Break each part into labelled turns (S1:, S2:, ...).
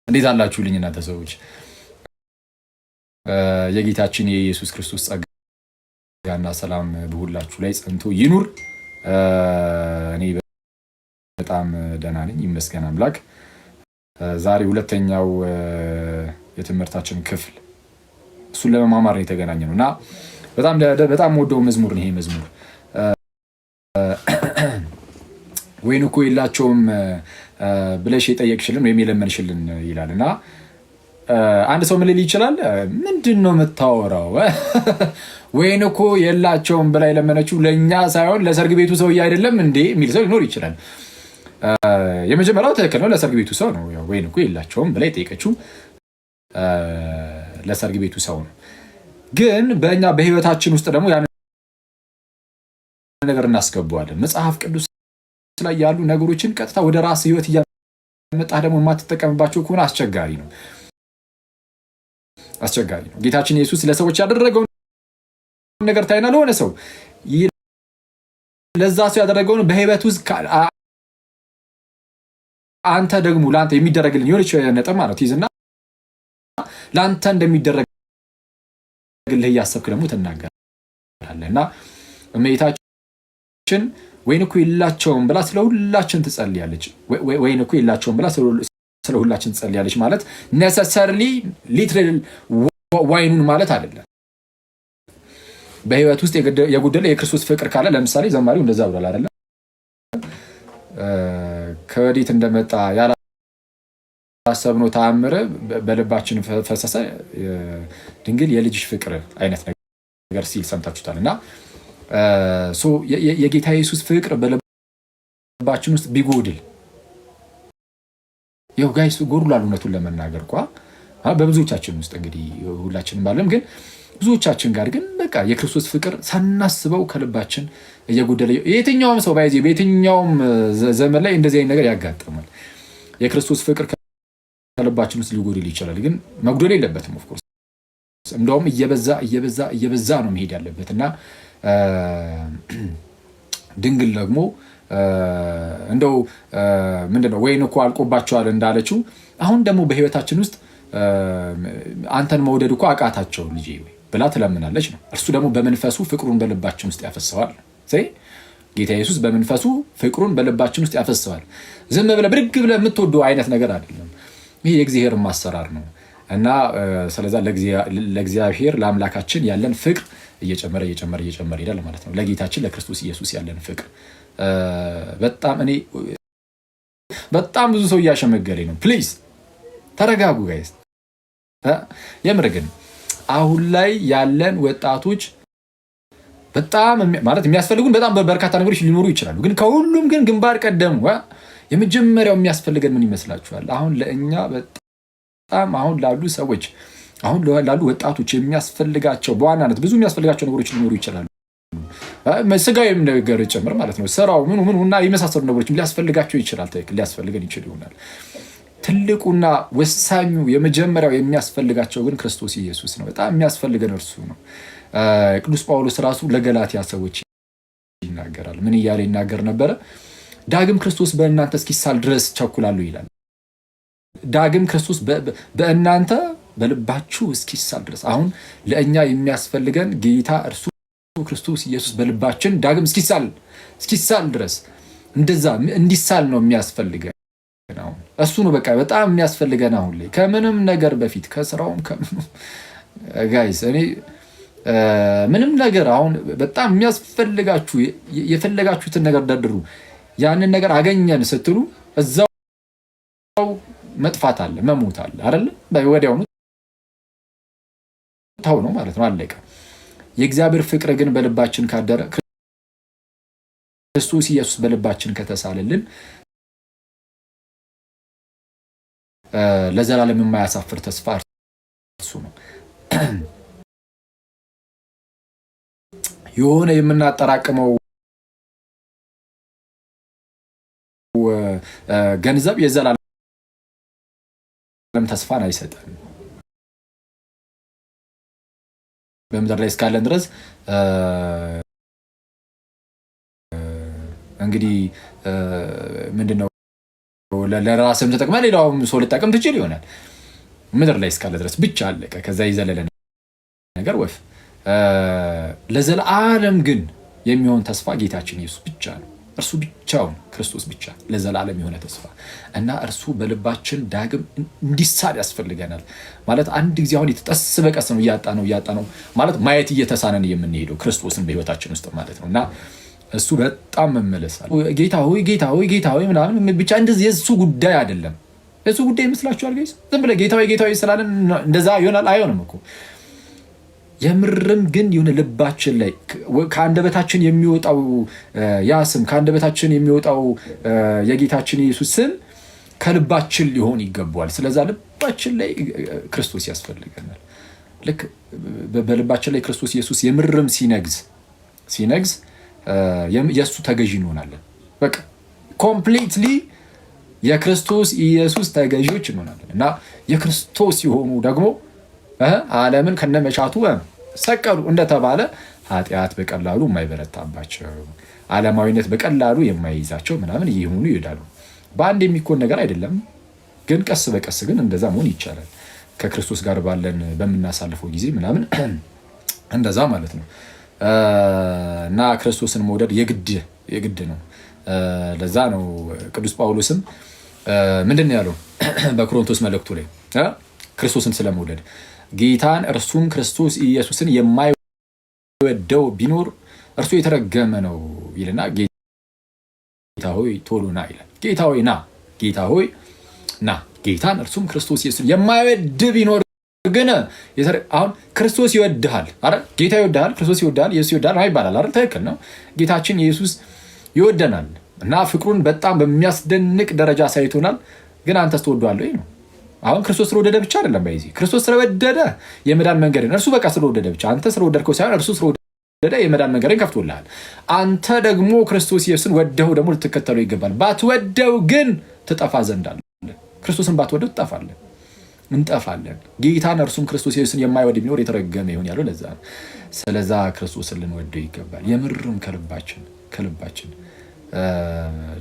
S1: እንዴት አላችሁልኝ እናንተ ሰዎች? የጌታችን የኢየሱስ ክርስቶስ ጸጋና ሰላም በሁላችሁ ላይ ጸንቶ ይኑር። እኔ በጣም ደህና ነኝ፣ ይመስገን አምላክ። ዛሬ ሁለተኛው የትምህርታችን ክፍል እሱን ለመማማር ነው የተገናኘ ነው እና በጣም ወደው መዝሙር ነው ይሄ መዝሙር። ወይን እኮ የላቸውም ብለሽ የጠየቅሽልን ወይም የለመንሽልን ይላል እና አንድ ሰው ምን ሊል ይችላል? ምንድን ነው የምታወራው? ወይን እኮ የላቸውም ብላ የለመነችው ለእኛ ሳይሆን ለሰርግ ቤቱ ሰውዬ አይደለም እንዴ የሚል ሰው ሊኖር ይችላል። የመጀመሪያው ትክክል ነው፣ ለሰርግ ቤቱ ሰው ነው። ወይን እኮ የላቸውም ብላ የጠየቀችው ለሰርግ ቤቱ ሰው ነው። ግን በእኛ በህይወታችን ውስጥ ደግሞ ያን ነገር እናስገባዋለን። መጽሐፍ ቅዱስ ላይ ያሉ ነገሮችን ቀጥታ ወደ ራስ ህይወት እያመጣ ደግሞ የማትጠቀምባቸው ከሆነ አስቸጋሪ ነው። ጌታችን ኢየሱስ ለሰዎች ያደረገውን ነገር ታይና ለሆነ ሰው ለዛ ሰው ያደረገውን በህይወት ውስጥ አንተ ደግሞ ለአንተ የሚደረግልን የሆነች ነጥብ ማለት ይዝና ለአንተ እንደሚደረግልህ እያሰብክ ደግሞ ትናገራለህ እና እመቤታችን ወይን እኮ የላቸውም ብላ ስለሁላችን ትጸልያለች። ወይን እኮ የላቸውም ብላ ስለሁላችን ትጸልያለች ማለት ነሰሰርሊ ሊትራል ዋይኑን ማለት አይደለም። በህይወት ውስጥ የጎደለ የክርስቶስ ፍቅር ካለ ለምሳሌ ዘማሪው እንደዛ ብሏል አይደለ? ከወዴት እንደመጣ ያላሰብነው ተአምር በልባችን ፈሰሰ ድንግል የልጅሽ ፍቅር አይነት ነገር ሲል ሰምታችሁታል እና የጌታ ኢየሱስ ፍቅር በልባችን ውስጥ ቢጎድል ይኸው ጋይስ ጎድሏል። እውነቱን ለመናገር በብዙዎቻችን ውስጥ እንግዲህ ሁላችንም ባለም ግን ብዙዎቻችን ጋር ግን በቃ የክርስቶስ ፍቅር ሳናስበው ከልባችን እየጎደለ የትኛውም ሰው ባይዚ በየትኛውም ዘመን ላይ እንደዚህ አይነት ነገር ያጋጥማል። የክርስቶስ ፍቅር ከልባችን ውስጥ ሊጎድል ይችላል፣ ግን መጉደል የለበትም። ኦፍ ኮርስ እንደውም እየበዛ ነው መሄድ ያለበት እና ድንግል ደግሞ እንደው ምንድነው ወይን እኮ አልቆባቸዋል እንዳለችው አሁን ደግሞ በህይወታችን ውስጥ አንተን መውደድ እኮ አቃታቸው ልጄ ብላ ትለምናለች ነው። እርሱ ደግሞ በመንፈሱ ፍቅሩን በልባችን ውስጥ ያፈሰዋል። ጌታ ኢየሱስ በመንፈሱ ፍቅሩን በልባችን ውስጥ ያፈሰዋል። ዝም ብለህ ብድግ ብለህ የምትወደው አይነት ነገር አይደለም። ይህ የእግዚአብሔር ማሰራር ነው እና ስለዛ ለእግዚአብሔር ለአምላካችን ያለን ፍቅር እየጨመረ ይሄዳል ማለት ነው። ለጌታችን ለክርስቶስ ኢየሱስ ያለን ፍቅር በጣም ብዙ ሰው እያሸመገለኝ ነው። ፕሊዝ ተረጋጉ ጋይስ። የምር ግን አሁን ላይ ያለን ወጣቶች በጣም ማለት የሚያስፈልጉን በጣም በርካታ ነገሮች ሊኖሩ ይችላሉ። ግን ከሁሉም ግን ግንባር ቀደም የመጀመሪያው የሚያስፈልገን ምን ይመስላችኋል? አሁን ለእኛ በጣም አሁን ላሉ ሰዎች አሁን ላሉ ወጣቶች የሚያስፈልጋቸው በዋናነት ብዙ የሚያስፈልጋቸው ነገሮች ሊኖሩ ይችላሉ። ስጋዊም ነገር ጭምር ማለት ነው። ስራው ምኑ እና የመሳሰሉ ነገሮች ሊያስፈልጋቸው ይችላል። ትክክል ሊያስፈልገን ይችል ይሆናል። ትልቁና ወሳኙ የመጀመሪያው የሚያስፈልጋቸው ግን ክርስቶስ ኢየሱስ ነው። በጣም የሚያስፈልገን እርሱ ነው። ቅዱስ ጳውሎስ ራሱ ለገላትያ ሰዎች ይናገራል። ምን እያለ ይናገር ነበረ? ዳግም ክርስቶስ በእናንተ እስኪሳል ድረስ ቸኩላለሁ ይላል። ዳግም ክርስቶስ በእናንተ በልባችሁ እስኪሳል ድረስ። አሁን ለእኛ የሚያስፈልገን ጌታ እርሱ ክርስቶስ ኢየሱስ በልባችን ዳግም እስኪሳል ድረስ እንደዛ እንዲሳል ነው የሚያስፈልገን። አሁን እሱ ነው በቃ በጣም የሚያስፈልገን አሁን ላይ ከምንም ነገር በፊት ከስራውም ከምኑ ጋይስ እኔ ምንም ነገር አሁን በጣም የሚያስፈልጋችሁ የፈለጋችሁትን ነገር ደርድሩ። ያንን ነገር አገኘን ስትሉ እዛው መጥፋት አለ መሞት አለ አይደል? ወዲያውኑ ታው ነው ማለት ነው፣ አለቀ። የእግዚአብሔር ፍቅር ግን በልባችን ካደረ ክርስቶስ ኢየሱስ በልባችን ከተሳለልን ለዘላለም የማያሳፍር ተስፋ እርሱ ነው። የሆነ የምናጠራቅመው ገንዘብ የዘላለም ተስፋን አይሰጥም። በምድር ላይ እስካለን ድረስ እንግዲህ ምንድነው ለራስም ተጠቅመ ሌላውም ሰው ልጠቅም ትችል ይሆናል ምድር ላይ እስካለ ድረስ ብቻ አለቀ። ከዛ የዘለለ ነገር ወፍ። ለዘላለም ግን የሚሆን ተስፋ ጌታችን ኢየሱስ ብቻ ነው። እርሱ ብቻውን ክርስቶስ ብቻ ለዘላለም የሆነ ተስፋ እና እርሱ በልባችን ዳግም እንዲሳል ያስፈልገናል። ማለት አንድ ጊዜ አሁን የተጠስ በቀስ ነው እያጣ ነው ማለት ማየት እየተሳነን የምንሄደው ክርስቶስን በህይወታችን ውስጥ ማለት ነው። እና እሱ በጣም መመለሳል። ጌታ ሆይ ምናምን ብቻ እንደዚህ የእሱ ጉዳይ አይደለም። የእሱ ጉዳይ ይመስላችኋል ጋይስ? ዝም ብለህ ጌታ ሆይ ስላለን እንደዛ ይሆናል? አይሆንም እኮ የምርም ግን የሆነ ልባችን ላይ ከአንደበታችን የሚወጣው ያ ስም ከአንደበታችን የሚወጣው የጌታችን ኢየሱስ ስም ከልባችን ሊሆን ይገባዋል። ስለዛ ልባችን ላይ ክርስቶስ ያስፈልገናል። ልክ በልባችን ላይ ክርስቶስ ኢየሱስ የምርም ሲነግዝ የእሱ ተገዢ እንሆናለን። በቃ ኮምፕሊትሊ የክርስቶስ ኢየሱስ ተገዢዎች እንሆናለን እና የክርስቶስ የሆኑ ደግሞ ዓለምን ከነመሻቱ ሰቀሉ እንደተባለ ኃጢአት በቀላሉ የማይበረታባቸው ዓለማዊነት በቀላሉ የማይይዛቸው ምናምን እየሆኑ ይሄዳሉ። በአንድ የሚኮን ነገር አይደለም፣ ግን ቀስ በቀስ ግን እንደዛ መሆን ይቻላል። ከክርስቶስ ጋር ባለን በምናሳልፈው ጊዜ ምናምን እንደዛ ማለት ነው እና ክርስቶስን መውደድ የግድ ነው። ለዛ ነው ቅዱስ ጳውሎስም ምንድን ነው ያለው በቆሮንቶስ መልእክቱ ላይ ክርስቶስን ስለመውደድ ጌታን እርሱም ክርስቶስ ኢየሱስን የማይወደው ቢኖር እርሱ የተረገመ ነው ይልና ጌታ ሆይ ቶሎ ና ይላል። ጌታ ሆይ ና ጌታን እርሱም ክርስቶስ ኢየሱስን የማይወድ ቢኖር ግን አሁን ክርስቶስ ይወድሃል አይደል? ጌታ ይወድሃል፣ ክርስቶስ ይወድሃል፣ ኢየሱስ ይወድሃል ይባላል አይደል? ትክክል ነው። ጌታችን ኢየሱስ ይወደናል እና ፍቅሩን በጣም በሚያስደንቅ ደረጃ ሳይቶናል። ግን አንተስ ትወደዋለህ ወይ ነው? አሁን ክርስቶስ ስለወደደ ብቻ አይደለም። በዚህ ክርስቶስ ስለወደደ የመዳን መንገድን እርሱ በቃ ስለወደደ ብቻ አንተ ስለወደድከው ሳይሆን እርሱ ስለወደደ የመዳን መንገድን ከፍቶልሃል። አንተ ደግሞ ክርስቶስ ኢየሱስን ወደው ደግሞ ልትከተለው ይገባል። ባትወደው ግን ትጠፋ ዘንድ አለ። ክርስቶስን ባትወደው ትጠፋለህ፣ እንጠፋለን። ጌታን እርሱም ክርስቶስ ኢየሱስን የማይወድ ቢኖር የተረገመ ይሁን ያለው ለዛ ነው። ስለዛ ክርስቶስን ልንወደው ይገባል። የምርም ከልባችን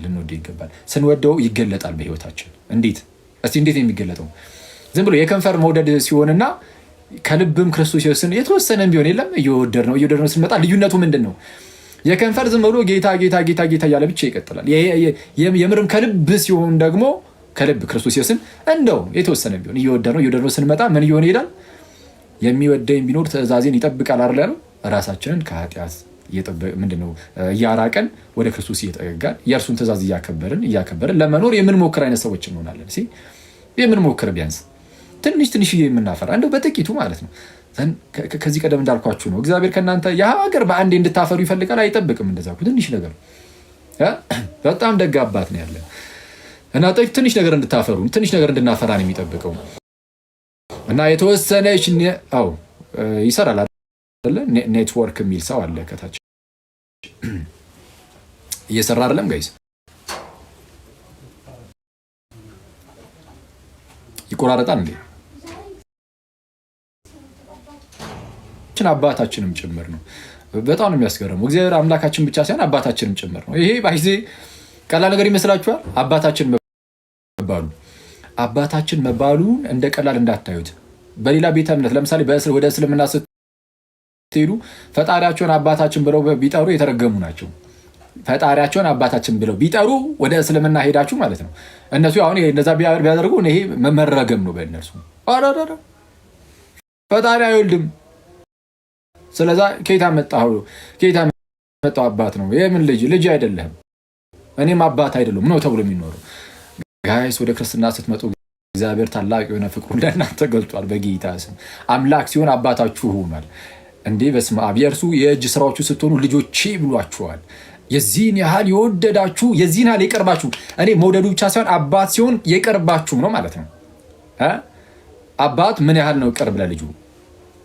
S1: ልንወደው ይገባል። ስንወደው ይገለጣል በህይወታችን። እንዴት ነው የሚገለጠው? ዝም ብሎ የከንፈር መውደድ ሲሆንና ከልብም ክርስቶስ ኢየሱስን የተወሰነም ቢሆን የለም እየወደድ ነው ስንመጣ ልዩነቱ ምንድን ነው? የከንፈር ዝም ብሎ ጌታ እያለ ብቻ ይቀጥላል። የምርም ከልብ ሲሆን ደግሞ ከልብ ክርስቶስ ኢየሱስን እንደው የተወሰነ ቢሆን እየወደድ ነው ስንመጣ ምን እየሆነ ይሄዳል? የሚወደኝ ቢኖር ትእዛዜን ይጠብቃል አይደል ያለው። ራሳችንን ከኃጢአት ምንድነው እያራቀን ወደ ክርስቶስ እየጠጋን የእርሱን ትእዛዝ እያከበርን ለመኖር የምንሞክር አይነት ሰዎች እንሆናለን። የምንሞክር ቢያንስ ትንሽ የምናፈራ እንደው በጥቂቱ ማለት ነው። ከዚህ ቀደም እንዳልኳችሁ ነው። እግዚአብሔር ከእናንተ የሀገር በአንዴ እንድታፈሩ ይፈልጋል፣ አይጠብቅም። እንደዛ ትንሽ ነገር በጣም ደግ አባት ነው ያለን እና ትንሽ ነገር እንድታፈሩ ትንሽ ነገር እንድናፈራ ነው የሚጠብቀው እና የተወሰነች ይሰራል። ኔትወርክ የሚል ሰው አለ ከታች እየሰራ አይደለም ጋይስ? ይቆራረጣል እንዴ? አባታችንም ጭምር ነው። በጣም ነው የሚያስገርመው። እግዚአብሔር አምላካችን ብቻ ሳይሆን አባታችንም ጭምር ነው። ይሄ ባይዜ ቀላል ነገር ይመስላችኋል? አባታችን መባሉን እንደ ቀላል እንዳታዩት። በሌላ ቤተ እምነት ለምሳሌ ወደ እስልምና ስትሄዱ ፈጣሪያቸውን አባታችን ብለው ቢጠሩ የተረገሙ ናቸው። ፈጣሪያቸውን አባታችን ብለው ቢጠሩ ወደ እስልምና ሄዳችሁ ማለት ነው። እነሱ አሁን እንደዛ ቢያደርጉ ይሄ መረገም ነው በእነርሱ። ፈጣሪ አይወልድም። ስለዛ ከየት መጣው አባት ነው። የምን ልጅ አይደለም፣ እኔም አባት አይደለም ነው ተብሎ የሚኖረው። ጋይስ ወደ ክርስትና ስትመጡ እግዚአብሔር ታላቅ የሆነ ፍቅሩ ለእናንተ ገልጧል። በጌታ ስም አምላክ ሲሆን አባታችሁ ሆኗል። እንዴ በስመ አብ የእርሱ የእጅ ስራዎቹ ስትሆኑ ልጆቼ ብሏችኋል። የዚህን ያህል የወደዳችሁ የዚህን ያህል የቀርባችሁ። እኔ መውደዱ ብቻ ሳይሆን አባት ሲሆን የቀርባችሁም ነው ማለት ነው። አባት ምን ያህል ነው ቅርብ ለልጁ?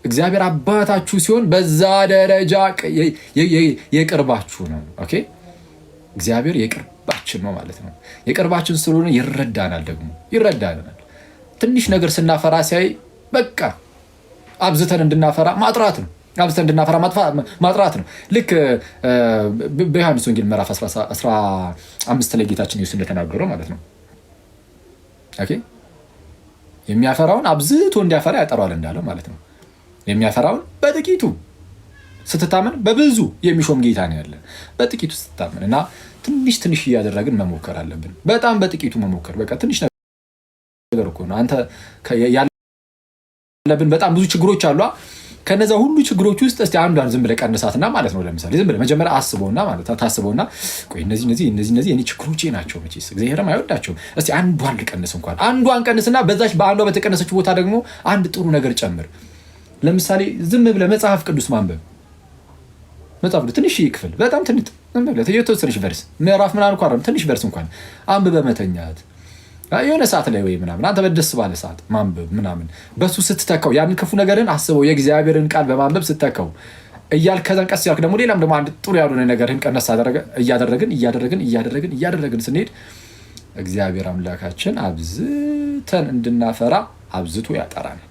S1: እግዚአብሔር አባታችሁ ሲሆን በዛ ደረጃ የቅርባችሁ ነው። ኦኬ እግዚአብሔር የቅርባችን ነው ማለት ነው። የቅርባችን ስለሆነ ይረዳናል፣ ደግሞ ይረዳናል። ትንሽ ነገር ስናፈራ ሲያይ በቃ አብዝተን እንድናፈራ ማጥራት ነው። አብዝተን እንድናፈራ ማጥራት ነው። ልክ በዮሐንስ ወንጌል ምዕራፍ 15 ላይ ጌታችን ኢየሱስ እንደተናገረው ማለት ነው። ኦኬ የሚያፈራውን አብዝቶ እንዲያፈራ ያጠራዋል እንዳለው ማለት ነው። የሚያፈራውን በጥቂቱ ስትታመን በብዙ የሚሾም ጌታ ነው ያለ። በጥቂቱ ስትታመን እና ትንሽ ትንሽ እያደረግን መሞከር አለብን። በጣም በጥቂቱ መሞከር በቃ ትንሽ ነገር እኮ ነው። አንተ ያለብን በጣም ብዙ ችግሮች አሉ። ከነዛ ሁሉ ችግሮች ውስጥ እስቲ አንዷን ዝም ብለህ ቀንሳትና ማለት ነው። ለምሳሌ ዝም ብለህ መጀመሪያ አስበውና ማለት ታስበውና ቆይ እነዚህ እኔ ችግሮቼ ናቸው መቼስ እግዚአብሔርም አይወዳቸውም። እስቲ አንዷን ልቀንስ እንኳን አንዷን ቀንስና በዛች በአንዷ በተቀነሰች ቦታ ደግሞ አንድ ጥሩ ነገር ጨምር። ለምሳሌ ዝም ብለህ መጽሐፍ ቅዱስ ማንበብ መጽሐፍ ትንሽ ክፍል በጣም ትንሽ የተወሰነች ቨርስ ምዕራፍ ምናምን እንኳን ትንሽ ቨርስ እንኳን አንብበህ መተኛት የሆነ ሰዓት ላይ ወይ ምናምን አንተ በደስ ባለ ሰዓት ማንበብ ምናምን በሱ ስትተካው ያንን ክፉ ነገርን አስበው የእግዚአብሔርን ቃል በማንበብ ስትተካው እያልክ ከዛን ቀስ ያልክ ደግሞ ሌላም ደግሞ አንድ ጥሩ ያልሆነ ነገርህን ቀነስ እያደረግን ስንሄድ እግዚአብሔር አምላካችን አብዝተን እንድናፈራ አብዝቶ ያጠራናል።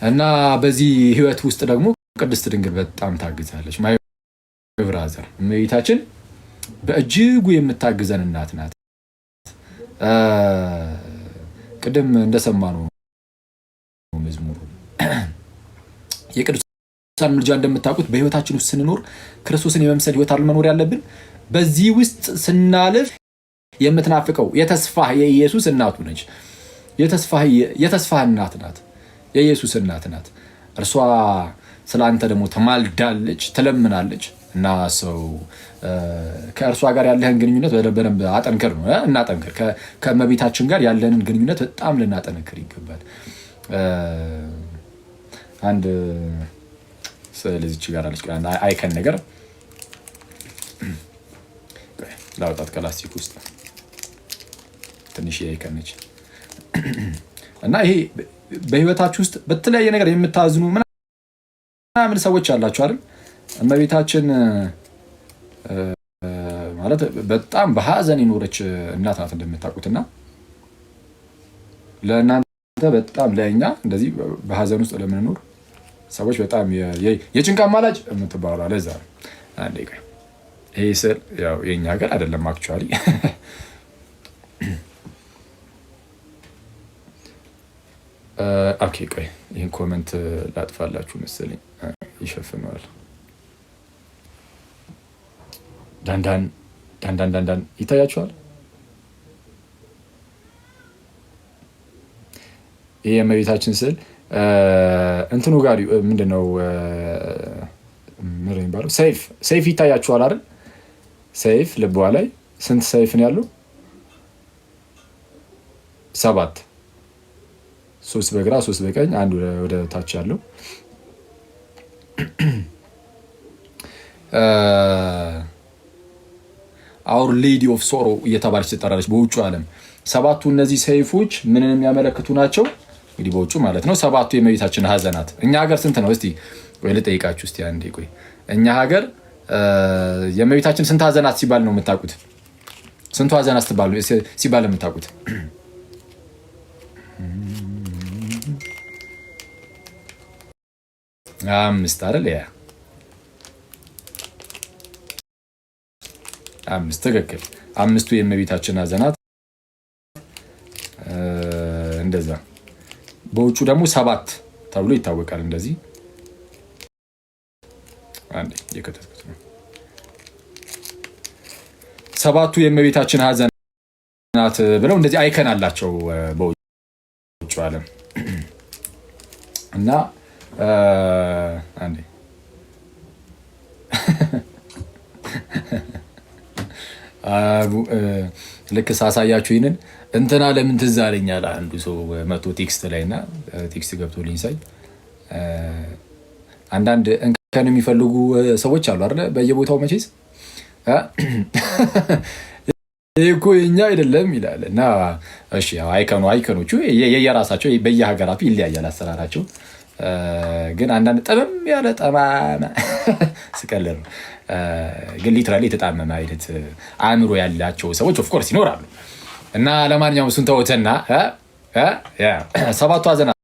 S1: እና በዚህ ህይወት ውስጥ ደግሞ ቅድስት ድንግል በጣም ታግዛለች። ማይ ብራዘር እመቤታችን በእጅጉ የምታግዘን እናት ናት። ቅድም እንደሰማነው መዝሙሩ የቅዱሳን ምልጃ እንደምታውቁት በህይወታችን ውስጥ ስንኖር ክርስቶስን የመምሰል ህይወት አለ መኖር ያለብን። በዚህ ውስጥ ስናልፍ የምትናፍቀው የተስፋ የኢየሱስ እናቱ ነች። የተስፋ እናት ናት። የኢየሱስ እናት ናት። እርሷ ስለ አንተ ደግሞ ተማልዳለች፣ ትለምናለች። እና ሰው ከእርሷ ጋር ያለህን ግንኙነት በደንብ አጠንክር ነው እናጠንክር። ከእመቤታችን ጋር ያለንን ግንኙነት በጣም ልናጠነክር ይገባል። አንድ ስለዚች ጋር አለች አይከን ነገር ላውጣት ከላስቲክ ውስጥ ትንሽ አይከን ነች እና ይሄ በህይወታችሁ ውስጥ በተለያየ ነገር የምታዝኑ ምናምን ሰዎች አላችሁ አይደል? እመቤታችን ማለት በጣም በሀዘን የኖረች እናት ናት እንደምታውቁትና ለእናንተ በጣም ለእኛ እንደዚህ በሀዘን ውስጥ ለምንኖር ሰዎች በጣም የጭንቅ አማላጅ የምትባለው ለዛ ነው። አንዴ ቆይ ይሄ ስል ያው የኛ ሀገር አይደለም አክቹአሊ ኦኬ ቆይ ይሄን ኮሜንት ላጥፋላችሁ መሰለኝ ይሸፍነዋል። ዳንዳን ይታያችኋል። ይሄ የእመቤታችን ስዕል እንትኑ ጋር ምንድነው ምን የሚባለው ሰይፍ ይታያችኋል አይደል? ሰይፍ ልቧ ላይ ስንት ሰይፍ ነው ያለው? 7 3 በግራ 3 በቀኝ አንድ ወደ ታች ያለው አውር ሌዲ ኦፍ ሶሮ እየተባለች ትጠራለች በውጩ ዓለም። 7ቱ እነዚህ ሰይፎች ምንን የሚያመለክቱ ናቸው? እንግዲህ በውጩ ማለት ነው 7ቱ የእመቤታችን ሀዘናት። እኛ ሀገር ስንት ነው? እስቲ ቆይ ልጠይቃችሁ እስቲ አንዴ ቆይ። እኛ ሀገር የእመቤታችን ስንት ሀዘናት ሲባል ነው የምታውቁት? ስንቱ ሀዘናት ሲባል የምታውቁት? አምስት አይደል? ያ 5 ትክክል። 5ቱ የእመቤታችን ሀዘናት እንደዛ። በውጩ ደግሞ 7 ተብሎ ይታወቃል። እንደዚህ አንዴ የከተትኩት ነው። 7ቱ የእመቤታችን ሀዘናት ብለው እንደዚህ አይከን አላቸው በውጩ ዓለም እና አንዴ ልክ ሳሳያችሁ ይሄንን እንትና ለምን ትዝ አለኝ አለ አንዱ ሰው መቶ ቴክስት ላይና ቴክስት ገብቶልኝ ሳይ አንዳንድ እንከን የሚፈልጉ ሰዎች አሉ አይደል? በየቦታው መቼስ ይሄ እኮ የኛ አይደለም ይላል እና እሺ አይከኖቹ የየራሳቸው በየሀገራቱ ይለያያል አሰራራቸው። ግን አንዳንድ ጠመም ያለ ጠማማ ስቀልር ግን ሊትራሊ የተጣመመ አይነት አእምሮ ያላቸው ሰዎች ኦፍ ኮርስ ይኖራሉ። እና ለማንኛውም እሱን ተውትና 7ቱ ሀዘናት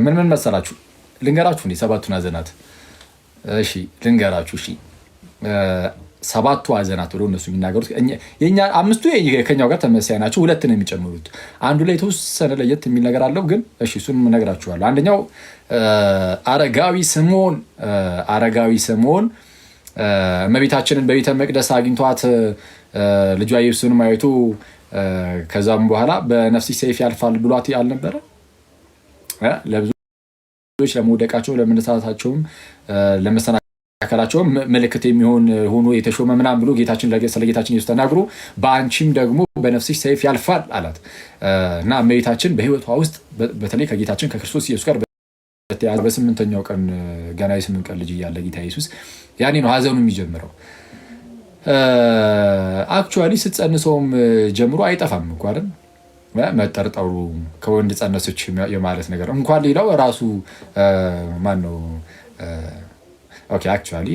S1: ምን መሰላችሁ? ልንገራችሁ እንዴ 7ቱን ሀዘናት። እሺ ልንገራችሁ። እሺ 7ቱ ሐዘናት ብሎ እነሱ የሚናገሩት የኛ 5ቱ ከኛው ጋር ተመሳሳይ ናቸው። 2 ነው የሚጨምሩት። አንዱ ላይ የተወሰነ ለየት የሚል ነገር አለው። ግን እሺ እሱን እነግራችኋለሁ። አንደኛው አረጋዊ ስምዖን እመቤታችንን በቤተ መቅደስ አግኝቷት ልጇ ኢየሱስን ማየቱ ከዛም በኋላ በነፍስሽ ሰይፍ ያልፋል ብሏት አልነበረ? ለብዙዎች ለመውደቃቸው ለመነሳታቸውም ለመሰናከላቸውም ምልክት የሚሆን ሆኖ የተሾመ ምናምን ብሎ ስለ ጌታችን ኢየሱስ ተናግሮ በአንቺም ደግሞ በነፍስሽ ሰይፍ ያልፋል አላት እና እመቤታችን በሕይወቷ ውስጥ በተለይ ከጌታችን ከክርስቶስ ኢየሱስ ጋር በ8ኛው ቀን ገና የ8 ቀን ልጅ እያለ ጌታ ኢየሱስ ያኔ ነው ሐዘኑ የሚጀምረው። አክቹዋሊ ስትጸንሰውም ጀምሮ አይጠፋም እኮ አይደል? መጠርጠሩ ከወንድ ጸነሰች የማለት ነገር እንኳን ሌላው ራሱ ማን ነው? ኦኬ አክቹዋሊ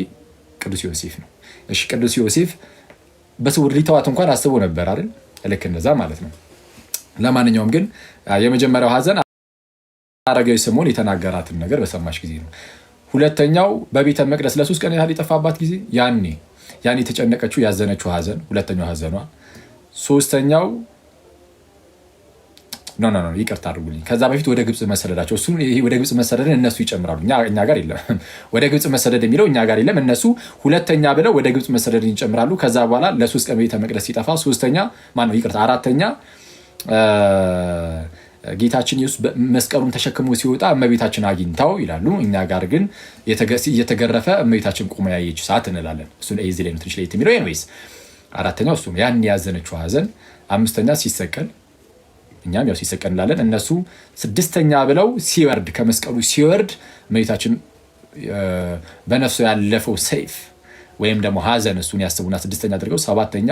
S1: ቅዱስ ዮሴፍ ነው። እሺ ቅዱስ ዮሴፍ በስውር ሊተዋት እንኳን አስቦ ነበር አይደል? ልክ እንደዛ ማለት ነው። ለማንኛውም ግን የመጀመሪያው ሐዘን አረጋዊ ስምዖን የተናገራትን ነገር በሰማች ጊዜ ነው። ሁለተኛው በቤተ መቅደስ ለ3 ቀን ያህል የጠፋባት ጊዜ ያኔ የተጨነቀችው ያዘነችው ሐዘን ሁለተኛው ሐዘኗ። ሶስተኛው ኖ ይቅርታ አድርጉልኝ፣ ከዛ በፊት ወደ ግብጽ መሰደዳቸው። እሱ ወደ ግብጽ መሰደድን እነሱ ይጨምራሉ፣ እኛ ጋር የለም። ወደ ግብጽ መሰደድ የሚለው እኛ ጋር የለም። እነሱ ሁለተኛ ብለው ወደ ግብጽ መሰደድን ይጨምራሉ። ከዛ በኋላ ለ3 ቀን ቤተ መቅደስ ሲጠፋ አራተኛ ጌታችን ኢየሱስ መስቀሉን ተሸክሞ ሲወጣ እመቤታችን አግኝታው ይላሉ። እኛ ጋር ግን እየተገረፈ እመቤታችን ቆማ ያየች ሰዓት እንላለን። እሱ እዚህ ላይ ነው ትንሽ ለየት የሚለው። ኤኒዌይስ አራተኛው እሱ ነው፣ ያን ያዘነችው ሐዘን። አምስተኛ ሲሰቀል፣ እኛም ያው ሲሰቀል እንላለን። እነሱ 6ኛ ብለው ሲወርድ ከመስቀሉ ሲወርድ እመቤታችን በነፍሱ ያለፈው ሰይፍ ወይም ደግሞ ሐዘን እሱን ያስቡና 6ኛ አድርገው 7ኛ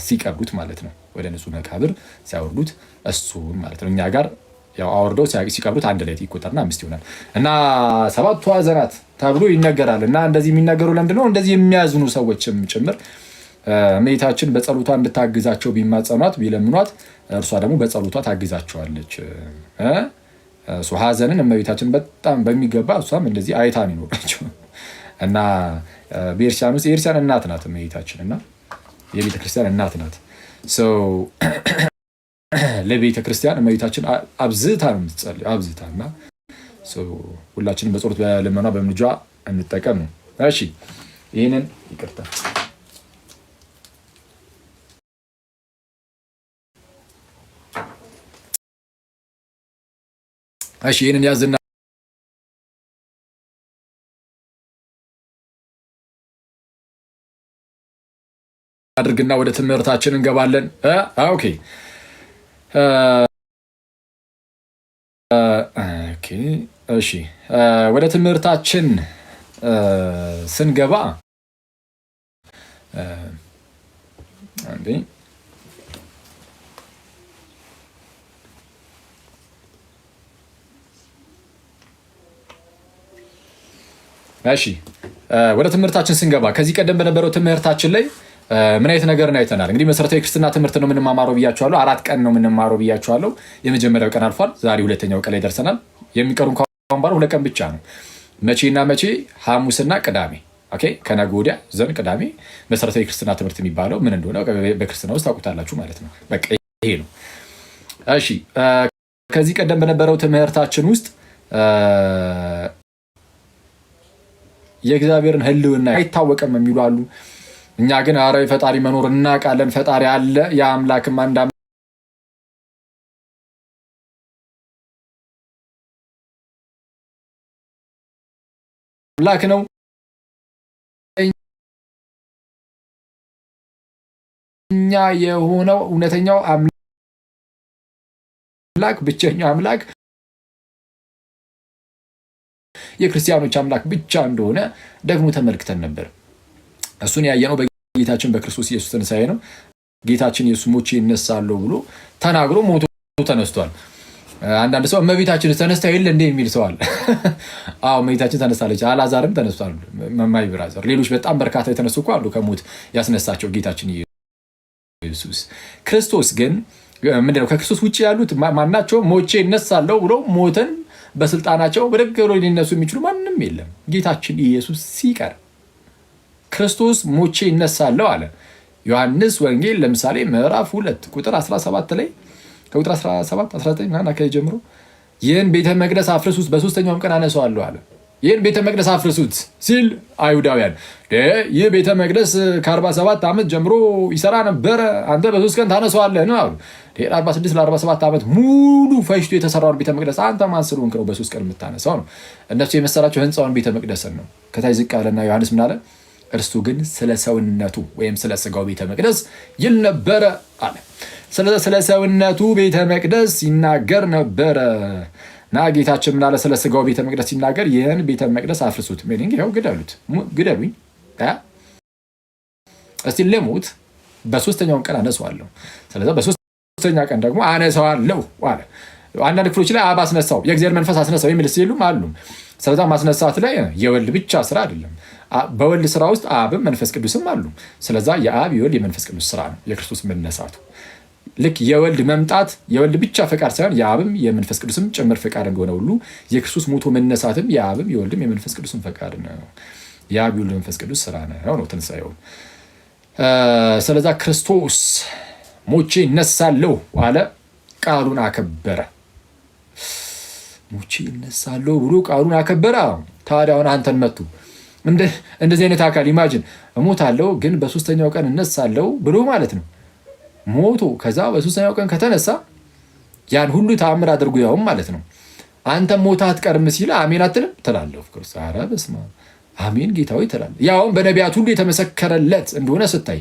S1: ሲቀብሩት ማለት ነው፣ ወደ ንጹህ መቃብር ሲያወርዱት እሱን ማለት ነው። እኛ ጋር ያው አወርደው ሲቀብሩት አንድ ላይ ይቆጠርና 5 ይሆናል እና 7ቱ ሐዘናት ተብሎ ይነገራል። እና እንደዚህ የሚነገሩ ለምንድነው? እንደዚህ የሚያዝኑ ሰዎችም ጭምር እመቤታችን በጸሎቷ እንድታግዛቸው ቢማጸኗት ቢለምኗት እርሷ ደግሞ በጸሎቷ ታግዛቸዋለች። ሐዘንን እመቤታችን በጣም በሚገባ እሷም እንደዚህ አይታ ነው የኖረችው እና በኤርሲያን ውስጥ የኤርሲያን እናት ናት እመቤታችን እና የቤተክርስቲያን እናት ናት። ለቤተ ክርስቲያን እመቤታችን አብዝታ ነው የምትጸልይ አብዝታ። እና ሁላችንም በጸሎት በልመኗ በምልጇ እንጠቀም ነው። እሺ ይህንን ይቅርታ ይህንን ያዝና አድርግና ወደ ትምህርታችን እንገባለን። ኦኬ እሺ ወደ ትምህርታችን ስንገባ ወደ ትምህርታችን ስንገባ ከዚህ ቀደም በነበረው ትምህርታችን ላይ ምን አይነት ነገር ነው አይተናል። እንግዲህ መሰረታዊ ክርስትና ትምህርት ነው የምንማማረው ብያችኋለሁ። 4 ቀን ነው የምንማረው ብያችኋለሁ። የመጀመሪያው ቀን አልፏል። ዛሬ ሁለተኛው ቀን ላይ ደርሰናል። የሚቀሩን እንኳን ባለው 2 ቀን ብቻ ነው። መቼና መቼ? ሐሙስና ቅዳሜ። ኦኬ ከነገ ወዲያ ዘን ቅዳሜ መሰረታዊ ክርስትና ትምህርት የሚባለው ምን እንደሆነ በክርስትና ውስጥ ታውቁታላችሁ ማለት ነው። በቃ ይሄ ነው። እሺ ከዚህ ቀደም በነበረው ትምህርታችን ውስጥ የእግዚአብሔርን ሕልውና አይታወቅም የሚሉ አሉ። እኛ ግን አረ ፈጣሪ መኖር እናውቃለን፣ ፈጣሪ አለ፣ የአምላክም አንድ አምላክ ነው። እኛ የሆነው እውነተኛው አምላክ ብቸኛው አምላክ የክርስቲያኖች አምላክ ብቻ እንደሆነ ደግሞ ተመልክተን ነበር። እሱን ያየነው በጌታችን በክርስቶስ ኢየሱስ ትንሣኤ ነው። ጌታችን ኢየሱስ ሞቼ እነሳለሁ ብሎ ተናግሮ ሞቶ ተነስቷል። አንዳንድ ሰው እመቤታችን ተነስታ የለ እንደ የሚል ሰው አለ። አዎ እመቤታችን ተነስታለች። አልዓዛርም ተነስቷል። መማይ ብራዘር፣ ሌሎች በጣም በርካታ የተነሱ እኮ አሉ ከሞት ያስነሳቸው ጌታችን ኢየሱስ። ክርስቶስ ግን ምንድነው? ከክርስቶስ ውጭ ያሉት ማናቸው ሞቼ እነሳለሁ ብሎ ሞተን በስልጣናቸው በደግ ብሎ ሊነሱ የሚችሉ ማንም የለም ጌታችን ኢየሱስ ሲቀር ክርስቶስ ሞቼ ይነሳለሁ አለ። ዮሐንስ ወንጌል ለምሳሌ ምዕራፍ 2 ቁጥር 17 ላይ ከቁጥር 17 19 ምናምን አካባቢ ጀምሮ ይህን ቤተ መቅደስ አፍርሱት በሶስተኛውም ቀን አነሳዋለሁ አለ። ይህን ቤተ መቅደስ አፍርሱት ሲል አይሁዳውያን ይህ ቤተ መቅደስ ከ47 ዓመት ጀምሮ ይሰራ ነበረ፣ አንተ በ3 ቀን ታነሳዋለህ ነው አሉ። 46 ለ47 ዓመት ሙሉ ፈጅቶ የተሰራውን ቤተ መቅደስ አንተ ማን ስለሆንክ ነው በ3 ቀን የምታነሳው ነው? እነሱ የመሰላቸው ህንፃውን ቤተ መቅደስን ነው። ከታይ ዝቅ አለና ዮሐንስ ምን አለ? እርሱ ግን ስለ ሰውነቱ ወይም ስለ ስጋው ቤተ መቅደስ ይል ነበረ አለ። ስለ ሰውነቱ ቤተ መቅደስ ይናገር ነበረ እና ጌታችን ምን አለ? ስለ ስጋው ቤተ መቅደስ ሲናገር ይህን ቤተ መቅደስ አፍርሱት፣ ሚኒንግ ይኸው ግደሉኝ፣ እስቲ ልሙት፣ በሶስተኛውን ቀን አነሳዋለሁ። ስለዚህ በሶስተኛ ቀን ደግሞ አነሳዋለሁ አለ። አንዳንድ ክፍሎች ላይ አብ አስነሳው፣ የእግዚአብሔር መንፈስ አስነሳው የሚል ሲሉም አሉ። ስለዚህ ማስነሳት ላይ የወልድ ብቻ ስራ አይደለም፣ በወልድ ስራ ውስጥ አብም መንፈስ ቅዱስም አሉ። ስለዛ የአብ የወልድ የመንፈስ ቅዱስ ስራ ነው የክርስቶስ መነሳቱ። ልክ የወልድ መምጣት የወልድ ብቻ ፈቃድ ሳይሆን የአብም የመንፈስ ቅዱስም ጭምር ፈቃድ እንደሆነ ሁሉ የክርስቶስ ሞቶ መነሳትም የአብም የወልድም የመንፈስ ቅዱስም ፈቃድ ነው። የአብ የወልድ መንፈስ ቅዱስ ስራ ነው ትንሣኤው። ስለዛ ክርስቶስ ሞቼ እነሳለሁ አለ፣ ቃሉን አከበረ። ሞቼ እነሳለሁ ብሎ ቃሉን አከበረ። ታዲያ አሁን አንተን መቱ እንደዚህ አይነት አካል ኢማጂን፣ እሞታለሁ ግን በሶስተኛው ቀን እነሳለሁ ብሎ ማለት ነው። ሞቶ ከዛ በሶስተኛው ቀን ከተነሳ ያን ሁሉ ተአምር አድርጎ ያውም ማለት ነው። አንተም ሞታ አትቀርም ሲል አሜን አትልም ትላለህ። ኦፍኮርስ ኧረ በስመ አብ አሜን ጌታዊ ትላለህ። ያውም በነቢያት ሁሉ የተመሰከረለት እንደሆነ ስታይ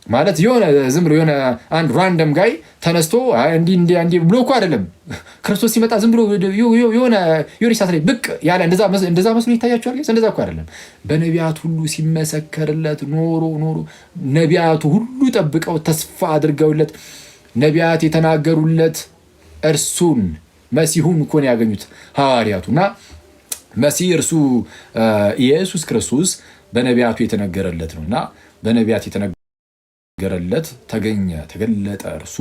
S1: ማለት የሆነ ዝም ብሎ የሆነ አንድ ራንደም ጋይ ተነስቶ እንዲህ ብሎ እኮ አይደለም። ክርስቶስ ሲመጣ ዝም ብሎ የሆነ ሰዓት ላይ ብቅ ያለ እንደዛ መስሎ ይታያቸዋል። እንደዛ እኮ አይደለም። በነቢያት ሁሉ ሲመሰከርለት ኖሮ ነቢያቱ ሁሉ ጠብቀው ተስፋ አድርገውለት ነቢያት የተናገሩለት እርሱን መሲሁን እኮ ነው ያገኙት ሐዋርያቱ። እና መሲህ እርሱ ኢየሱስ ክርስቶስ በነቢያቱ የተነገረለት ነው እና በነቢያት ገረለት ተገኘ፣ ተገለጠ። እርሱ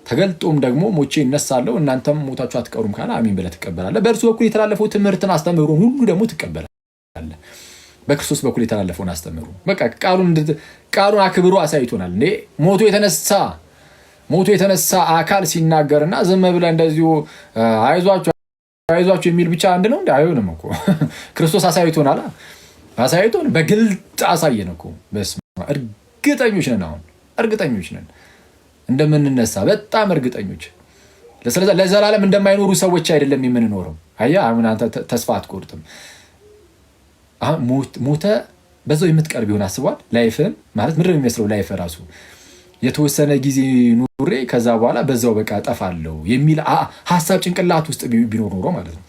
S1: ተገልጦም ደግሞ ሞቼ እነሳለሁ እናንተም ሞታችሁ አትቀሩም ካለ አሜን ብለህ ትቀበላለህ። በእርሱ በኩል የተላለፈው ትምህርትን አስተምህሮን ሁሉ ደግሞ ትቀበላለህ። በክርስቶስ በኩል የተላለፈውን አስተምህሮ በቃ ቃሉን አክብሮ አሳይቶናል። ሞቶ የተነሳ አካል ሲናገርና ዝም ብለህ እንደዚሁ አይዟችሁ የሚል ብቻ አንድ ነው እንዴ? አይሆንም እኮ ክርስቶስ አሳይቶናል። አሳይቶን በግልጥ አሳየን እኮ። በስመ አብ እርግጠኞች ነን። አሁን እርግጠኞች ነን እንደምንነሳ፣ በጣም እርግጠኞች። ስለዚህ ለዘላለም እንደማይኖሩ ሰዎች አይደለም የምንኖረው። አየህ አሁን አንተ ተስፋ አትቆርጥም። ሞተ በዛው የምትቀር ቢሆን አስቧል። ላይፍን ማለት ምንድን ነው የሚመስለው? ላይፍ ራሱ የተወሰነ ጊዜ ኑሬ ከዛ በኋላ በዛው በቃ ጠፋለሁ የሚል ሀሳብ ጭንቅላት ውስጥ ቢኖር ኖሮ ማለት ነው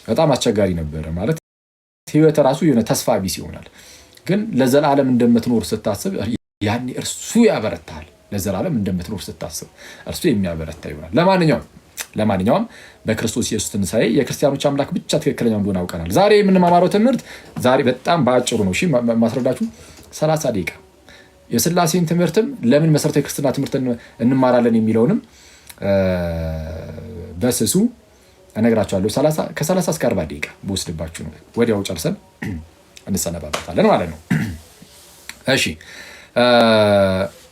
S1: በጣም አስቸጋሪ ነበረ። ማለት ህይወት ራሱ የሆነ ተስፋ ቢስ ይሆናል። ግን ለዘላለም እንደምትኖር ስታስብ ያኔ እርሱ ያበረታል። ለዘላለም እንደምትኖር ስታስብ እርሱ የሚያበረታ ይሆናል። ለማንኛውም በክርስቶስ ኢየሱስ ትንሣኤ የክርስቲያኖች አምላክ ብቻ ትክክለኛው እንደሆነ አውቀናል። ዛሬ የምንማማረው ትምህርት ዛሬ በጣም በአጭሩ ነው። እሺ ማስረዳችሁ 30 ደቂቃ የሥላሴን ትምህርትም ለምን መሰረታዊ ክርስትና ትምህርት እንማራለን የሚለውንም በስሱ እነግራችኋለሁ። ከ30 እስከ 40 ደቂቃ በወስድባችሁ ነው። ወዲያው ጨርሰን እንሰነባበታለን ማለት ነው። እሺ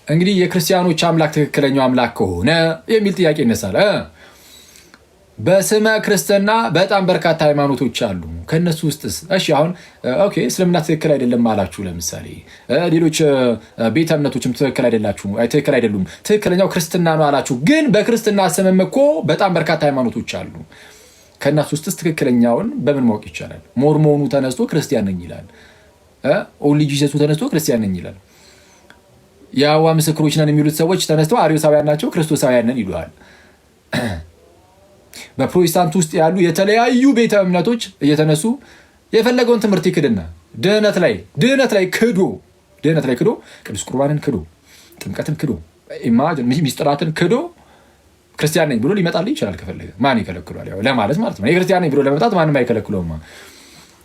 S1: እንግዲህ የክርስቲያኖች አምላክ ትክክለኛው አምላክ ከሆነ የሚል ጥያቄ ይነሳል። በስመ ክርስትና በጣም በርካታ ሃይማኖቶች አሉ። ከነሱ ውስጥስ እሺ አሁን ኦኬ እስልምና ትክክል አይደለም አላችሁ። ለምሳሌ ሌሎች ቤተ እምነቶችም ትክክል አይደሉም፣ ትክክለኛው ክርስትና ነው አላችሁ። ግን በክርስትና ስምም እኮ በጣም በርካታ ሃይማኖቶች አሉ። ከእናሱ ውስጥስ ትክክለኛውን በምን ማወቅ ይቻላል? ሞርሞኑ ተነስቶ ክርስቲያን ነኝ ይላል። ኦንሊ ጂሰሱ ተነስቶ ክርስቲያን ነኝ ይላል። የአዋ ምስክሮች ነን የሚሉት ሰዎች ተነስተው አርዮሳውያን ናቸው ክርስቶሳውያን ነን ይሉሃል። በፕሮቴስታንት ውስጥ ያሉ የተለያዩ ቤተ እምነቶች እየተነሱ የፈለገውን ትምህርት ይክድና ድህነት ላይ ክዶ ቅዱስ ቁርባንን ክዶ ጥምቀትን ክዶ ሚስጥራትን ክዶ ክርስቲያን ነኝ ብሎ ሊመጣልህ ይችላል ከፈለገ። ማን ይከለክሏል? ያው ለማለት ማለት ነው። ክርስቲያን ነኝ ብሎ ለመምጣት ማንም አይከለክለውም።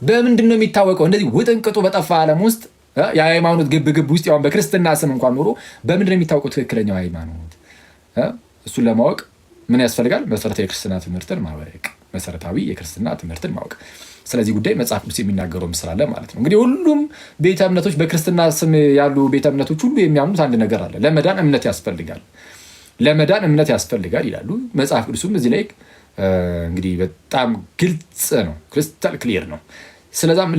S1: በምንድን ነው የሚታወቀው? እንደዚህ ውጥንቅጡ በጠፋ ዓለም ውስጥ የሃይማኖት ግብግብ ውስጥ ያው በክርስትና ስም እንኳን ኖሮ በምንድን ነው የሚታወቀው ትክክለኛው ሃይማኖት? እሱን ለማወቅ ምን ያስፈልጋል? መሰረታዊ የክርስትና ትምህርትን ማወቅ መሰረታዊ የክርስትና ትምህርትን ማወቅ። ስለዚህ ጉዳይ መጽሐፍ ቅዱስ የሚናገረው ምስል አለ ማለት ነው። እንግዲህ ሁሉም ቤተ እምነቶች በክርስትና ስም ያሉ ቤተ እምነቶች ሁሉ የሚያምኑት አንድ ነገር አለ። ለመዳን እምነት ያስፈልጋል፣ ለመዳን እምነት ያስፈልጋል ይላሉ። መጽሐፍ ቅዱስም እዚህ ላይ እንግዲህ በጣም ግልጽ ነው፣ ክሪስታል ክሊር ነው። ስለዛም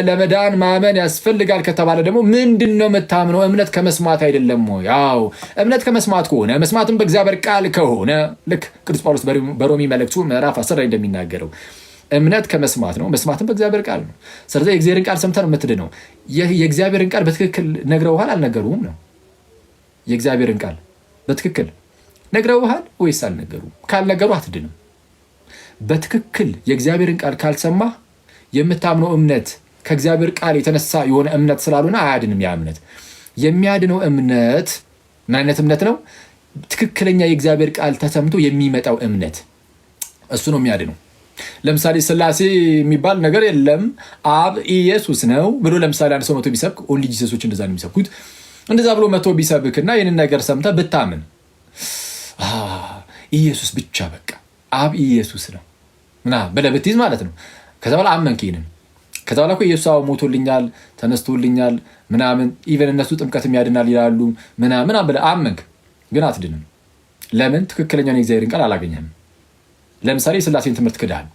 S1: ለመዳን ማመን ያስፈልጋል ከተባለ ደግሞ ምንድን ነው የምታምነው? እምነት ከመስማት አይደለም ወይ? ያው እምነት ከመስማት ከሆነ መስማትም በእግዚአብሔር ቃል ከሆነ ልክ ቅዱስ ጳውሎስ በሮሚ መልእክቱ ምዕራፍ 10 ላይ እንደሚናገረው እምነት ከመስማት ነው፣ መስማትም በእግዚአብሔር ቃል ነው። ስለዚህ የእግዚአብሔርን ቃል ሰምተህ ነው የምትድነው። የእግዚአብሔርን ቃል በትክክል ነግረውሃል አልነገሩህም ነው? የእግዚአብሔርን ቃል በትክክል ነግረውሃል ወይስ አልነገሩም? ካልነገሩ አትድንም። በትክክል የእግዚአብሔርን ቃል ካልሰማህ የምታምነው እምነት ከእግዚአብሔር ቃል የተነሳ የሆነ እምነት ስላልሆነ አያድንም። ያ እምነት የሚያድነው እምነት ምን አይነት እምነት ነው? ትክክለኛ የእግዚአብሔር ቃል ተሰምቶ የሚመጣው እምነት፣ እሱ ነው የሚያድነው። ለምሳሌ ስላሴ የሚባል ነገር የለም፣ አብ ኢየሱስ ነው ብሎ ለምሳሌ አንድ ሰው መቶ ቢሰብክ ኦንሊ ጂሰሶች እንደዛ ነው የሚሰብኩት። እንደዛ ብሎ መቶ ቢሰብክና ይህንን ነገር ሰምተህ ብታምን ኢየሱስ ብቻ በቃ አብ ኢየሱስ ነው ምናምን ብለህ ብትይዝ ማለት ነው። ከዛ በኋላ አመንክ ይህንን። ከዛ በኋላ እኮ ኢየሱስ ሞቶልኛል ተነስቶልኛል ምናምን፣ ኢቨን እነሱ ጥምቀትም ያድናል ይላሉ ምናምን ብለህ አመንክ፣ ግን አትድንም። ለምን? ትክክለኛውን የእግዚአብሔርን ቃል አላገኘህም። ለምሳሌ የስላሴን ትምህርት ክዳል።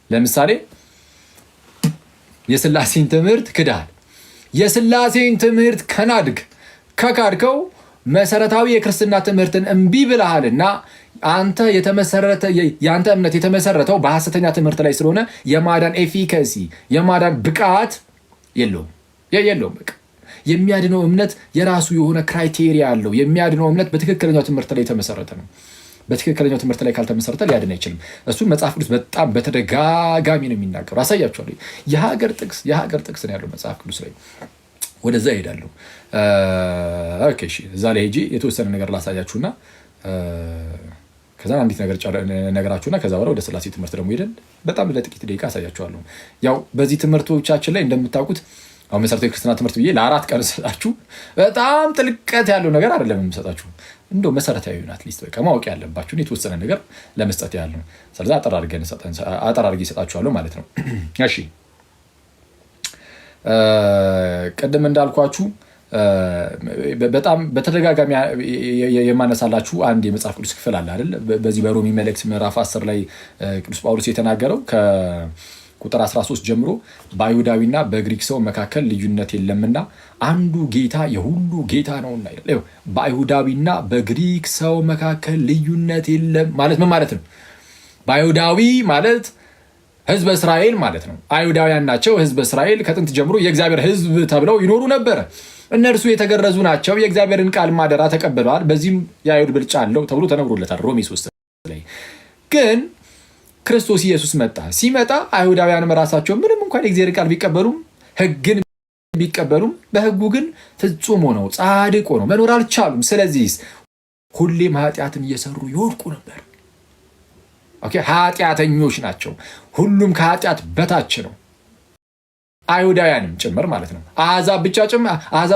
S1: ለምሳሌ የስላሴን ትምህርት ክዳል። የስላሴን ትምህርት ከካድከው መሰረታዊ የክርስትና ትምህርትን እምቢ ብለሃልና የአንተ እምነት የተመሰረተው በሐሰተኛ ትምህርት ላይ ስለሆነ የማዳን ኤፊካሲ የማዳን ብቃት የለውም። በቃ የሚያድነው እምነት የራሱ የሆነ ክራይቴሪያ አለው። የሚያድነው እምነት በትክክለኛው ትምህርት ላይ የተመሰረተ ነው። በትክክለኛው ትምህርት ላይ ካልተመሰረተ ሊያድን አይችልም። እሱን መጽሐፍ ቅዱስ በጣም በተደጋጋሚ ነው የሚናገሩ። አሳያችኋለሁ። የሀገር ጥቅስ ነው ያለው መጽሐፍ ቅዱስ ላይ። ወደዛ ይሄዳለሁ። እዛ ላይ ሄጄ የተወሰነ ነገር ላሳያችሁና ከዛ አንዲት ነገራችሁና ከዛ በኋላ ወደ ስላሴ ትምህርት ደግሞ ሄደን በጣም ለጥቂት ደቂቃ አሳያችኋለሁ። ያው በዚህ ትምህርቶቻችን ላይ እንደምታውቁት አሁን መሰረታዊ ክርስትና ትምህርት ብዬ ለ4 ቀን ሰጣችሁ። በጣም ጥልቀት ያለው ነገር አይደለም የምሰጣችሁ፣ እንደው መሰረታዊ ናት ሊስት በቃ ማወቅ ያለባችሁን የተወሰነ ነገር ለመስጠት ያህል ነው። ስለዚህ አጠር አድርጌ እሰጣችኋለሁ ማለት ነው። እሺ ቅድም እንዳልኳችሁ በጣም በተደጋጋሚ የማነሳላችሁ አንድ የመጽሐፍ ቅዱስ ክፍል አለ አይደል? በዚህ በሮሚ መልእክት ምዕራፍ 10 ላይ ቅዱስ ጳውሎስ የተናገረው ከቁጥር 13 ጀምሮ በአይሁዳዊና በግሪክ ሰው መካከል ልዩነት የለምና አንዱ ጌታ የሁሉ ጌታ ነውና ይላል። በአይሁዳዊና በግሪክ ሰው መካከል ልዩነት የለም ማለት ምን ማለት ነው? በአይሁዳዊ ማለት ህዝበ እስራኤል ማለት ነው። አይሁዳውያን ናቸው። ህዝበ እስራኤል ከጥንት ጀምሮ የእግዚአብሔር ህዝብ ተብለው ይኖሩ ነበረ። እነርሱ የተገረዙ ናቸው። የእግዚአብሔርን ቃል ማደራ ተቀብለዋል። በዚህም የአይሁድ ብልጫ አለው ተብሎ ተነግሮለታል ሮሜ 3 ላይ። ግን ክርስቶስ ኢየሱስ መጣ። ሲመጣ አይሁዳውያንም ራሳቸው ምንም እንኳን የእግዚአብሔር ቃል ቢቀበሉም ህግን ቢቀበሉም በህጉ ግን ፍጹም ሆነው ጻድቅ ሆነው መኖር አልቻሉም። ስለዚህ ሁሌም ኃጢአትን እየሰሩ ይወድቁ ነበር። ኃጢአተኞች ናቸው። ሁሉም ከኃጢአት በታች ነው። አይሁዳውያንም ጭምር ማለት ነው። አሕዛብ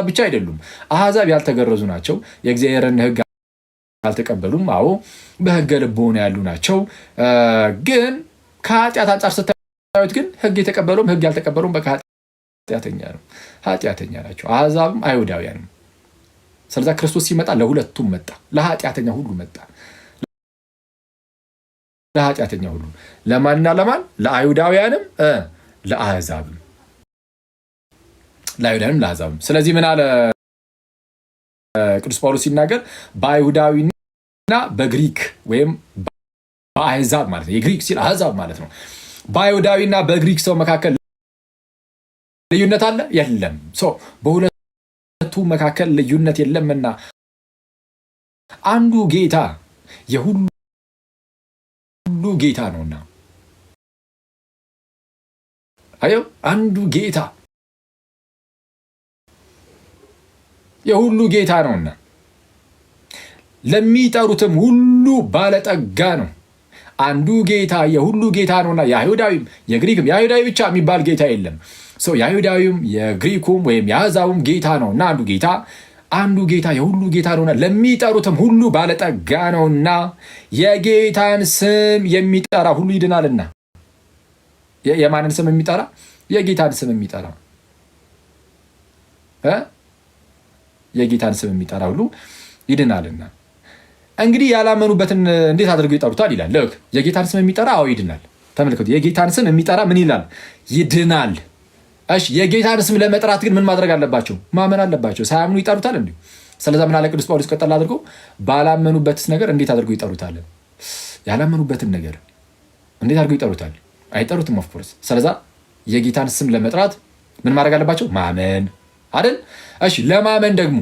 S1: ብቻ አይደሉም። አሕዛብ ያልተገረዙ ናቸው። የእግዚአብሔርን ህግ አልተቀበሉም። አዎ በህገ ልቦና ያሉ ናቸው። ግን ከኃጢአት አንጻር ስታዩት ግን ህግ የተቀበለውም ህግ ያልተቀበለውም በቃ ኃጢአተኛ ናቸው። አሕዛብም አይሁዳውያንም። ስለዛ ክርስቶስ ሲመጣ ለሁለቱም መጣ። ለኃጢአተኛ ሁሉ መጣ። ለኃጢአተኛ ሁሉ ለማንና ለማን? ለአይሁዳውያንም ለአሕዛብም። ለአሕዛብም። ስለዚህ ምን አለ ቅዱስ ጳውሎስ ሲናገር በአይሁዳዊና በግሪክ ወይም በአሕዛብ ማለት ነው። የግሪክ ሲል አሕዛብ ማለት ነው። በአይሁዳዊና በግሪክ ሰው መካከል ልዩነት አለ? የለም። በሁለቱ መካከል ልዩነት የለምና አንዱ ጌታ የሁሉ ጌታ ነውና። አየው፣ አንዱ ጌታ የሁሉ ጌታ ነውና ለሚጠሩትም ሁሉ ባለጠጋ ነው። አንዱ ጌታ የሁሉ ጌታ ነውና የአይሁዳዊም የግሪክም የአይሁዳዊ ብቻ የሚባል ጌታ የለም። የአይሁዳዊም የግሪኩም ወይም የአሕዛቡም ጌታ ነውና አንዱ ጌታ አንዱ ጌታ የሁሉ ጌታ ነውና ለሚጠሩትም ሁሉ ባለጠጋ ነውና የጌታን ስም የሚጠራ ሁሉ ይድናልና። የማንን ስም የሚጠራ? የጌታን ስም የሚጠራ የጌታን ስም የሚጠራ ሁሉ ይድናልና። እንግዲህ ያላመኑበትን እንዴት አድርገው ይጠሩታል ይላል። ልክ የጌታን ስም የሚጠራ አዎ ይድናል። ተመልከቱ፣ የጌታን ስም የሚጠራ ምን ይላል? ይድናል። እሺ፣ የጌታን ስም ለመጥራት ግን ምን ማድረግ አለባቸው? ማመን አለባቸው። ሳያምኑ ይጠሩታል እንዴ? ስለዛ ምን አለ ቅዱስ ጳውሎስ ቀጠል አድርጎ ባላመኑበትስ ነገር እንዴት አድርገው ይጠሩታል? ያላመኑበትን ነገር እንዴት አድርገው ይጠሩታል? አይጠሩትም ኦፍኮርስ። ስለዛ የጌታን ስም ለመጥራት ምን ማድረግ አለባቸው? ማመን አይደል? እሺ፣ ለማመን ደግሞ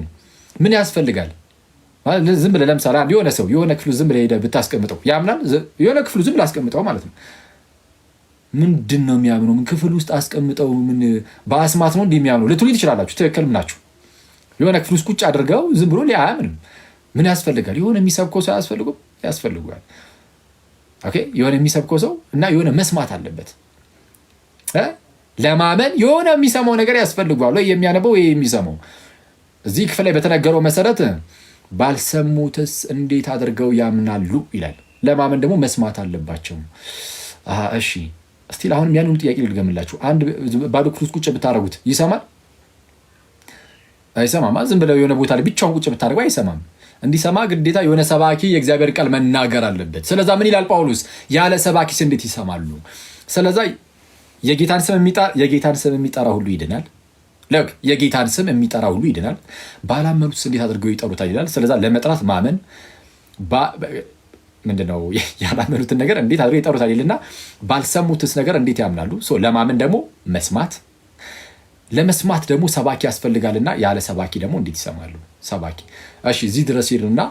S1: ምን ያስፈልጋል? ዝም ብለህ ለምሳሌ የሆነ ሰው የሆነ ክፍሉ ዝም ብለህ ሄደህ ብታስቀምጠው ያምናል? የሆነ ክፍሉ ዝም ብለህ አስቀምጠው ማለት ነው። ምንድን ነው የሚያምነው? ምን ክፍል ውስጥ አስቀምጠው? ምን በአስማት ነው እንዲህ የሚያምነው ልትሉ ትችላላችሁ። ትክክልም ናችሁ። የሆነ ክፍል ውስጥ ቁጭ አድርገው ዝም ብሎ አያምንም። ምን ያስፈልጋል? የሆነ የሚሰብከው ሰው አያስፈልጉም? ያስፈልጓል። ኦኬ፣ የሆነ የሚሰብከው ሰው እና የሆነ መስማት አለበት። ለማመን የሆነ የሚሰማው ነገር ያስፈልጓል። ወይ የሚያነበው ወይ የሚሰማው። እዚህ ክፍል ላይ በተነገረው መሰረት ባልሰሙትስ እንዴት አድርገው ያምናሉ ይላል። ለማመን ደግሞ መስማት አለባቸው። እሺ፣ እስቲ አሁንም ያንኑ ጥያቄ ልድገምላችሁ። አንድ ባዶ ክፍል ውስጥ ቁጭ ብታደርጉት ይሰማል? አይሰማም። ዝም ብለው የሆነ ቦታ ላይ ብቻውን ቁጭ ብታደርጉ አይሰማም። እንዲሰማ ግዴታ የሆነ ሰባኪ የእግዚአብሔር ቃል መናገር አለበት። ስለዛ ምን ይላል ጳውሎስ? ያለ ሰባኪስ እንዴት ይሰማሉ? ስለዛ የጌታን ስም የሚጠራ ሁሉ ይድናል። ለክ የጌታን ስም የሚጠራ ሁሉ ይድናል። ባላመኑትስ እንዴት አድርገው ይጠሩታል ይላል። ስለዛ ለመጥራት ማመን ምንድነው? ያላመኑትን ነገር እንዴት አድርገው ይጠሩታል ይልና ባልሰሙትስ ነገር እንዴት ያምናሉ? ለማመን ደግሞ መስማት፣ ለመስማት ደግሞ ሰባኪ ያስፈልጋልና ያለ ሰባኪ ደግሞ እንዴት ይሰማሉ? ሰባኪ እሺ፣ እዚህ ድረስ ሄድና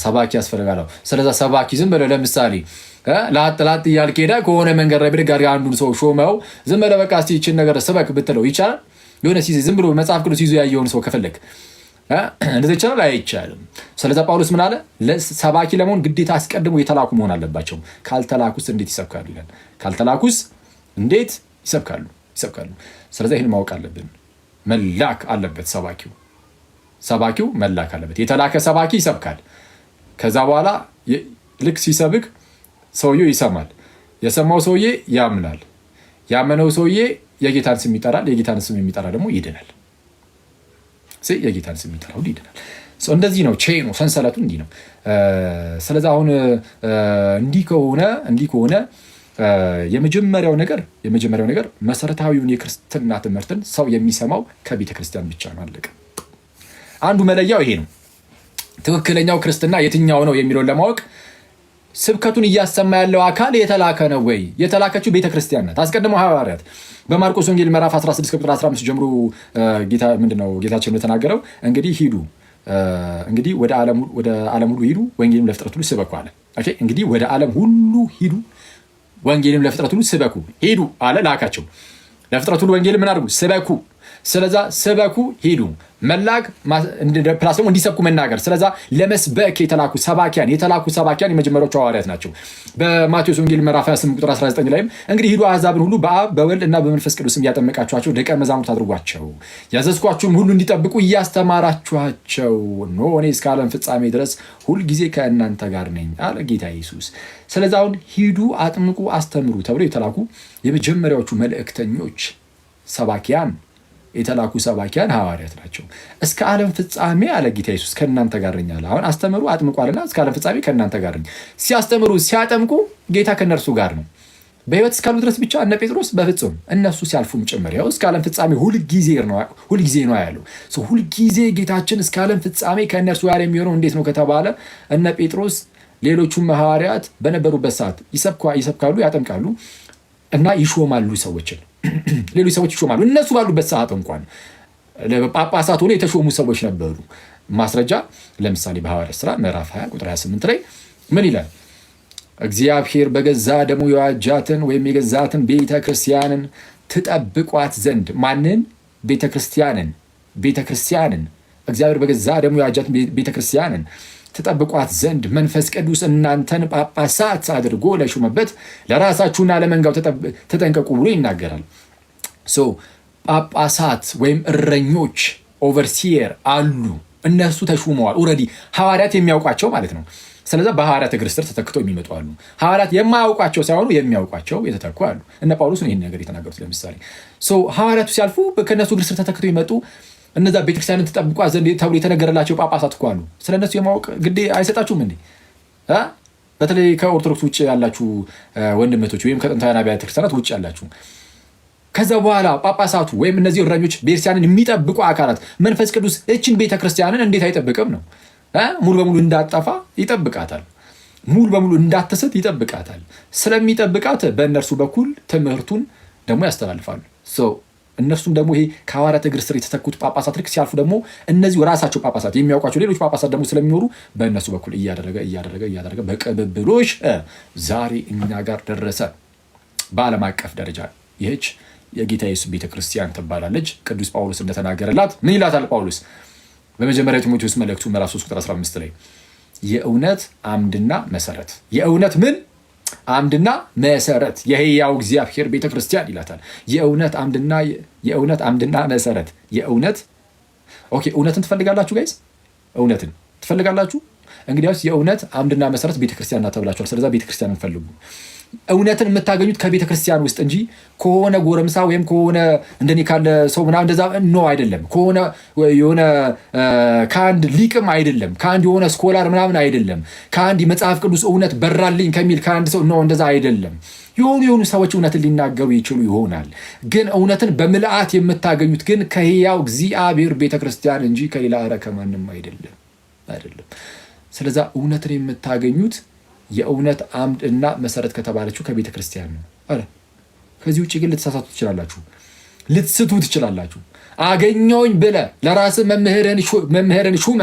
S1: ሰባኪ ያስፈልጋል። ስለዛ ሰባኪ ዝም ብለው ለምሳሌ ላጥ እያልክ ሄደህ ከሆነ መንገድ ላይ ብድግ አድርገህ አንዱን ሰው ሾመው ዝም ብለህ በቃ እስኪ ይህችን ነገር ስበክ ብትለው ይቻላል? የሆነ ዝም ብሎ መጽሐፍ ቅዱስ ይዞ ያየውን ሰው ከፈለግ እንደዚህ ይቻላል? አይቻልም። ስለዛ ጳውሎስ ምን አለ? ሰባኪ ለመሆን ግዴታ አስቀድሞ የተላኩ መሆን አለባቸው። ካልተላኩስ እንዴት ይሰብካሉ ይላል። ካልተላኩስ እንዴት ይሰብካሉ? ስለዛ ይህን ማወቅ አለብን። መላክ አለበት ሰባኪው መላክ አለበት። የተላከ ሰባኪ ይሰብካል። ከዛ በኋላ ልክ ሲሰብክ ሰውየው ይሰማል። የሰማው ሰውዬ ያምናል። ያመነው ሰውዬ የጌታን ስም ይጠራል። የጌታን ስም የሚጠራ ደግሞ ይድናል። የጌታን ስም የሚጠራ ሁሉ ይድናል። እንደዚህ ነው ቼኑ፣ ሰንሰለቱ እንዲህ ነው። ስለዚህ አሁን እንዲህ ከሆነ የመጀመሪያው ነገር መሰረታዊውን የክርስትና ትምህርትን ሰው የሚሰማው ከቤተ ክርስቲያን ብቻ ነው። አለቀ። አንዱ መለያው ይሄ ነው። ትክክለኛው ክርስትና የትኛው ነው የሚለውን ለማወቅ ስብከቱን እያሰማ ያለው አካል የተላከ ነው ወይ? የተላከችው ቤተክርስቲያን ናት። አስቀድሞ ሐዋርያት በማርቆስ ወንጌል ምዕራፍ 16 ቁጥር 15 ጀምሮ ጌታችን እንደተናገረው እንግዲህ ወደ ዓለም ሁሉ ሂዱ ወንጌልም ለፍጥረት ሁሉ ስበኩ አለ። ኦኬ፣ እንግዲህ ወደ ዓለም ሁሉ ሂዱ ወንጌልም ለፍጥረት ሁሉ ስበኩ ሂዱ አለ። ላካቸው። ለፍጥረት ሁሉ ወንጌል ምን አድርጉ? ስበኩ። ስለዛ ስበኩ፣ ሂዱ፣ መላክ ፕላስ ደግሞ እንዲሰብኩ መናገር። ስለዛ ለመስበክ የተላኩ ሰባኪያን የመጀመሪያዎቹ ሐዋርያት ናቸው። በማቴዎስ ወንጌል ምዕራፍ 28 ቁጥር 19 ላይም እንግዲህ ሂዱ አሕዛብን ሁሉ በአብ በወልድ እና በመንፈስ ቅዱስም እያጠመቃችኋቸው ደቀ መዛሙርት አድርጓቸው፣ ያዘዝኳችሁም ሁሉ እንዲጠብቁ እያስተማራችኋቸው እነሆ እኔ እስከ ዓለም ፍጻሜ ድረስ ሁልጊዜ ከእናንተ ጋር ነኝ አለ ጌታ ኢየሱስ። ስለዚህ አሁን ሂዱ፣ አጥምቁ፣ አስተምሩ ተብሎ የተላኩ የመጀመሪያዎቹ መልእክተኞች የተላኩ ሰባኪያን ሐዋርያት ናቸው። እስከ ዓለም ፍጻሜ አለ ጌታ ኢየሱስ ከእናንተ ጋር ነኝ አለ። አሁን አስተምሩ አጥምቋልና እስከ ዓለም ፍጻሜ ከእናንተ ጋር ነኝ። ሲያስተምሩ ሲያጠምቁ ጌታ ከእነርሱ ጋር ነው። በሕይወት እስካሉ ድረስ ብቻ እነ ጴጥሮስ በፍጹም እነሱ ሲያልፉም ጭምር ያው እስከ ዓለም ፍጻሜ ሁልጊዜ ነው ያለው። ሁልጊዜ ጌታችን እስከ ዓለም ፍጻሜ ከእነርሱ ጋር የሚሆነው እንዴት ነው ከተባለ እነ ጴጥሮስ ሌሎቹም ሐዋርያት በነበሩበት ሰዓት ይሰብካሉ፣ ያጠምቃሉ እና ይሾማሉ ሰዎችን። ሌሎች ሰዎች ይሾማሉ። እነሱ ባሉበት ሰዓት እንኳን ጳጳሳት ሆነው የተሾሙ ሰዎች ነበሩ። ማስረጃ ለምሳሌ በሐዋርያት ሥራ ምዕራፍ 20 ቁጥር 28 ላይ ምን ይላል? እግዚአብሔር በገዛ ደሙ የዋጃትን ወይም የገዛትን ቤተ ክርስቲያንን ትጠብቋት ዘንድ ማንን? ቤተ ክርስቲያንን እግዚአብሔር በገዛ ደሙ የዋጃትን ቤተ ክርስቲያንን ትጠብቋት ዘንድ መንፈስ ቅዱስ እናንተን ጳጳሳት አድርጎ ለሾመበት ለራሳችሁና ለመንጋው ተጠንቀቁ ብሎ ይናገራል። ጳጳሳት ወይም እረኞች ኦቨርሲየር አሉ እነሱ ተሹመዋል። ኦልሬዲ ሐዋርያት የሚያውቋቸው ማለት ነው። ስለዚህ በሐዋርያት እግር ስር ተተክተው የሚመጡ አሉ። ሐዋርያት የማያውቋቸው ሳይሆኑ የሚያውቋቸው የተተኩ አሉ። እነ ጳውሎስ ነው ይህን ነገር የተናገሩት። ለምሳሌ ሐዋርያቱ ሲያልፉ ከእነሱ እግር ስር ተተክተው ይመጡ እነዛ ቤተክርስቲያንን ተጠብቋ ዘንድ ተብሎ የተነገረላቸው ጳጳሳት እኮ አሉ። ስለነሱ የማወቅ ግዴ አይሰጣችሁም እንዴ? በተለይ ከኦርቶዶክስ ውጭ ያላችሁ ወንድመቶች ወይም ከጥንታውያን አብያተ ክርስቲያናት ውጭ ያላችሁ ከዛ በኋላ ጳጳሳቱ ወይም እነዚህ እረኞች ቤተክርስቲያንን የሚጠብቁ አካላት መንፈስ ቅዱስ እችን ቤተክርስቲያንን እንዴት አይጠብቅም ነው? ሙሉ በሙሉ እንዳጠፋ ይጠብቃታል። ሙሉ በሙሉ እንዳትስት ይጠብቃታል። ስለሚጠብቃት በእነርሱ በኩል ትምህርቱን ደግሞ ያስተላልፋሉ። እነርሱም ደግሞ ይሄ ከሐዋርያት እግር ስር የተተኩት ጳጳሳት ልክ ሲያልፉ ደግሞ እነዚሁ ራሳቸው ጳጳሳት የሚያውቋቸው ሌሎች ጳጳሳት ደግሞ ስለሚኖሩ በእነሱ በኩል እያደረገ በቅብብሎሽ ዛሬ እኛ ጋር ደረሰ። በዓለም አቀፍ ደረጃ ይህች የጌታ ኢየሱስ ቤተክርስቲያን ትባላለች። ቅዱስ ጳውሎስ እንደተናገረላት ምን ይላታል ጳውሎስ በመጀመሪያ ጢሞቴዎስ መልእክቱ ምዕራፍ 3 ቁጥር 15 ላይ የእውነት አምድና መሰረት የእውነት ምን አምድና መሰረት የሕያው እግዚአብሔር ቤተክርስቲያን ይላታል። የእውነት አምድና መሰረት የእውነት እውነትን ትፈልጋላችሁ ጋይስ? እውነትን ትፈልጋላችሁ? እንግዲያውስ የእውነት አምድና መሰረት ቤተክርስቲያን ተብላችኋል። ስለዛ ቤተክርስቲያንን ፈልጉ። እውነትን የምታገኙት ከቤተክርስቲያን ውስጥ እንጂ ከሆነ ጎረምሳ ወይም ከሆነ እንደኔ ካለ ሰው ምናምን እንደዛ አይደለም። የሆነ ከአንድ ሊቅም አይደለም። ከአንድ የሆነ ስኮላር ምናምን አይደለም። ከአንድ የመጽሐፍ ቅዱስ እውነት በራልኝ ከሚል ከአንድ ሰው እንደዛ አይደለም። የሆኑ ሰዎች እውነትን ሊናገሩ ይችሉ ይሆናል። ግን እውነትን በምልአት የምታገኙት ግን ከሕያው እግዚአብሔር ቤተክርስቲያን እንጂ ከሌላ ከማንም አይደለም። ስለዛ እውነትን የምታገኙት የእውነት አምድ እና መሰረት ከተባለችው ከቤተ ክርስቲያን ነው። ከዚህ ውጭ ግን ልትሳሳቱ ትችላላችሁ፣ ልትስቱ ትችላላችሁ። አገኘውኝ ብለ ለራስ መምህርን ሹመ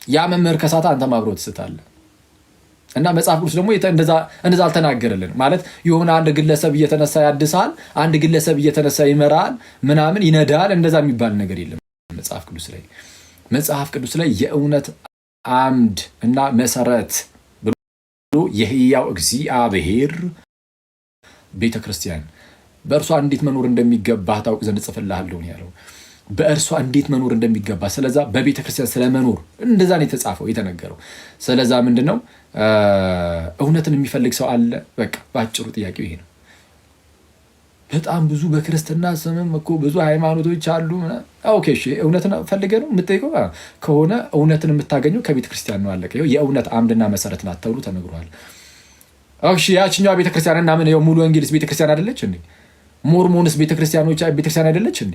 S1: ያ መምህር ከሳታ አንተም አብሮ ትስታለህ። እና መጽሐፍ ቅዱስ ደግሞ እንደዛ አልተናገረልን ማለት የሆነ አንድ ግለሰብ እየተነሳ ያድሳል፣ አንድ ግለሰብ እየተነሳ ይመራል፣ ምናምን ይነዳል። እንደዛ የሚባል ነገር የለም መጽሐፍ ቅዱስ ላይ የእውነት አምድ እና መሰረት የሕያው እግዚአብሔር ቤተክርስቲያን በእርሷ እንዴት መኖር እንደሚገባ ታውቅ ዘንድ ጽፍልሃለሁ ያለው በእርሷ እንዴት መኖር እንደሚገባ። ስለዛ በቤተክርስቲያን ስለመኖር እንደዛ ነው የተጻፈው የተነገረው። ስለዛ ምንድነው እውነትን የሚፈልግ ሰው አለ? በቃ ባጭሩ ጥያቄው ይሄ ነው። በጣም ብዙ በክርስትና ስምም እኮ ብዙ ሃይማኖቶች አሉ። እሺ እውነትን ፈልገህ ነው የምትጠይቀው ከሆነ እውነትን የምታገኘው ከቤተ ክርስቲያን ነው። አለቀ። የእውነት አምድና መሰረት ናት ተብሎ ተነግሯል። እሺ ያችኛዋ ቤተክርስቲያን እና ምን ሙሉ ወንጌልስ ቤተክርስቲያን አይደለች እንዴ? ሞርሞንስ ቤተክርስቲያን አይደለች እንዴ?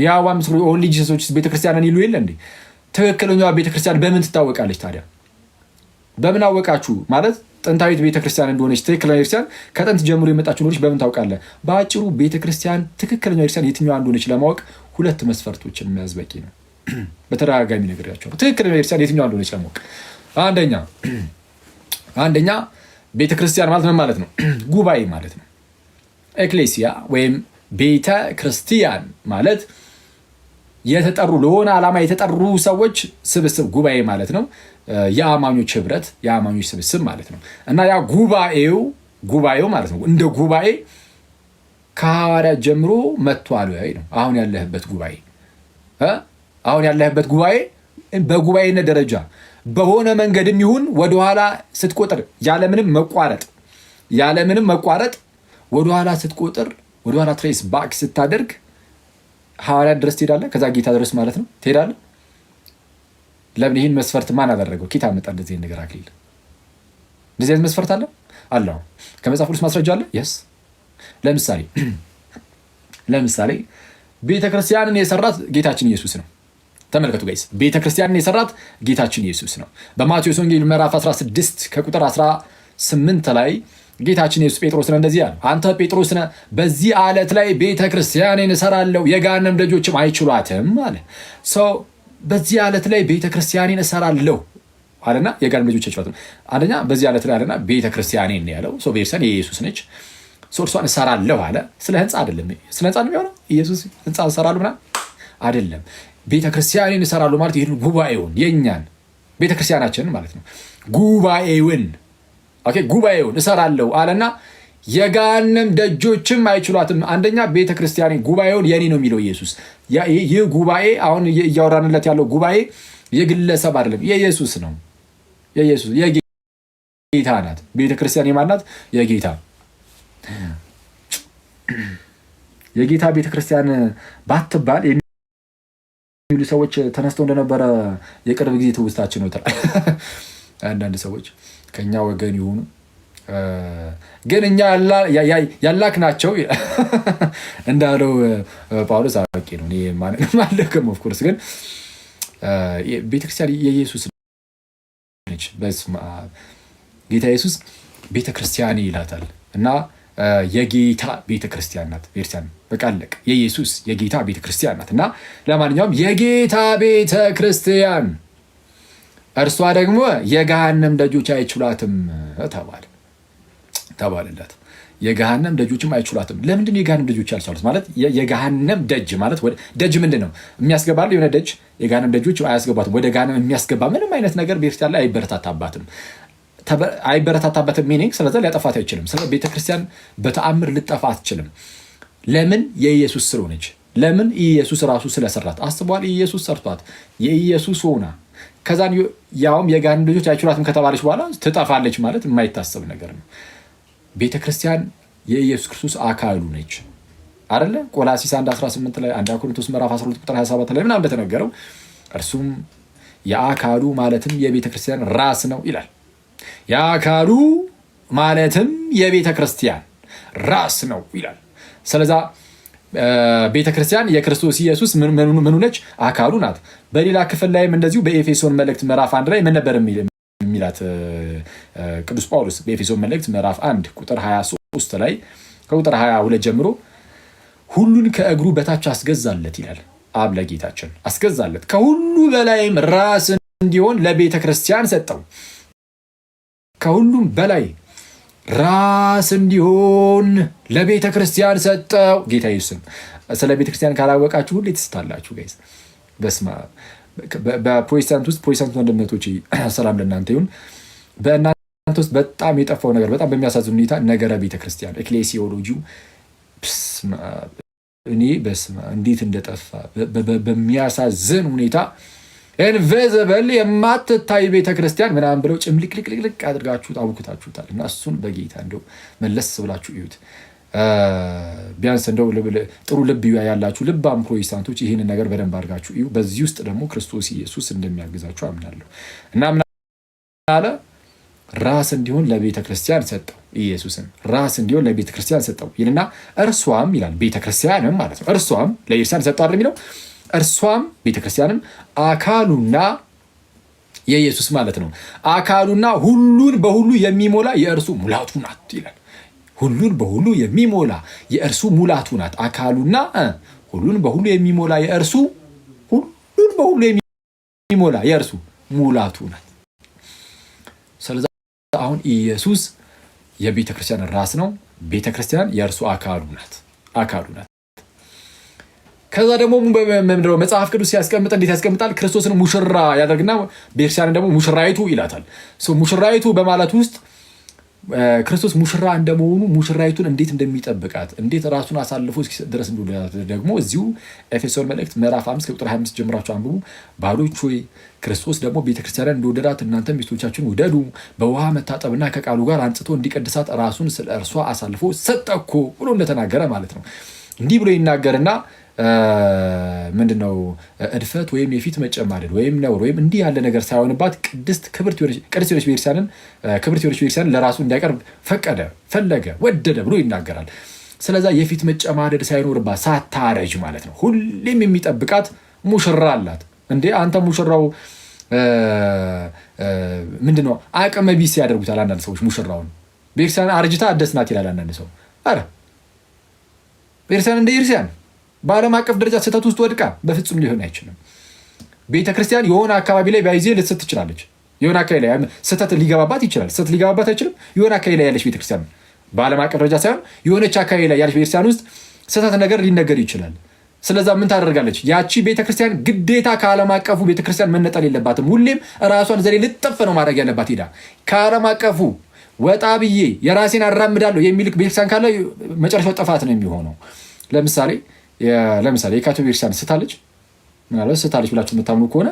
S1: የአዋ ምስሉ ኦንሊ ጂሰሶች ቤተክርስቲያንን ይሉ የለ እንዴ? ትክክለኛዋ ቤተክርስቲያን በምን ትታወቃለች ታዲያ? በምን አወቃችሁ ማለት ጥንታዊት ቤተክርስቲያን እንደሆነች ትክክለኛ ቤተክርስቲያን ከጥንት ጀምሮ የመጣች እንደሆነች በምን ታውቃለህ? በአጭሩ ቤተክርስቲያን ትክክለኛ ቤተክርስቲያን የትኛዋ እንደሆነች ለማወቅ ሁለት መስፈርቶችን መያዝ በቂ ነው። በተደጋጋሚ ነግሬያቸዋለሁ። ትክክለኛ ቤተክርስቲያን የትኛዋ እንደሆነች ለማወቅ አንደኛ ቤተክርስቲያን ማለት ምን ማለት ነው? ጉባኤ ማለት ነው። ኤክሌሲያ ወይም ቤተ ክርስቲያን ማለት የተጠሩ ለሆነ ዓላማ የተጠሩ ሰዎች ስብስብ ጉባኤ ማለት ነው። የአማኞች ህብረት፣ የአማኞች ስብስብ ማለት ነው። እና ያ ጉባኤው ማለት ነው እንደ ጉባኤ ከሐዋርያት ጀምሮ መጥቷል ወይ ነው። አሁን ያለህበት ጉባኤ በጉባኤነት ደረጃ በሆነ መንገድም ይሁን ወደኋላ ስትቆጥር ያለምንም መቋረጥ ወደኋላ ስትቆጥር ወደኋላ ትሬስ ባክ ስታደርግ ሐዋርያት ድረስ ትሄዳለህ። ከዛ ጌታ ድረስ ማለት ነው ትሄዳለህ። ለምን? ይህን መስፈርት ማን አደረገው? ጌታ መጣ። እንደዚህ ነገር አክሊል እንደዚህ አይነት መስፈርት አለ። ከመጽሐፍ ቅዱስ ማስረጃ አለ። የስ ለምሳሌ ቤተክርስቲያንን የሰራት ጌታችን ኢየሱስ ነው። ተመልከቱ ጋይስ፣ ቤተክርስቲያንን የሰራት ጌታችን ኢየሱስ ነው። በማቴዎስ ወንጌል ምዕራፍ 16 ከቁጥር 18 ላይ ጌታችን ኢየሱስ ጴጥሮስን እንደዚህ አለ፣ አንተ ጴጥሮስ ነህ፣ በዚህ ዓለት ላይ ቤተክርስቲያንን እሰራለሁ፣ የገሃነም ደጆችም አይችሏትም አለ። በዚህ ዓለት ላይ ቤተክርስቲያንን እሰራለሁ አለና የገሃነም ደጆች አይችሏትም። አንደኛ በዚህ ዓለት ላይ አለና ቤተክርስቲያንን ነው ያለው። ቤተክርስቲያን የኢየሱስ ነች። እርሷን እሰራለሁ አለ። ስለ ህንፃ አይደለም። ስለ ህንፃ ነው የሚሆነው። ኢየሱስ ህንፃ እሰራለሁ ምናምን አይደለም። ቤተክርስቲያንን እሰራለሁ ማለት ይሄን ጉባኤውን የኛን ቤተክርስቲያናችንን ማለት ነው። ጉባኤውን እሰራለሁ አለና የገሃነም ደጆችም አይችሏትም። አንደኛ ቤተክርስቲያን ጉባኤውን የኔ ነው የሚለው ኢየሱስ። ይህ ጉባኤ አሁን እያወራንለት ያለው ጉባኤ የግለሰብ አይደለም፣ የኢየሱስ ነው። የኢየሱስ የጌታ ናት ቤተክርስቲያን። የማናት? የጌታ የጌታ ቤተክርስቲያን ባትባል የሚሉ ሰዎች ተነስተው እንደነበረ የቅርብ ጊዜ ትውስታችን ነው። አንዳንድ ሰዎች ከኛ ወገን ይሆኑ ግን እኛ ያላክ ናቸው እንዳለው ጳውሎስ አዋቂ ነው። ማለክም ኦፍኮርስ ግን ቤተክርስቲያን የኢየሱስ ነች። በስመ አብ ጌታ ኢየሱስ ቤተክርስቲያን ይላታል እና የጌታ ቤተክርስቲያን ናት። ቤተክርስቲያን በቃ አለቀ። የኢየሱስ የጌታ ቤተክርስቲያን ናት እና ለማንኛውም የጌታ ቤተክርስቲያን እርሷ ደግሞ የገሃነም ደጆች አይችሏትም ተባለላት። የገሃነም ደጆችም አይችሏትም። ለምንድን ነው የገሃነም ደጆች ያልቻሉት? ማለት የገሃነም ደጅ ማለት ደጅ ምንድን ነው? የሚያስገባል የሆነ ደጅ። የገሃነም ደጆች አያስገባትም። ወደ ገሃነም የሚያስገባ ምንም አይነት ነገር ቤተክርስቲያን ላይ አይበረታታበትም ሚኒንግ። ስለዚህ ሊያጠፋት አይችልም። ስለ ቤተክርስቲያን በተአምር ልጠፋ አትችልም። ለምን? የኢየሱስ ስለሆነች። ለምን? ኢየሱስ ራሱ ስለሰራት። አስቧል። ኢየሱስ ሰርቷት የኢየሱስ ሆና ከዛን ያውም የገሃነም ደጆች አይችሏትም ከተባለች በኋላ ትጠፋለች ማለት የማይታሰብ ነገር ነው። ቤተክርስቲያን የኢየሱስ ክርስቶስ አካሉ ነች አይደለ? ቆላሲስ 1:18 ላይ 1 ቆሮንቶስ ምዕራፍ 12 ቁጥር 27 ላይ ምናምን እንደተነገረው እርሱም የአካሉ ማለትም የቤተክርስቲያን ራስ ነው ይላል። የአካሉ ማለትም የቤተክርስቲያን ራስ ነው ይላል። ስለዛ ቤተክርስቲያን የክርስቶስ ኢየሱስ ምኑ ነች? አካሉ ናት። በሌላ ክፍል ላይም እንደዚሁ በኤፌሶን መልእክት ምዕራፍ 1 ላይ ምን ነበር የሚላት ቅዱስ ጳውሎስ? በኤፌሶን መልእክት ምዕራፍ 1 ቁጥር 23 ላይ ከቁጥር 22 ጀምሮ ሁሉን ከእግሩ በታች አስገዛለት ይላል። አብ ለጌታችን አስገዛለት፣ ከሁሉ በላይም ራስ እንዲሆን ለቤተክርስቲያን ሰጠው። ከሁሉም በላይ ራስ እንዲሆን ለቤተክርስቲያን ሰጠው ጌታ ኢየሱስን። ስለ ቤተክርስቲያን ካላወቃችሁ ሁሌ ትስታላችሁ ጋይስ። በስመ አብ። በፕሮቴስታንት ውስጥ ፕሮቴስታንት ወንድሞቼ ሰላም ለእናንተ ይሁን። በእናንተ ውስጥ በጣም የጠፋው ነገር በጣም በሚያሳዝን ሁኔታ ነገረ ቤተክርስቲያን ኤክሌሲዮሎጂው እኔ በስመ አብ እንዴት እንደጠፋ በሚያሳዝን ሁኔታ ኢንቪዚብል የማትታይ ቤተክርስቲያን ምናምን ብለው ጭምልቅልቅልቅ አድርጋችሁ አውኩታችሁታል። እና እሱን በጌታ እንደው መለስ ብላችሁ እዩት። ቢያንስ እንደው ጥሩ ልብ ያላችሁ ልባም ፕሮቴስታንቶች ይህንን ነገር በደንብ አድርጋችሁ እዩ። በዚህ ውስጥ ደግሞ ክርስቶስ ኢየሱስ እንደሚያግዛችሁ አምናለሁ። እና ምን አለ? ራስ እንዲሆን ለቤተክርስቲያን ሰጠው። ኢየሱስን ራስ እንዲሆን ለቤተክርስቲያን ሰጠው ይልና እርሷም ይላል ቤተክርስቲያንም ማለት ነው። እርሷም ለኢየሱስ ሰጠው አይደል የሚለው? እርሷም ቤተክርስቲያንም አካሉና የኢየሱስ ማለት ነው። አካሉና ሁሉን በሁሉ የሚሞላ የእርሱ ሙላቱ ናት ይላል። ሁሉን በሁሉ የሚሞላ የእርሱ ሙላቱ ናት። አካሉና ሁሉን በሁሉ የሚሞላ የእርሱ ሙላቱ ናት። ስለዚህ አሁን ኢየሱስ የቤተክርስቲያን ራስ ነው። ቤተክርስቲያን የእርሱ አካሉ ናት። ከዛ ደግሞ መጽሐፍ ቅዱስ ሲያስቀምጥ እንዴት ያስቀምጣል? ክርስቶስን ሙሽራ ያደርግና ቤተክርስቲያንን ደግሞ ሙሽራይቱ ይላታል። ሙሽራይቱ በማለት ውስጥ ክርስቶስ ሙሽራ እንደመሆኑ ሙሽራይቱን እንዴት እንደሚጠብቃት እንዴት ራሱን አሳልፎ እስኪሰጥ ድረስ ደግሞ እዚሁ ኤፌሶን መልእክት ምዕራፍ 5 ቁጥር 25 ጀምራችሁ አንብቡ። ባሎች ሆይ ክርስቶስ ደግሞ ቤተክርስቲያንን እንደወደዳት እናንተ ሚስቶቻችሁን ውደዱ፣ በውሃ መታጠብና ከቃሉ ጋር አንጽቶ እንዲቀድሳት ራሱን ስለ እርሷ አሳልፎ ሰጠ እኮ ብሎ እንደተናገረ ማለት ነው። እንዲህ ብሎ ይናገርና ምንድነው እድፈት ወይም የፊት መጨማደድ ወይም ነውር ወይም እንዲህ ያለ ነገር ሳይሆንባት ቅድስት ክብርት የሆነች ቤተክርስቲያንን ለራሱ እንዲያቀርብ ፈለገ፣ ወደደ ብሎ ይናገራል። ስለዛ የፊት መጨማደድ ሳይኖርባት ሳታረጅ ማለት ነው። ሁሌም የሚጠብቃት ሙሽራ አላት። እንዴ አንተ ሙሽራው ምንድነው አቅመ ቢስ ያደርጉታል አንዳንድ ሰዎች። ሙሽራውን ቤተክርስቲያን አርጅታ አደስናት ይላል አንዳንድ ሰው። አረ ቤተክርስቲያን እንደ ክርስቲያን በዓለም አቀፍ ደረጃ ስህተት ውስጥ ወድቃ በፍጹም ሊሆን አይችልም። ቤተክርስቲያን የሆነ አካባቢ ላይ ባይዜ ልትስት ትችላለች። የሆነ አካባቢ ላይ ስህተት ሊገባባት ይችላል። ስህተት ሊገባባት አይችልም። የሆነ አካባቢ ላይ ያለች ቤተክርስቲያን በዓለም አቀፍ ደረጃ ሳይሆን የሆነች አካባቢ ላይ ያለች ቤተክርስቲያን ውስጥ ስህተት ነገር ሊነገር ይችላል። ስለዛ ምን ታደርጋለች? ያቺ ቤተክርስቲያን ግዴታ ከዓለም አቀፉ ቤተክርስቲያን መነጠል የለባትም። ሁሌም ራሷን ዘሌ ልጠፍ ነው ማድረግ ያለባት። ሄዳ ከዓለም አቀፉ ወጣ ብዬ የራሴን አራምዳለሁ የሚልክ ቤተክርስቲያን ካለ መጨረሻው ጥፋት ነው የሚሆነው። ለምሳሌ የካቶሊክ ቤተክርስቲያን ስታለች፣ ምናልባት ስታለች ብላችሁ የምታምኑ ከሆነ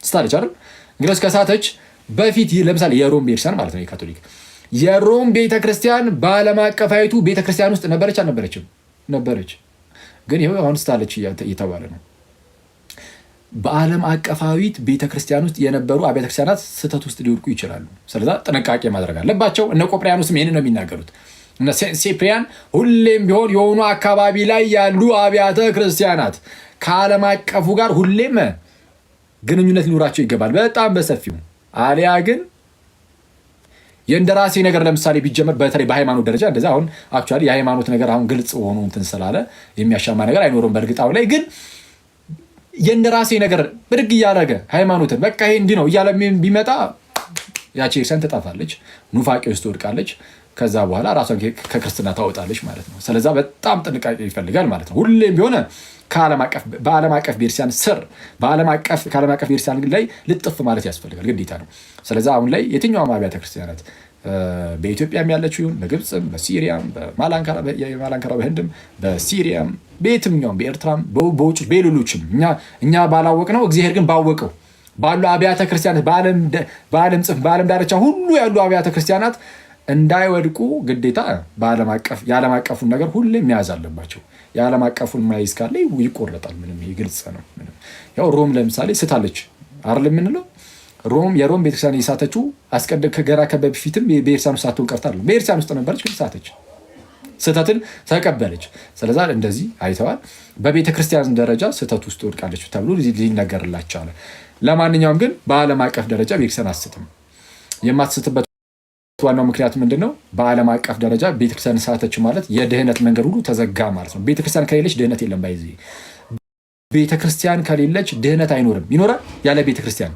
S1: ስታለች አይደል? እንግዲህ ከሳተች በፊት ለምሳሌ የሮም ቤተክርስቲያን ማለት ነው የካቶሊክ የሮም ቤተክርስቲያን በዓለም አቀፋዊቱ ቤተክርስቲያን ውስጥ ነበረች አልነበረችም? ነበረች። ግን ይኸው አሁን ስታለች እየተባለ ነው። በዓለም አቀፋዊት ቤተክርስቲያን ውስጥ የነበሩ አብያተ ክርስቲያናት ስህተት ውስጥ ሊወድቁ ይችላሉ። ስለዛ ጥንቃቄ ማድረግ አለባቸው። እነ ቆጵሪያኖስም ይህን ነው የሚናገሩት። እነ ሴፕሪያን ሁሌም ቢሆን የሆኑ አካባቢ ላይ ያሉ አብያተ ክርስቲያናት ከዓለም አቀፉ ጋር ሁሌም ግንኙነት ሊኖራቸው ይገባል፣ በጣም በሰፊው። አሊያ ግን የእንደራሴ ነገር ለምሳሌ ቢጀመር በተለይ በሃይማኖት ደረጃ እንደዛ አሁን አክቹዋሊ የሃይማኖት ነገር አሁን ግልጽ ሆኖ እንትን ስላለ የሚያሻማ ነገር አይኖርም። በእርግጣው ላይ ግን የእንደራሴ ነገር ብድግ እያደረገ ሃይማኖትን በቃ ይሄ እንዲህ ነው እያለ ቢመጣ ያቺ ሰን ትጠፋለች፣ ኑፋቄ ውስጥ ትወድቃለች። ከዛ በኋላ ራሷን ከክርስትና ታወጣለች ማለት ነው። ስለዛ በጣም ጥንቃቄ ይፈልጋል ማለት ነው። ሁሌም ቢሆን በዓለም አቀፍ ቤተክርስቲያን ስር ከዓለም አቀፍ ቤተክርስቲያን ላይ ልጥፍ ማለት ያስፈልጋል፣ ግዴታ ነው። ስለዛ አሁን ላይ የትኛውም አብያተ ክርስቲያናት በኢትዮጵያም ያለችው ይሁን በግብፅም፣ በሲሪያም፣ በማላንካራ በህንድም፣ በሲሪያም፣ በየትኛውም በኤርትራም፣ በውጭ በሌሎችም እኛ ባላወቅ ነው እግዚአብሔር ግን ባወቀው ባሉ አብያተ ክርስቲያናት በዓለም ዳርቻ ሁሉ ያሉ አብያተ ክርስቲያናት እንዳይወድቁ ግዴታ የዓለም አቀፉን ነገር ሁሌም መያዝ አለባቸው። የዓለም አቀፉን ማይዝ ካለ ይቆረጣል። ምንም ይሄ ግልጽ ነው። ያው ሮም ለምሳሌ ስታለች አይደል የምንለው። የሮም ቤተክርስቲያን የሳተችው ገና በፊትም ቤተክርስቲያን ውስጥ ሳትሆን ቀርታ አይደለም። ቤተክርስቲያን ውስጥ ነበረች ግን ሳተች፣ ስህተትን ተቀበለች። ስለዛ እንደዚህ አይተዋል። በቤተክርስቲያን ደረጃ ስህተት ውስጥ ወድቃለች ተብሎ ሊነገርላቸዋል። ለማንኛውም ግን በዓለም አቀፍ ደረጃ ቤተክርስቲያን አትስትም። የማትስትበት ዋናው ምክንያት ምንድን ነው? በዓለም አቀፍ ደረጃ ቤተክርስቲያን ሳተች ማለት የድህነት መንገድ ሁሉ ተዘጋ ማለት ነው። ቤተክርስቲያን ከሌለች ድህነት የለም። ባይዚ ቤተክርስቲያን ከሌለች ድህነት አይኖርም። ይኖራል ያለ ቤተክርስቲያን?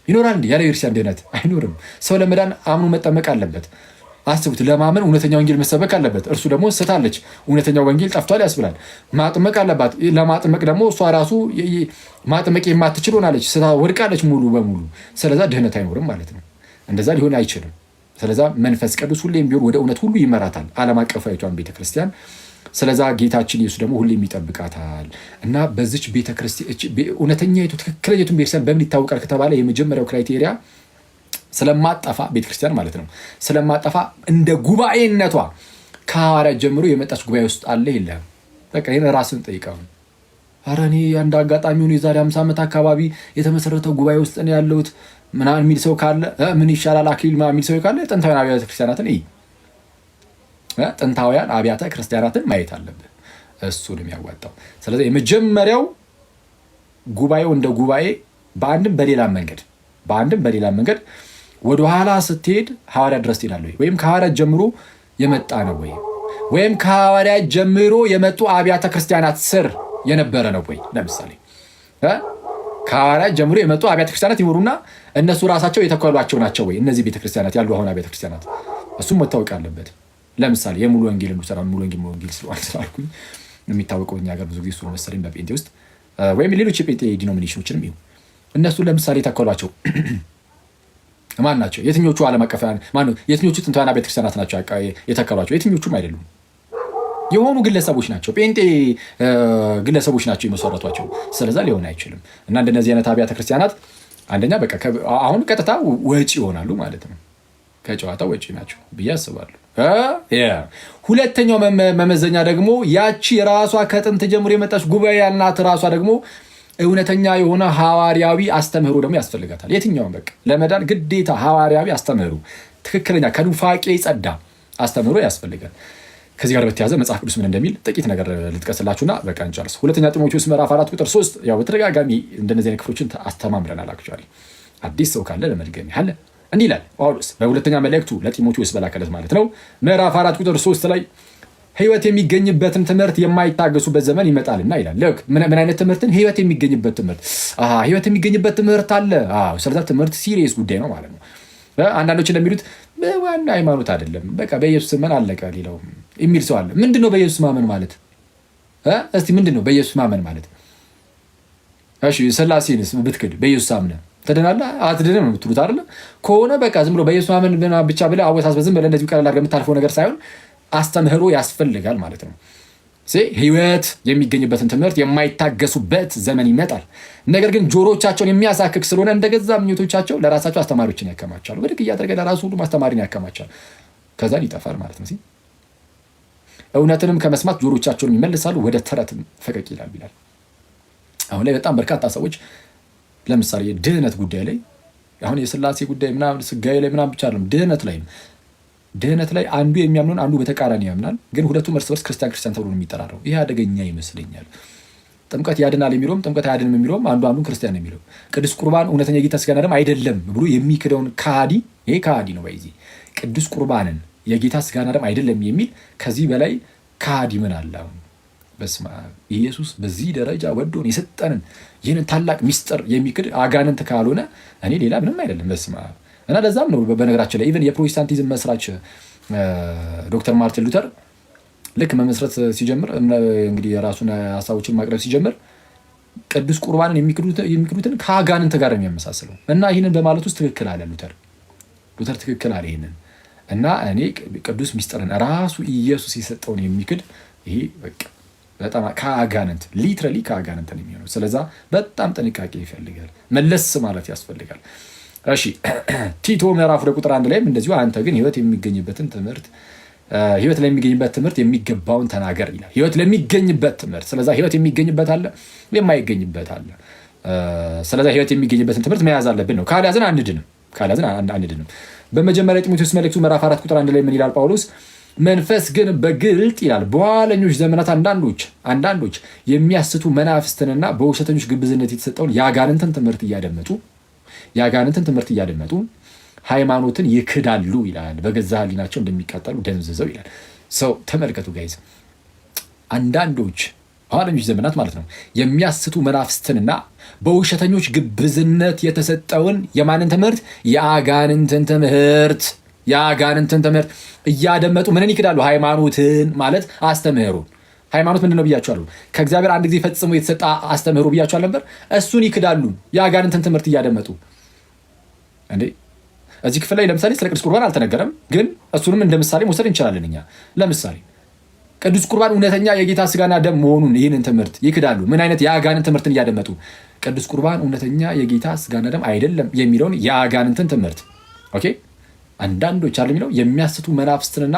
S1: ይኖራል እንዴ? ያለ ቤተክርስቲያን ድህነት አይኖርም። ሰው ለመዳን አምኖ መጠመቅ አለበት። አስቡት፣ ለማመን እውነተኛ ወንጌል መሰበክ አለበት። እርሱ ደግሞ ስታለች፣ እውነተኛው ወንጌል ጠፍቷል ያስብላል። ማጥመቅ አለባት። ለማጥመቅ ደግሞ እሷ ራሱ ማጥመቅ የማትችል ሆናለች፣ ወድቃለች ሙሉ በሙሉ። ስለዛ ድህነት አይኖርም ማለት ነው። እንደዛ ሊሆን አይችልም። ስለዛ መንፈስ ቅዱስ ሁሌም ቢሆን ወደ እውነት ሁሉ ይመራታል፣ ዓለም አቀፋዊቷን ቤተክርስቲያን። ስለዛ ጌታችን ኢየሱስ ደግሞ ሁሌም ይጠብቃታል። እና በዚች ቤተክርስቲያን እውነተኛይቱ ትክክለኛይቱን ቤተክርስቲያን በምን ይታወቃል ከተባለ የመጀመሪያው ክራይቴሪያ ስለማጠፋ ቤተክርስቲያን ማለት ነው። ስለማጠፋ እንደ ጉባኤነቷ ከሐዋርያት ጀምሮ የመጣች ጉባኤ ውስጥ አለ የለም? በቃ ይህን ራስን ጠይቀው። ኧረ እኔ አንድ አጋጣሚውን የዛሬ 50 ዓመት አካባቢ የተመሰረተው ጉባኤ ውስጥ ነው ያለሁት ምናምን የሚል ሰው ካለ ምን ይሻላል አክሊል የሚል ሰው ካለ ጥንታውያን አብያተ ክርስቲያናትን ጥንታውያን አብያተ ክርስቲያናትን ማየት አለብህ። እሱን የሚያዋጣው። ስለዚህ የመጀመሪያው ጉባኤው እንደ ጉባኤ በአንድም በሌላ መንገድ ወደኋላ ስትሄድ ሐዋርያት ድረስ ትሄዳለህ ወይም ከሐዋርያት ጀምሮ የመጣ ነው ወይም ከሐዋርያት ጀምሮ የመጡ አብያተ ክርስቲያናት ስር የነበረ ነው ወይ? ለምሳሌ ከሐዋርያት ጀምሮ የመጡ አብያተ ክርስቲያናት ይኖሩና እነሱ ራሳቸው የተከሏቸው ናቸው ወይ? እነዚህ ቤተክርስቲያናት ያሉ አሁን አብያተ ክርስቲያናት እሱም መታወቅ አለበት። ለምሳሌ የሙሉ ወንጌል ሙሉ ወንጌል ስላልኩኝ የሚታወቀው እኛ ሀገር ብዙ ጊዜ እሱ መሰለኝ በጴንጤ ውስጥ ወይም ሌሎች የጴንጤ ዲኖሚኔሽኖችንም ይሁን እነሱ ለምሳሌ የተከሏቸው ማን ናቸው? የትኞቹ ዓለም አቀፋውያን የትኞቹ ጥንታውያን አብያተ ክርስቲያናት ናቸው የተከሏቸው? የትኞቹም አይደሉም። የሆኑ ግለሰቦች ናቸው፣ ጴንጤ ግለሰቦች ናቸው የመሰረቷቸው። ስለዛ ሊሆን አይችልም። እና እንደነዚህ አይነት አብያተ ክርስቲያናት አንደኛ በቃ አሁን ቀጥታ ወጪ ይሆናሉ ማለት ነው። ከጨዋታው ወጪ ናቸው ብዬ አስባለሁ። ሁለተኛው መመዘኛ ደግሞ ያቺ ራሷ ከጥንት ጀምሮ የመጣች ጉባኤ ያልናት ራሷ ደግሞ እውነተኛ የሆነ ሐዋርያዊ አስተምህሮ ደግሞ ያስፈልጋታል። የትኛውም በቃ ለመዳን ግዴታ ሐዋርያዊ አስተምህሮ፣ ትክክለኛ ከኑፋቄ ጸዳ አስተምህሮ ያስፈልጋል። ከዚህ ጋር በተያዘ መጽሐፍ ቅዱስ ምን እንደሚል ጥቂት ነገር ልጥቀስላችሁና በቃ እንጨርስ። ሁለተኛ ጢሞቴዎስ ምዕራፍ 4:3 ያው በተደጋጋሚ እንደነዚህ አይነት ክፍሎችን አስተማምረናል። አክቹዋሊ አዲስ ሰው ካለ ለመድገም ያህል እንዲህ ይላል ጳውሎስ በሁለተኛ መልእክቱ ለጢሞቴዎስ በላከለት ማለት ነው። ምዕራፍ 4:3 ላይ ሕይወት የሚገኝበትን ትምህርት የማይታገሱበት ዘመን ይመጣልና ይላል። ልክ ምን አይነት ትምህርትን? ሕይወት የሚገኝበት ትምህርት። ሕይወት የሚገኝበት ትምህርት አለ። ስለዛ ትምህርት ሲሪየስ ጉዳይ ነው ማለት ነው። አንዳንዶች እንደሚሉት ዋና ሃይማኖት አይደለም፣ በቃ በኢየሱስ ማመን አለቀ ሌላው የሚል ሰው አለ። ምንድነው በኢየሱስ ማመን ማለት? እስቲ ምንድነው በኢየሱስ ማመን ማለት? እሺ ስላሴንስ ብትክድ በኢየሱስ አምነ ትድናለህ አትድንም የምትሉት አይደለ? ከሆነ በቃ ዝም ብሎ በኢየሱስ ማመን ብቻ ብለህ አወሳስበህ ዝም ብለህ እንደዚሁ ቀለል አድርገህ የምታልፈው ነገር ሳይሆን አስተምህሮ ያስፈልጋል ማለት ነው። ህይወት የሚገኝበትን ትምህርት የማይታገሱበት ዘመን ይመጣል። ነገር ግን ጆሮቻቸውን የሚያሳክክ ስለሆነ እንደገዛ ምኞቶቻቸው ለራሳቸው አስተማሪዎችን ያከማቻሉ። በድቅ እያደረገ ለራሱ ሁሉም አስተማሪን ያከማቻል። ከዛን ይጠፋል ማለት ነው። እውነትንም ከመስማት ጆሮቻቸውን ይመልሳሉ፣ ወደ ተረትም ፈቀቅ ይላሉ ይላል። አሁን ላይ በጣም በርካታ ሰዎች ለምሳሌ ድህነት ጉዳይ ላይ አሁን የስላሴ ጉዳይ ምናምን ስጋዬ ላይ ምናምን ብቻ አይደለም፣ ድህነት ላይ አንዱ የሚያምነውን አንዱ በተቃራኒ ያምናል። ግን ሁለቱም እርስ በርስ ክርስቲያን ተብሎ ነው የሚጠራረው። ይሄ አደገኛ ይመስለኛል። ጥምቀት ያድናል የሚለውም ጥምቀት አያድንም የሚለውም አንዱን ክርስቲያን የሚለው ቅዱስ ቁርባን እውነተኛ የጌታ ስጋና ደም አይደለም ብሎ የሚክደውን ከሃዲ፣ ይሄ ከሃዲ ነው። በዚህ ቅዱስ ቁርባንን የጌታ ስጋና ደም አይደለም የሚል ከዚህ በላይ ከሃዲ ምን አለ? አሁን በስመ አብ ኢየሱስ በዚህ ደረጃ ወዶን የሰጠንን ይህንን ታላቅ ሚስጥር የሚክድ አጋንንት ካልሆነ እኔ ሌላ ምንም አይደለም። በስመ አብ እና ለዛም ነው በነገራችን ላይ ኢቨን የፕሮቴስታንቲዝም መስራች ዶክተር ማርቲን ሉተር ልክ መመስረት ሲጀምር እንግዲህ የራሱን ሀሳቦችን ማቅረብ ሲጀምር ቅዱስ ቁርባንን የሚክዱትን ከአጋንንት ጋር የሚያመሳስለው እና ይህንን በማለት ውስጥ ትክክል አለ ሉተር ትክክል አለ ይህንን እና እኔ ቅዱስ ሚስጥርን ራሱ ኢየሱስ የሰጠውን የሚክድ ይሄ በቃ በጣም ከአጋንንት ሊትራሊ ከአጋንንት ነው የሚሆነው። ስለዛ በጣም ጥንቃቄ ይፈልጋል፣ መለስ ማለት ያስፈልጋል። እሺ ቲቶ ምዕራፍ 2 ቁጥር 1 ላይም እንደዚሁ አንተ ግን ህይወት ለሚገኝበት ትምህርት የሚገባውን ተናገር ይላል። ህይወት ለሚገኝበት ትምህርት። ስለዛ ህይወት የሚገኝበት አለ፣ የማይገኝበት አለ። ስለዛ ህይወት የሚገኝበትን ትምህርት መያዝ አለብን ነው። ካልያዝን አንድንም። በመጀመሪያ ጢሞቴዎስ መልእክቱ ምዕራፍ 4 ቁጥር 1 ላይ ምን ይላል ጳውሎስ? መንፈስ ግን በግልጥ ይላል በኋለኞች ዘመናት አንዳንዶች የሚያስቱ መናፍስትንና በውሸተኞች ግብዝነት የተሰጠውን የአጋንንትን ትምህርት እያደመጡ ሃይማኖትን ይክዳሉ ይላል። በገዛ ህሊናቸው እንደሚቃጠሉ ደንዝዘው ይላል። ሰው ተመልከቱ ጋይዝ፣ አንዳንዶች በኋለኞች ዘመናት ማለት ነው የሚያስቱ መናፍስትንና በውሸተኞች ግብዝነት የተሰጠውን የማንን ትምህርት? የአጋንንትን ትምህርት እያደመጡ ምንን ይክዳሉ? ሃይማኖትን ማለት አስተምህሮን። ሃይማኖት ምንድን ነው ብያቸዋለሁ? ከእግዚአብሔር አንድ ጊዜ ፈጽሞ የተሰጠ አስተምህሮ ብያቸዋል ነበር። እሱን ይክዳሉ የአጋንንትን ትምህርት እያደመጡ። እንዴ እዚህ ክፍል ላይ ለምሳሌ ስለ ቅዱስ ቁርባን አልተነገረም፣ ግን እሱንም እንደ ምሳሌ መውሰድ እንችላለን እኛ። ለምሳሌ ቅዱስ ቁርባን እውነተኛ የጌታ ስጋና ደም መሆኑን ይህንን ትምህርት ይክዳሉ። ምን አይነት? የአጋንንት ትምህርትን እያደመጡ። ቅዱስ ቁርባን እውነተኛ የጌታ ስጋና ደም አይደለም የሚለውን የአጋንንትን ትምህርት ኦኬ። አንዳንዶች አለ የሚለው የሚያስቱ መናፍስትንና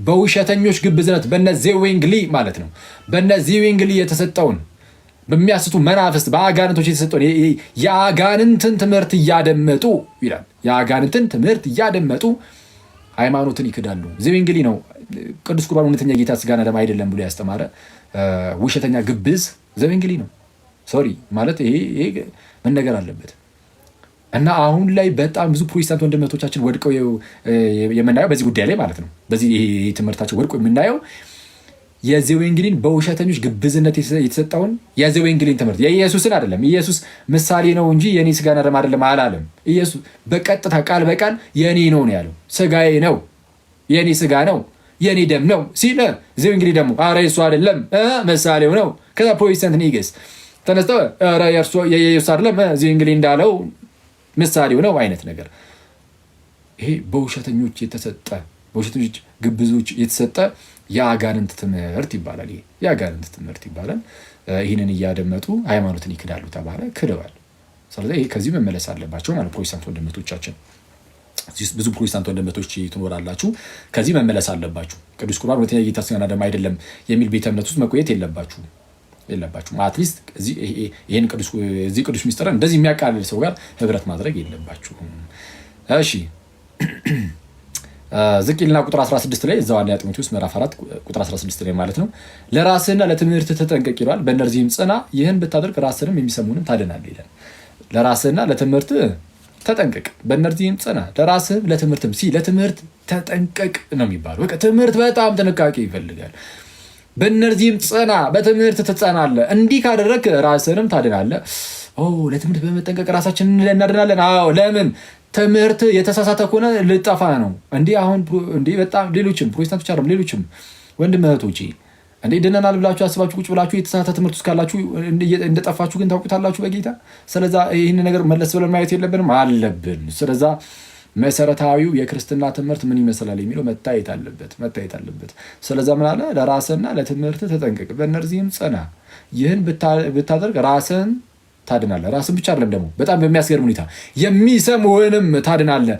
S1: በውሸተኞች ግብዝነት በነዚህ ዌንግሊ ማለት ነው። በነዚህ ዌንግሊ የተሰጠውን በሚያስቱ መናፍስት በአጋንንቶች የተሰጠውን የአጋንንትን ትምህርት እያደመጡ ይላል። የአጋንንትን ትምህርት እያደመጡ ሃይማኖትን ይክዳሉ። ዜዌንግሊ ነው ቅዱስ ቁርባን እውነተኛ ጌታ ስጋና ደም አይደለም ብሎ ያስተማረ ውሸተኛ ግብዝ ዜዌንግሊ ነው። ሶሪ ማለት ይሄ መነገር አለበት። እና አሁን ላይ በጣም ብዙ ፕሮቴስታንት ወንድሞቻችን ወድቀው የምናየው በዚህ ጉዳይ ላይ ማለት ነው። በዚህ ትምህርታቸው ወድቀው የምናየው የዜዌንግሊን በውሸተኞች ግብዝነት የተሰጠውን የዜዌንግሊን ትምህርት የኢየሱስን አይደለም። ኢየሱስ ምሳሌ ነው እንጂ የኔ ስጋና ደም አይደለም አላለም። ኢየሱስ በቀጥታ ቃል በቃል የኔ ነው ያለው። ስጋዬ ነው፣ የኔ ስጋ ነው፣ የኔ ደም ነው ሲል ዜዌንግሊ ደግሞ ኧረ የሱ አይደለም ምሳሌው ነው። ከዛ ፕሮቴስታንት ኒግስ ተነስተው ኧረ የኢየሱስ አይደለም ዜዌንግሊ እንዳለው ምሳሌው ነው አይነት ነገር። ይሄ በውሸተኞች ግብዞች የተሰጠ የአጋንንት ትምህርት ይባላል። ይሄ የአጋንንት ትምህርት ይባላል። ይህንን እያደመጡ ሃይማኖትን ይክዳሉ ተባለ፣ ክደዋል። ስለዚህ ይሄ ከዚህ መመለስ አለባቸው ማለት ፕሮቴስታንት ወንድሞቻችን፣ ብዙ ፕሮቴስታንት ወንድሞች ትኖራላችሁ፣ ከዚህ መመለስ አለባችሁ። ቅዱስ ቁርባን ሁለተኛ የጌታ ስጋና ደም አይደለም የሚል ቤተ እምነት ውስጥ መቆየት የለባችሁም። አትሊስት ይህን ቅዱስ ሚስጥርን እንደዚህ የሚያቃልል ሰው ጋር ህብረት ማድረግ የለባችሁም። እሺ ዝቅ ይልና ቁጥር 16 ላይ እዛው አንደኛ ጢሞቴዎስ ምዕራፍ 4 ቁጥር 16 ላይ ማለት ነው ለራስህና ለትምህርት ተጠንቀቅ ይላል። በእነርዚህም ጽና፣ ይህን ብታደርግ ራስህንም የሚሰሙንም ታድናለህ ይላል። ለራስህና ለትምህርት ተጠንቀቅ፣ በእነርዚህም ጽና። ለራስህም ለትምህርትም ለትምህርት ተጠንቀቅ ነው የሚባለው። በቃ ትምህርት በጣም ጥንቃቄ ይፈልጋል። በእነርዚህም ጽና፣ በትምህርት ትጸናለህ። እንዲህ ካደረግ ራስህንም ታድናለህ። ለትምህርት በመጠንቀቅ ራሳችንን እናድናለን። ለምን? ትምህርት የተሳሳተ ከሆነ ልጠፋ ነው። እንዲህ አሁን በጣም ሌሎችም ፕሮቴስታንቶች አይደለም ሌሎችም ወንድም እህቶቼ እንዴ ድነናል ብላችሁ አስባችሁ ቁጭ ብላችሁ የተሳሳተ ትምህርት ውስጥ ካላችሁ እንደጠፋችሁ ግን ታውቁታላችሁ በጌታ። ስለዛ ይህን ነገር መለስ ብለን ማየት የለብንም አለብን። ስለዛ መሰረታዊው የክርስትና ትምህርት ምን ይመስላል የሚለው መታየት አለበት። ስለዛ ምን አለ? ለራስና ለትምህርት ተጠንቀቅ፣ በእነርዚህም ጽና። ይህን ብታደርግ ራስን ታድናለህ። ራስን ብቻ አይደለም ደግሞ በጣም በሚያስገርም ሁኔታ የሚሰሙህንም ታድናለህ።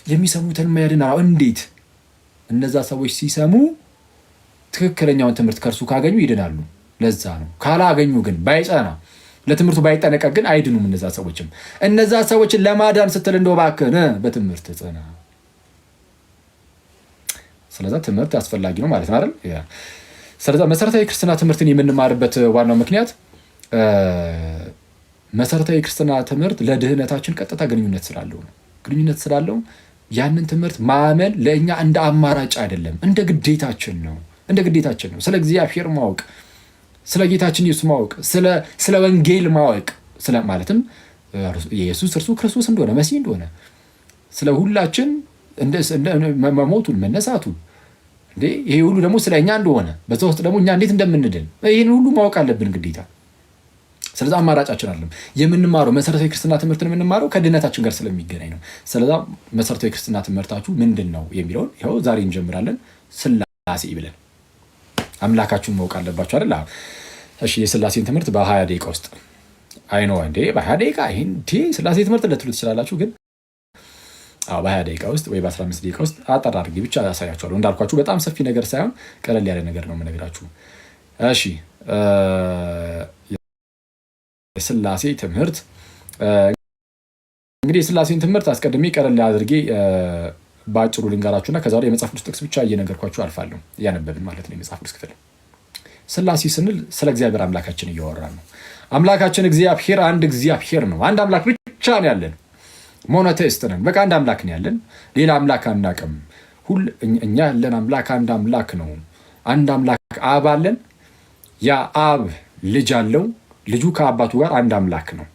S1: የሚሰሙትን ያድናል። እንዴት? እነዛ ሰዎች ሲሰሙ ትክክለኛውን ትምህርት ከእርሱ ካገኙ ይድናሉ። ለዛ ነው። ካላገኙ ግን ባይጸና ለትምህርቱ ባይጠነቀቅ ግን አይድኑም። እነዛ ሰዎችን ለማዳን ስትል እንደው እባክህን በትምህርት ጽና። ስለዛ ትምህርት አስፈላጊ ነው ማለት ነው አይደል? ስለዛ መሰረታዊ ክርስትና ትምህርትን የምንማርበት ዋናው ምክንያት መሰረታዊ ክርስትና ትምህርት ለድህነታችን ቀጥታ ግንኙነት ስላለው ያንን ትምህርት ማመን ለእኛ እንደ አማራጭ አይደለም፣ እንደ ግዴታችን ነው። ስለ እግዚአብሔር ማወቅ፣ ስለ ጌታችን ኢየሱስ ማወቅ፣ ስለ ወንጌል ማወቅ፣ ማለትም ኢየሱስ እርሱ ክርስቶስ እንደሆነ መሲህ እንደሆነ ስለ ሁላችን መሞቱን መነሳቱን ይሄ ሁሉ ደግሞ ስለ እኛ እንደሆነ በዛ ውስጥ ደግሞ እኛ እንዴት እንደምንድን ይህን ሁሉ ማወቅ አለብን ግዴታ። ስለዛ አማራጫችን አይደለም የምንማረው መሰረታዊ ክርስትና ትምህርትን የምንማረው ከድነታችን ጋር ስለሚገናኝ ነው። ስለዛ መሰረታዊ ክርስትና ትምህርታችሁ ምንድን ነው የሚለውን ይኸው ዛሬ እንጀምራለን። ስላሴ ብለን አምላካችሁን ማወቅ አለባችሁ አይደል? እሺ የስላሴን ትምህርት በ20 ደቂቃ ውስጥ አይኖ እንዴ በ20 ደቂቃ ይሄን ስላሴ ትምህርት ልትሉ ትችላላችሁ። ግን በ20 ደቂቃ ውስጥ ወይ በ15 ደቂቃ ውስጥ አጠር አድርጌ ብቻ ያሳያችኋለሁ። እንዳልኳችሁ በጣም ሰፊ ነገር ሳይሆን ቀለል ያለ ነገር ነው የምነግራችሁ። እሺ የስላሴ ትምህርት እንግዲህ የስላሴን ትምህርት አስቀድሜ ቀለል አድርጌ በአጭሩ ልንገራችሁና ከዛ ላይ የመጽሐፍ ቅዱስ ጥቅስ ብቻ እየነገርኳችሁ አልፋለሁ። እያነበብን ማለት ነው የመጽሐፍ ቅዱስ ክፍል። ስላሴ ስንል ስለ እግዚአብሔር አምላካችን እያወራን ነው። አምላካችን እግዚአብሔር አንድ እግዚአብሔር ነው። አንድ አምላክ ብቻ ነው ያለን። ሞኖቴይስት ነን። በቃ አንድ አምላክ ነው ያለን። ሌላ አምላክ አናውቅም። እኛ ያለን አምላክ አንድ አምላክ ነው። አንድ አምላክ አብ አለን። ያ አብ ልጅ አለው። ልጁ ከአባቱ ጋር አንድ አምላክ ነው።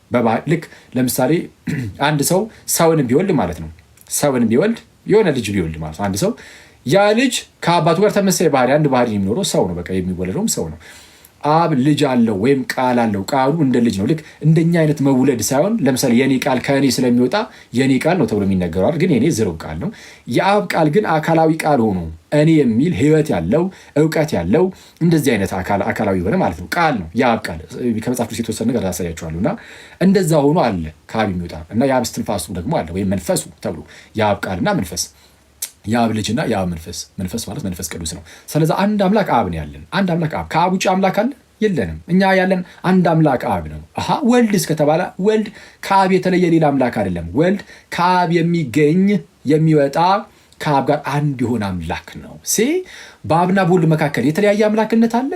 S1: ልክ ለምሳሌ አንድ ሰው ሰውን ቢወልድ ማለት ነው የሆነ ልጅ ቢወልድ ማለት ነው አንድ ሰው ያ ልጅ ከአባቱ ጋር ተመሳሳይ ባህሪ አንድ ባህሪ የሚኖረው ሰው ነው። በቃ የሚወለደውም ሰው ነው። አብ ልጅ አለው ወይም ቃል አለው። ቃሉ እንደ ልጅ ነው። ልክ እንደኛ አይነት መውለድ ሳይሆን ለምሳሌ የኔ ቃል ከእኔ ስለሚወጣ የኔ ቃል ነው ተብሎ የሚነገረው ግን የኔ ዝርው ቃል ነው። የአብ ቃል ግን አካላዊ ቃል ሆኖ እኔ የሚል ህይወት ያለው እውቀት ያለው እንደዚህ አይነት አካላዊ ሆነ ማለት ነው። ቃል ነው የአብ ቃል። ከመጽሐፍ ቅዱስ የተወሰነ ነገር ያሳያችኋለሁ እና እንደዛ ሆኖ አለ ከአብ የሚወጣ እና የአብ እስትንፋሱ ደግሞ አለ ወይም መንፈሱ ተብሎ የአብ ቃልና መንፈስ የአብ ልጅና የአብ መንፈስ ማለት መንፈስ ቅዱስ ነው። ስለዚህ አንድ አምላክ አብ ነው ያለን። አንድ አምላክ አብ። ከአብ ውጭ አምላክ አለ የለንም። እኛ ያለን አንድ አምላክ አብ ነው። ወልድ እስከተባለ ወልድ ከአብ የተለየ ሌላ አምላክ አይደለም። ወልድ ከአብ የሚገኝ የሚወጣ ከአብ ጋር አንድ የሆነ አምላክ ነው። በአብና በወልድ መካከል የተለያየ አምላክነት አለ?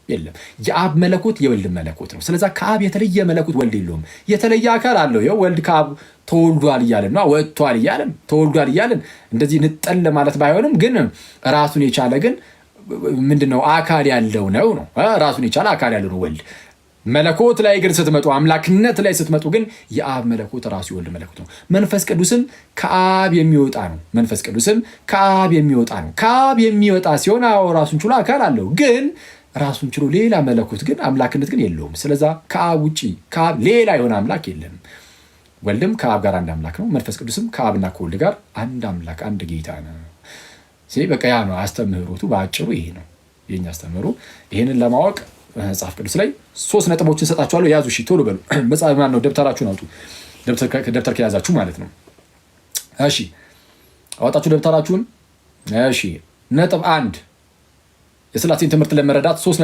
S1: የለም። የአብ መለኮት የወልድ መለኮት ነው። ስለዛ ከአብ የተለየ መለኮት ወልድ የለውም። የተለየ አካል አለው። ይኸው ወልድ ከአብ ተወልዷል እያለን ነው። ወጥቷል እያለን ተወልዷል እያለን እንደዚህ ንጠል ማለት ባይሆንም ግን ራሱን የቻለ ግን ምንድነው አካል ያለው ነው። ራሱን የቻለ አካል ያለው ነው ወልድ። መለኮት ላይ ግን ስትመጡ አምላክነት ላይ ስትመጡ ግን የአብ መለኮት ራሱ የወልድ መለኮት ነው። መንፈስ ቅዱስም ከአብ የሚወጣ ነው። ከአብ የሚወጣ ሲሆን ራሱን ችሎ አካል አለው ግን ራሱን ችሎ ሌላ መለኮት ግን አምላክነት ግን የለውም። ስለዛ ከአብ ውጪ ከአብ ሌላ የሆነ አምላክ የለም። ወልድም ከአብ ጋር አንድ አምላክ ነው። መንፈስ ቅዱስም ከአብና ከወልድ ጋር አንድ አምላክ አንድ ጌታ ነው። በቃ ያ ነው አስተምህሮቱ በአጭሩ ይሄ ነው የኛ አስተምህሮ። ይሄንን ለማወቅ መጽሐፍ ቅዱስ ላይ 3 ነጥቦችን ሰጣችኋለሁ። ያዙ። እሺ ቶሎ በሉ። መጽሐፍ ማን ነው? ደብተራችሁን አውጡ። ደብተር ከያዛችሁ ማለት ነው። እሺ አወጣችሁ ደብተራችሁን። እሺ ነጥብ 1 የስላሴን ትምህርት ለመረዳት 3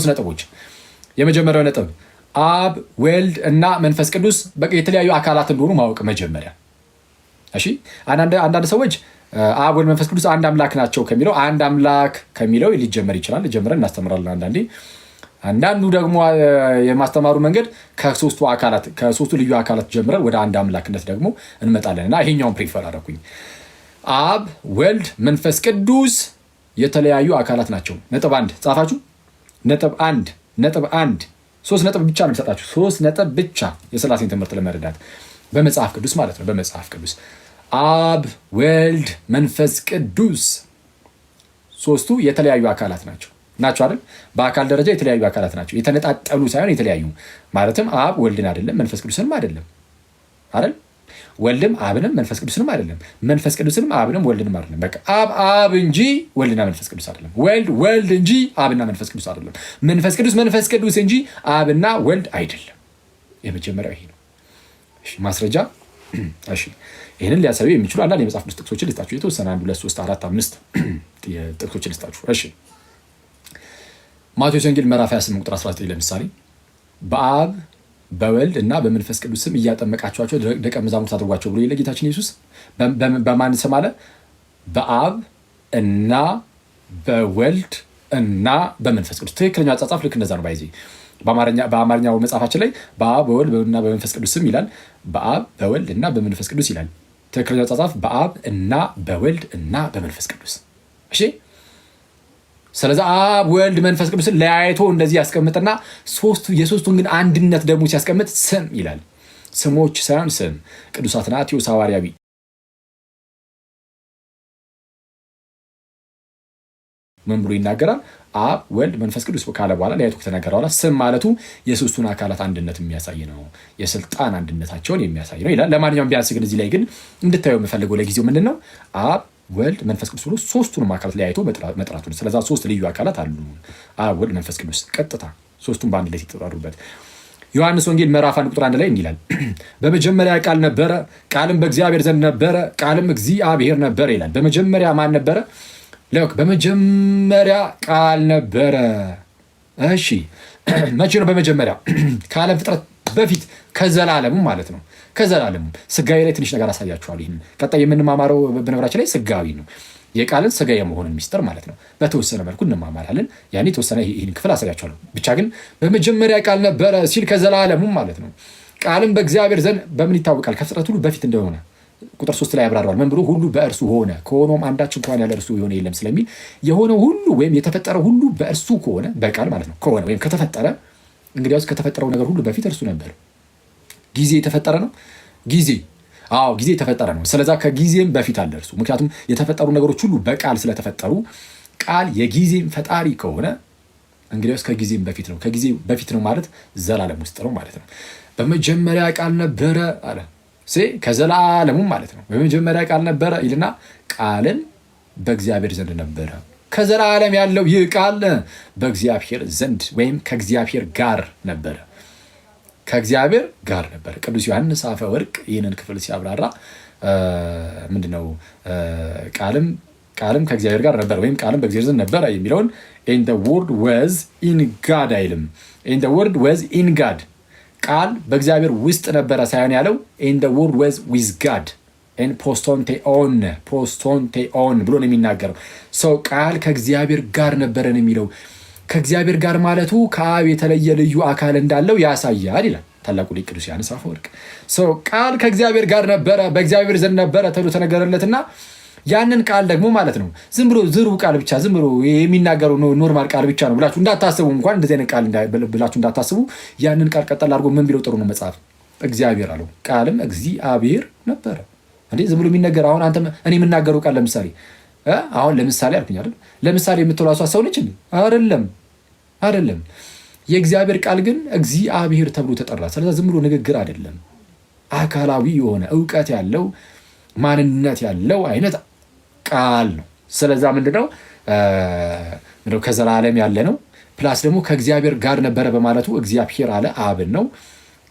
S1: ነጥቦች። የመጀመሪያው ነጥብ አብ ወልድ እና መንፈስ ቅዱስ በቃ የተለያዩ አካላት እንደሆኑ ማወቅ መጀመሪያ። እሺ አንዳንድ ሰዎች አብ ወልድ መንፈስ ቅዱስ አንድ አምላክ ናቸው ከሚለው አንድ አምላክ ከሚለው ሊጀመር ይችላል። ጀምረን እናስተምራለን። አንዳንዱ ደግሞ የማስተማሩ መንገድ ከሶስቱ ልዩ አካላት ጀምረን ወደ አንድ አምላክነት ደግሞ እንመጣለን እና ይሄኛውን ፕሪፈር አደረኩኝ። አብ ወልድ መንፈስ ቅዱስ የተለያዩ አካላት ናቸው። ነጥብ 1 ጻፋችሁ? ነጥብ 1 3 ነጥብ ብቻ ነው የምሰጣችሁ። 3 ነጥብ ብቻ የስላሴን ትምህርት ለመረዳት በመጽሐፍ ቅዱስ ማለት ነው። በመጽሐፍ ቅዱስ አብ ወልድ መንፈስ ቅዱስ ሶስቱ የተለያዩ አካላት ናቸው። ናቸው አይደል? በአካል ደረጃ የተለያዩ አካላት ናቸው። የተነጣጠሉ ሳይሆን የተለያዩ ማለትም አብ ወልድን አይደለም፣ መንፈስ ቅዱስንም አይደለም አይደል? ወልድም አብንም መንፈስ ቅዱስንም አይደለም፣ መንፈስ ቅዱስንም አብንም ወልድንም አይደለም። በቃ አብ እንጂ ወልድና መንፈስ ቅዱስ አይደለም፣ ወልድ እንጂ አብና መንፈስ ቅዱስ አይደለም፣ መንፈስ ቅዱስ እንጂ አብና ወልድ አይደለም። የመጀመሪያው ይሄ ነው። እሺ ማስረጃ። እሺ ይሄንን ሊያሳዩ የሚችሉ አንዳንድ የመጽሐፍ ቅዱስ ጥቅሶችን ልስጣችሁ። የተወሰነ 1 2 3 4 5 ጥቅሶችን ልስጣችሁ። እሺ ማቴዎስ ወንጌል ምዕራፍ 28 ቁጥር 19 ለምሳሌ በአብ በወልድ እና በመንፈስ ቅዱስ ስም እያጠመቃችኋቸው ደቀ መዛሙርት አድርጓቸው ብሎ ጌታችን ኢየሱስ በማን ስም አለ? በአብ እና በወልድ እና በመንፈስ ቅዱስ። ትክክለኛው አጻጻፍ ልክ እንደዛ ነው። ባይዜ በአማርኛው መጽሐፋችን ላይ በአብ በወልድ እና በመንፈስ ቅዱስ ስም ይላል፣ በአብ በወልድ እና በመንፈስ ቅዱስ ይላል። ትክክለኛው አጻጻፍ በአብ እና በወልድ እና በመንፈስ ቅዱስ። እሺ ስለዚህ አብ ወልድ መንፈስ ቅዱስን ለያይቶ እንደዚህ ያስቀምጥና የሶስቱን ግን አንድነት ደግሞ ሲያስቀምጥ ስም ይላል። ስሞች ሳይሆን ስም። ቅዱስ አትናቴዎስ ሐዋርያዊ ምን ብሎ ይናገራል? አብ ወልድ መንፈስ ቅዱስ ካለ በኋላ ለያይቶ ከተናገረ በኋላ ስም ማለቱ የሶስቱን አካላት አንድነት የሚያሳይ ነው፣ የስልጣን አንድነታቸውን የሚያሳይ ነው ይላል። ለማንኛውም ቢያንስ ግን እዚህ ላይ ግን እንድታየው የምፈልገው ለጊዜው ምንድን ነው? አብ ወልድ መንፈስ ቅዱስ ብሎ ሶስቱንም አካላት ለያይቶ መጥራቱ ነው። ስለዛ ሶስት ልዩ አካላት አሉ፣ አብ ወልድ መንፈስ ቅዱስ። ቀጥታ ሶስቱም በአንድ ላይ ሲጠሩበት ዮሐንስ ወንጌል ምዕራፍ 1 ቁጥር 1 ላይ እንዲህ ይላል፣ በመጀመሪያ ቃል ነበረ፣ ቃልም በእግዚአብሔር ዘንድ ነበረ፣ ቃልም እግዚአብሔር ነበረ ይላል። በመጀመሪያ ማን ነበረ? በመጀመሪያ ቃል ነበረ። እሺ መቼ ነው በመጀመሪያ? ከዓለም ፍጥረት በፊት ከዘላለሙ ማለት ነው። ከዘላለሙ ስጋዊ ላይ ትንሽ ነገር አሳያችኋል። ይህን ቀጣይ የምንማማረው በነገራችን ላይ ስጋዊ ነው፣ የቃልን ስጋ የመሆንን ሚስጥር ማለት ነው። በተወሰነ መልኩ እንማማራለን። ያኔ የተወሰነ ይህን ክፍል አሳያችኋለሁ። ብቻ ግን በመጀመሪያ ቃል ነበረ ሲል ከዘላለሙ ማለት ነው። ቃልም በእግዚአብሔር ዘንድ በምን ይታወቃል? ከፍጥረት ሁሉ በፊት እንደሆነ ቁጥር 3 ላይ ያብራራዋል። ምን ብሎ? ሁሉ በእርሱ ሆነ፣ ከሆነውም አንዳች እንኳን ያለ እርሱ የሆነ የለም ስለሚል የሆነው ሁሉ ወይም የተፈጠረው ሁሉ በእርሱ ከሆነ በቃል ማለት ነው ከሆነ ወይም ከተፈጠረ፣ እንግዲያውስ ከተፈጠረው ነገር ሁሉ በፊት እርሱ ነበር። ጊዜ የተፈጠረ ነው። ጊዜ የተፈጠረ ነው። ስለዛ ከጊዜም በፊት አለ እርሱ። ምክንያቱም የተፈጠሩ ነገሮች ሁሉ በቃል ስለተፈጠሩ ቃል የጊዜም ፈጣሪ ከሆነ እንግዲያውስ ከጊዜም በፊት ነው። ከጊዜ በፊት ነው ማለት ዘላለም ውስጥ ነው ማለት ነው። በመጀመሪያ ቃል ነበረ አለ ከዘላለሙም ማለት ነው። በመጀመሪያ ቃል ነበረ ይልና ቃልን በእግዚአብሔር ዘንድ ነበረ። ከዘላለም ያለው ይህ ቃል በእግዚአብሔር ዘንድ ወይም ከእግዚአብሔር ጋር ነበረ። ከእግዚአብሔር ጋር ነበረ። ቅዱስ ዮሐንስ አፈወርቅ ይህንን ክፍል ሲያብራራ ምንድነው ቃልም ከእግዚአብሔር ጋር ነበረ ወይም ቃልም በእግዚአብሔር ዘንድ ነበረ የሚለውን in the word was in God አይልም። in the word was in God ቃል በእግዚአብሔር ውስጥ ነበረ ሳይሆን ያለው in the word was with God in ፖስቶንቴኦን ብሎ ነው የሚናገረው። ሰው ቃል ከእግዚአብሔር ጋር ነበረን የሚለው ከእግዚአብሔር ጋር ማለቱ ከአብ የተለየ ልዩ አካል እንዳለው ያሳያል ይላል ታላቁ ሊቅ ቅዱስ ዮሐንስ አፈወርቅ። ሰው ቃል ከእግዚአብሔር ጋር ነበረ፣ በእግዚአብሔር ዘንድ ነበረ ተብሎ ተነገረለትና ያንን ቃል ደግሞ ማለት ነው ዝም ብሎ ዝሩ ቃል ብቻ ዝም ብሎ የሚናገረው ኖርማል ቃል ብቻ ነው ብላችሁ እንዳታስቡ፣ እንኳን እንደዚህ አይነት ቃል ብላችሁ እንዳታስቡ። ያንን ቃል ቀጠል አድርጎ ምን ቢለው ጥሩ ነው መጽሐፍ? እግዚአብሔር አለው። ቃልም እግዚአብሔር ነበረ። እንዴ ዝም ብሎ የሚነገር አሁን አንተ እኔ የምናገረው ቃል ለምሳሌ ለምሳሌ አልኩኝ አይደል? ለምሳሌ የምትለው እሷ ሰው ነች አይደለም። የእግዚአብሔር ቃል ግን እግዚአብሔር ተብሎ ተጠራ። ስለዚህ ዝም ብሎ ንግግር አይደለም፣ አካላዊ የሆነ እውቀት ያለው ማንነት ያለው አይነት ቃል ነው። ስለዛ ምንድነው ከዘላለም ያለ ነው። ፕላስ ደግሞ ከእግዚአብሔር ጋር ነበረ በማለቱ እግዚአብሔር አለ አብን ነው።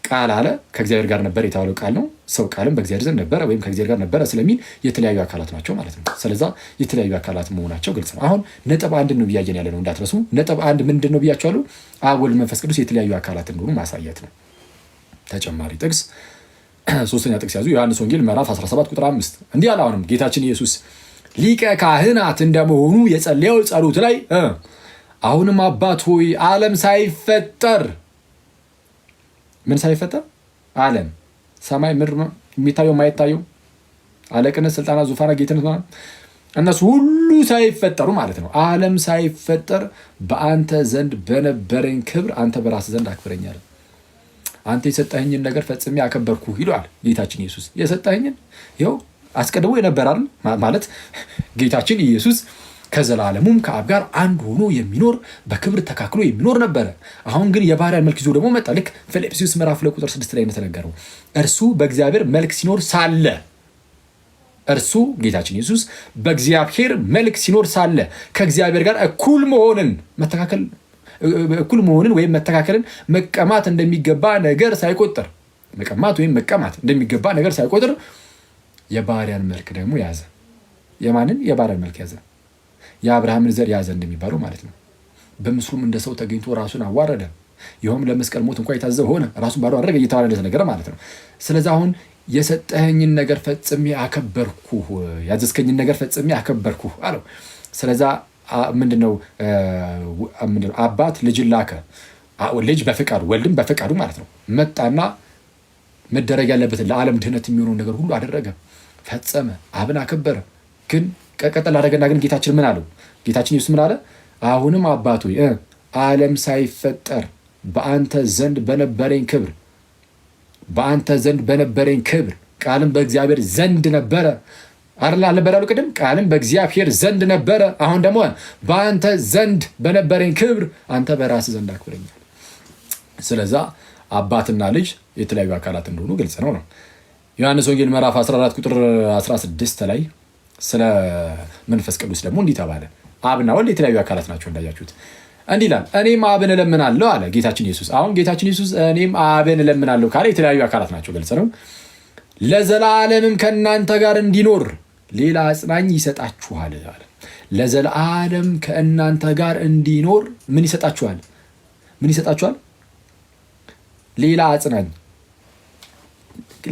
S1: ቃል አለ ከእግዚአብሔር ጋር ነበረ የተባለው ቃል ነው። ሰው ቃልም በእግዚአብሔር ዘንድ ነበረ ወይም ከእግዚአብሔር ጋር ነበረ ስለሚል የተለያዩ አካላት ናቸው ማለት ነው። ስለዛ የተለያዩ አካላት መሆናቸው ግልጽ ነው። አሁን ነጥብ 1 ነው ብያየን ያለ ነው እንዳትረሱ። ነጥብ 1 ምንድን ነው ብያቸዋለሁ? አብ ወልድ መንፈስ ቅዱስ የተለያዩ አካላት እንደሆኑ ማሳየት ነው። ተጨማሪ ጥቅስ ሶስተኛ ጥቅስ ያዙ። ዮሐንስ ወንጌል ምዕራፍ 17 ቁጥር 5 እንዲህ አለ። አሁንም ጌታችን ኢየሱስ ሊቀ ካህናት እንደመሆኑ የጸለየው ጸሎት ላይ አሁንም አባት ሆይ ዓለም ሳይፈጠር ምን ሳይፈጠር? ዓለም ሰማይ ምድር የሚታየው የማይታየው አለቅነት፣ ስልጣናት፣ ዙፋናት፣ ጌትነት እነሱ ሁሉ ሳይፈጠሩ ማለት ነው። ዓለም ሳይፈጠር በአንተ ዘንድ በነበረኝ ክብር አንተ በራስህ ዘንድ አክብረኛል። አንተ የሰጠኸኝን ነገር ፈጽሜ አከበርኩ ይለዋል ጌታችን ኢየሱስ። የሰጠኸኝን ይኸው አስቀድሞ የነበራል ማለት ጌታችን ኢየሱስ ከዘላለሙም ከአብ ጋር አንድ ሆኖ የሚኖር በክብር ተካክሎ የሚኖር ነበረ። አሁን ግን የባሪያን መልክ ይዞ ደግሞ መጣ። ልክ ፊልጵስዩስ ምዕራፍ 2 ቁጥር 6 ላይ እንደተነገረው እርሱ በእግዚአብሔር መልክ ሲኖር ሳለ እርሱ ጌታችን ኢየሱስ በእግዚአብሔር መልክ ሲኖር ሳለ ከእግዚአብሔር ጋር እኩል መሆንን ወይም መተካከልን መቀማት እንደሚገባ ነገር ሳይቆጥር መቀማት ወይም መቀማት እንደሚገባ ነገር ሳይቆጥር የባሪያን መልክ ደግሞ ያዘ። የማንን? የባሪያን መልክ ያዘ። የአብርሃምን ዘር ያዘ እንደሚባለው ማለት ነው። በምስሉም እንደ ሰው ተገኝቶ ራሱን አዋረደ፣ ይኸውም ለመስቀል ሞት እንኳ የታዘዘ ሆነ፣ ራሱን ባዶ አደረገ እየተባለ እንደተነገረ ማለት ነው። ስለዚህ አሁን የሰጠኸኝን ነገር ፈጽሜ አከበርኩህ፣ ያዘዝከኝን ነገር ፈጽሜ አከበርኩህ አለው። ስለዛ ምንድነው አባት ልጅን ላከ። ልጅ በፈቃዱ ወልድም በፈቃዱ ማለት ነው መጣና መደረግ ያለበትን ለዓለም ድህነት የሚሆነውን ነገር ሁሉ አደረገ፣ ፈጸመ፣ አብን አከበረ። ግን ቀጠል አደረገና ግን ጌታችን ምን አለው? ጌታችን ኢየሱስ ምን አለ? አሁንም አባት ሆይ ዓለም ሳይፈጠር በአንተ ዘንድ በነበረኝ ክብር ቃልም በእግዚአብሔር ዘንድ ነበረ አልነበረ ያለው ቅድም? ቃልም በእግዚአብሔር ዘንድ ነበረ። አሁን ደግሞ በአንተ ዘንድ በነበረኝ ክብር አንተ በራስህ ዘንድ አክብረኛል። ስለዛ አባትና ልጅ የተለያዩ አካላት እንደሆኑ ግልጽ ነው። ዮሐንስ ወንጌል ምዕራፍ 14 ቁጥር 16 ላይ ስለ መንፈስ ቅዱስ ደግሞ እንዲህ ተባለ። አብና ወልድ የተለያዩ አካላት ናቸው እንዳያችሁት። እንዲህ ይላል፣ እኔም አብን እለምናለሁ አለ ጌታችን ኢየሱስ። አሁን ጌታችን ኢየሱስ እኔም አብን እለምናለሁ ካለ የተለያዩ አካላት ናቸው፣ ግልጽ ነው። ለዘላለምም ከእናንተ ጋር እንዲኖር ሌላ አጽናኝ ይሰጣችኋል አለ። ለዘላለም ከእናንተ ጋር እንዲኖር ምን ይሰጣችኋል? ሌላ አጽናኝ።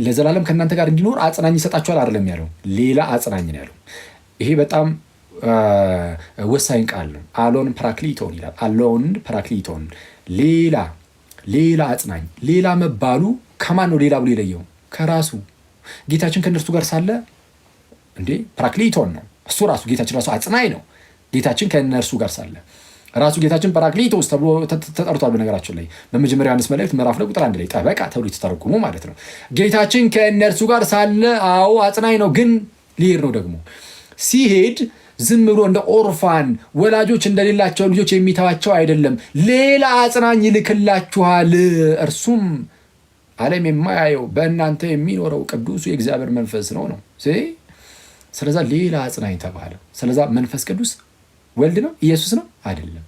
S1: ለዘላለም ከእናንተ ጋር እንዲኖር አጽናኝ ይሰጣችኋል አይደለም ያለው፣ ሌላ አጽናኝ ነው ያለው። ይሄ በጣም ወሳኝ ቃል ነው። አሎን ፓራክሊቶን ይላል። አሎን ፓራክሊቶን፣ ሌላ አጽናኝ። ሌላ መባሉ ከማን ነው ሌላ ብሎ የለየው? ከራሱ ጌታችን ከእነርሱ ጋር ሳለ ፓራክሊቶን ነው እሱ ራሱ። ጌታችን ራሱ አጽናኝ ነው። ጌታችን ከእነርሱ ጋር ሳለ ራሱ ጌታችን ፓራክሊቶስ ተብሎ ተጠርቷል። በነገራችን ላይ በመጀመሪያ ዮሐንስ መልእክት ምዕራፍ 2 ቁጥር 1 ላይ ጠበቃ ተብሎ የተተረጎሙ ማለት ነው። ጌታችን ከእነርሱ ጋር ሳለ አጽናኝ ነው። ግን ሊሄድ ነው ደግሞ ሲሄድ ዝም ብሎ እንደ ኦርፋን ወላጆች እንደሌላቸው ልጆች የሚተዋቸው አይደለም። ሌላ አጽናኝ ይልክላችኋል፣ እርሱም ዓለም የማያየው በእናንተ የሚኖረው ቅዱሱ የእግዚአብሔር መንፈስ ነው። ስለዛ ሌላ አጽናኝ ተባለ። ስለዛ መንፈስ ቅዱስ ወልድ ነው? ኢየሱስ ነው? አይደለም።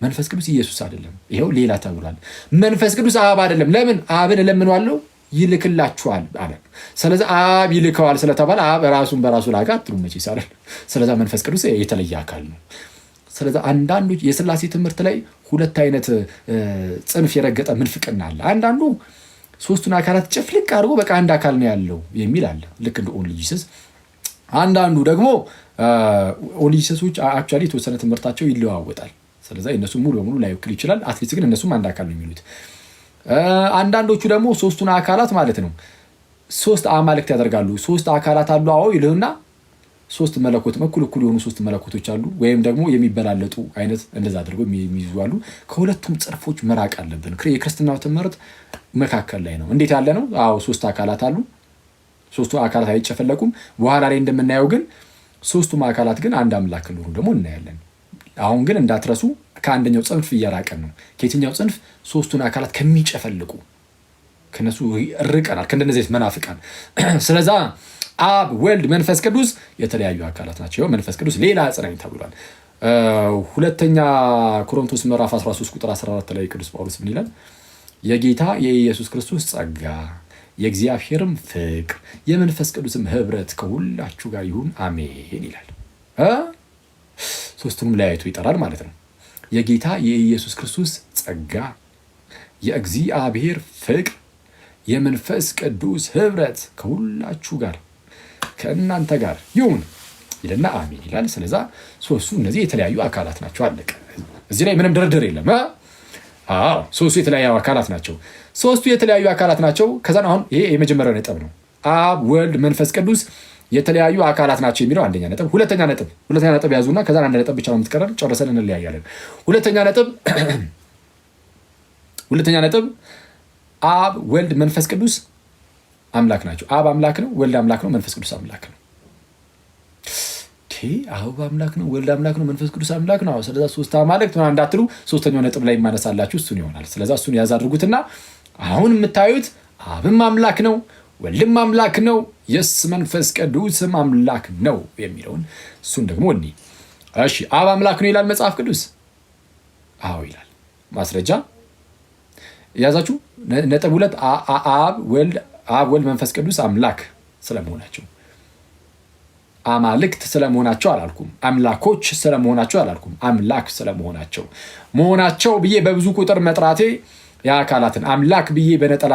S1: መንፈስ ቅዱስ ኢየሱስ አይደለም። ይኸው ሌላ ተብሏል። መንፈስ ቅዱስ አብ አይደለም። ለምን? አብን እለምነዋለሁ ይልክላችኋል አለ። ስለዚህ አብ ይልከዋል ስለተባለ አብ ራሱን በራሱ ላከ አትሉም መቼስ አይደል? ስለዚህ መንፈስ ቅዱስ የተለየ አካል ነው። ስለዚህ አንዳንዶች የሥላሴ ትምህርት ላይ ሁለት አይነት ጽንፍ የረገጠ ምንፍቅና አለ። አንዳንዱ ሶስቱን አካላት ጭፍልቅ አድርጎ በቃ አንድ አካል ነው ያለው የሚል አለ፣ ልክ እንደ ኦንሊ ጂሰስ። አንዳንዱ ደግሞ ኦንሊ ጂሰሶች አክቹዋሊ የተወሰነ ትምህርታቸው ይለዋወጣል። ስለዚህ እነሱ ሙሉ በሙሉ ላይወክል ይችላል። አትሊስት ግን እነሱም አንድ አካል ነው የሚሉት። አንዳንዶቹ ደግሞ ሶስቱን አካላት ማለት ነው ሶስት አማልክት ያደርጋሉ። ሶስት አካላት አሉ አዎ ይሉና ሶስት መለኮት እኩል የሆኑ ሶስት መለኮቶች አሉ፣ ወይም ደግሞ የሚበላለጡ አይነት እንደዛ አድርገው የሚይዙ አሉ። ከሁለቱም ጽርፎች መራቅ አለብን። የክርስትናው ትምህርት መካከል ላይ ነው። እንዴት ያለ ነው? አዎ ሶስት አካላት አሉ። ሶስቱ አካላት አይጨፈለቁም። በኋላ ላይ እንደምናየው ግን ሶስቱም አካላት ግን አንድ አምላክ እንደሆኑ ደግሞ እናያለን። አሁን ግን እንዳትረሱ ከአንደኛው ጽንፍ እየራቀን ነው። ከየትኛው ጽንፍ? ሶስቱን አካላት ከሚጨፈልቁ ከነሱ ርቀናል፣ ከእንደነዚህ መናፍቃን። ስለዛ አብ፣ ወልድ፣ መንፈስ ቅዱስ የተለያዩ አካላት ናቸው። መንፈስ ቅዱስ ሌላ አጽናኝ ተብሏል። ሁለተኛ ቆሮንቶስ ምዕራፍ 13 ቁጥር 14 ላይ ቅዱስ ጳውሎስ ምን ይላል? የጌታ የኢየሱስ ክርስቶስ ጸጋ የእግዚአብሔርም ፍቅር የመንፈስ ቅዱስም ህብረት ከሁላችሁ ጋር ይሁን አሜን ይላል። ሶስቱንም ለያይቶ ይጠራል ማለት ነው። የጌታ የኢየሱስ ክርስቶስ ጸጋ የእግዚአብሔር ፍቅር የመንፈስ ቅዱስ ህብረት ከሁላችሁ ጋር ከእናንተ ጋር ይሁን ይልና አሜን ይላል። ስለዛ ሶስቱ እነዚህ የተለያዩ አካላት ናቸው። አለቀ። እዚህ ላይ ምንም ድርድር የለም። ሶስቱ የተለያዩ አካላት ናቸው። ሶስቱ የተለያዩ አካላት ናቸው። ከዛን አሁን ይሄ የመጀመሪያው ነጥብ ነው። አብ፣ ወልድ፣ መንፈስ ቅዱስ የተለያዩ አካላት ናቸው የሚለው አንደኛ ነጥብ። ሁለተኛ ነጥብ ያዙና ከዛን አንድ ነጥብ ብቻ ነው የምትቀረን፣ ጨርሰን እንለያያለን። ሁለተኛ ነጥብ አብ፣ ወልድ፣ መንፈስ ቅዱስ አምላክ ናቸው። አብ አምላክ ነው፣ ወልድ አምላክ ነው፣ መንፈስ ቅዱስ አምላክ ነው። አብ አምላክ ነው፣ ወልድ አምላክ ነው፣ መንፈስ ቅዱስ አምላክ ነው። ስለዛ ሶስት አማልክት ምናምን እንዳትሉ ሶስተኛው ነጥብ ላይ የማነሳላችሁ እሱን ይሆናል። ስለዛ እሱን ያዝ አድርጉትና አሁን የምታዩት አብም አምላክ ነው፣ ወልድም አምላክ ነው፣ የስ መንፈስ ቅዱስም አምላክ ነው የሚለውን እሱን ደግሞ እኔ እሺ አብ አምላክ ነው ይላል መጽሐፍ ቅዱስ? አዎ ይላል። ማስረጃ ያዛችሁ። ነጥብ 2 አብ ወልድ መንፈስ ቅዱስ አምላክ ስለመሆናቸው፣ አማልክት ስለመሆናቸው አላልኩም። አምላኮች ስለመሆናቸው አላልኩም። አምላክ ስለመሆናቸው ብዬ በብዙ ቁጥር መጥራቴ የአካላትን አምላክ ብዬ በነጠላ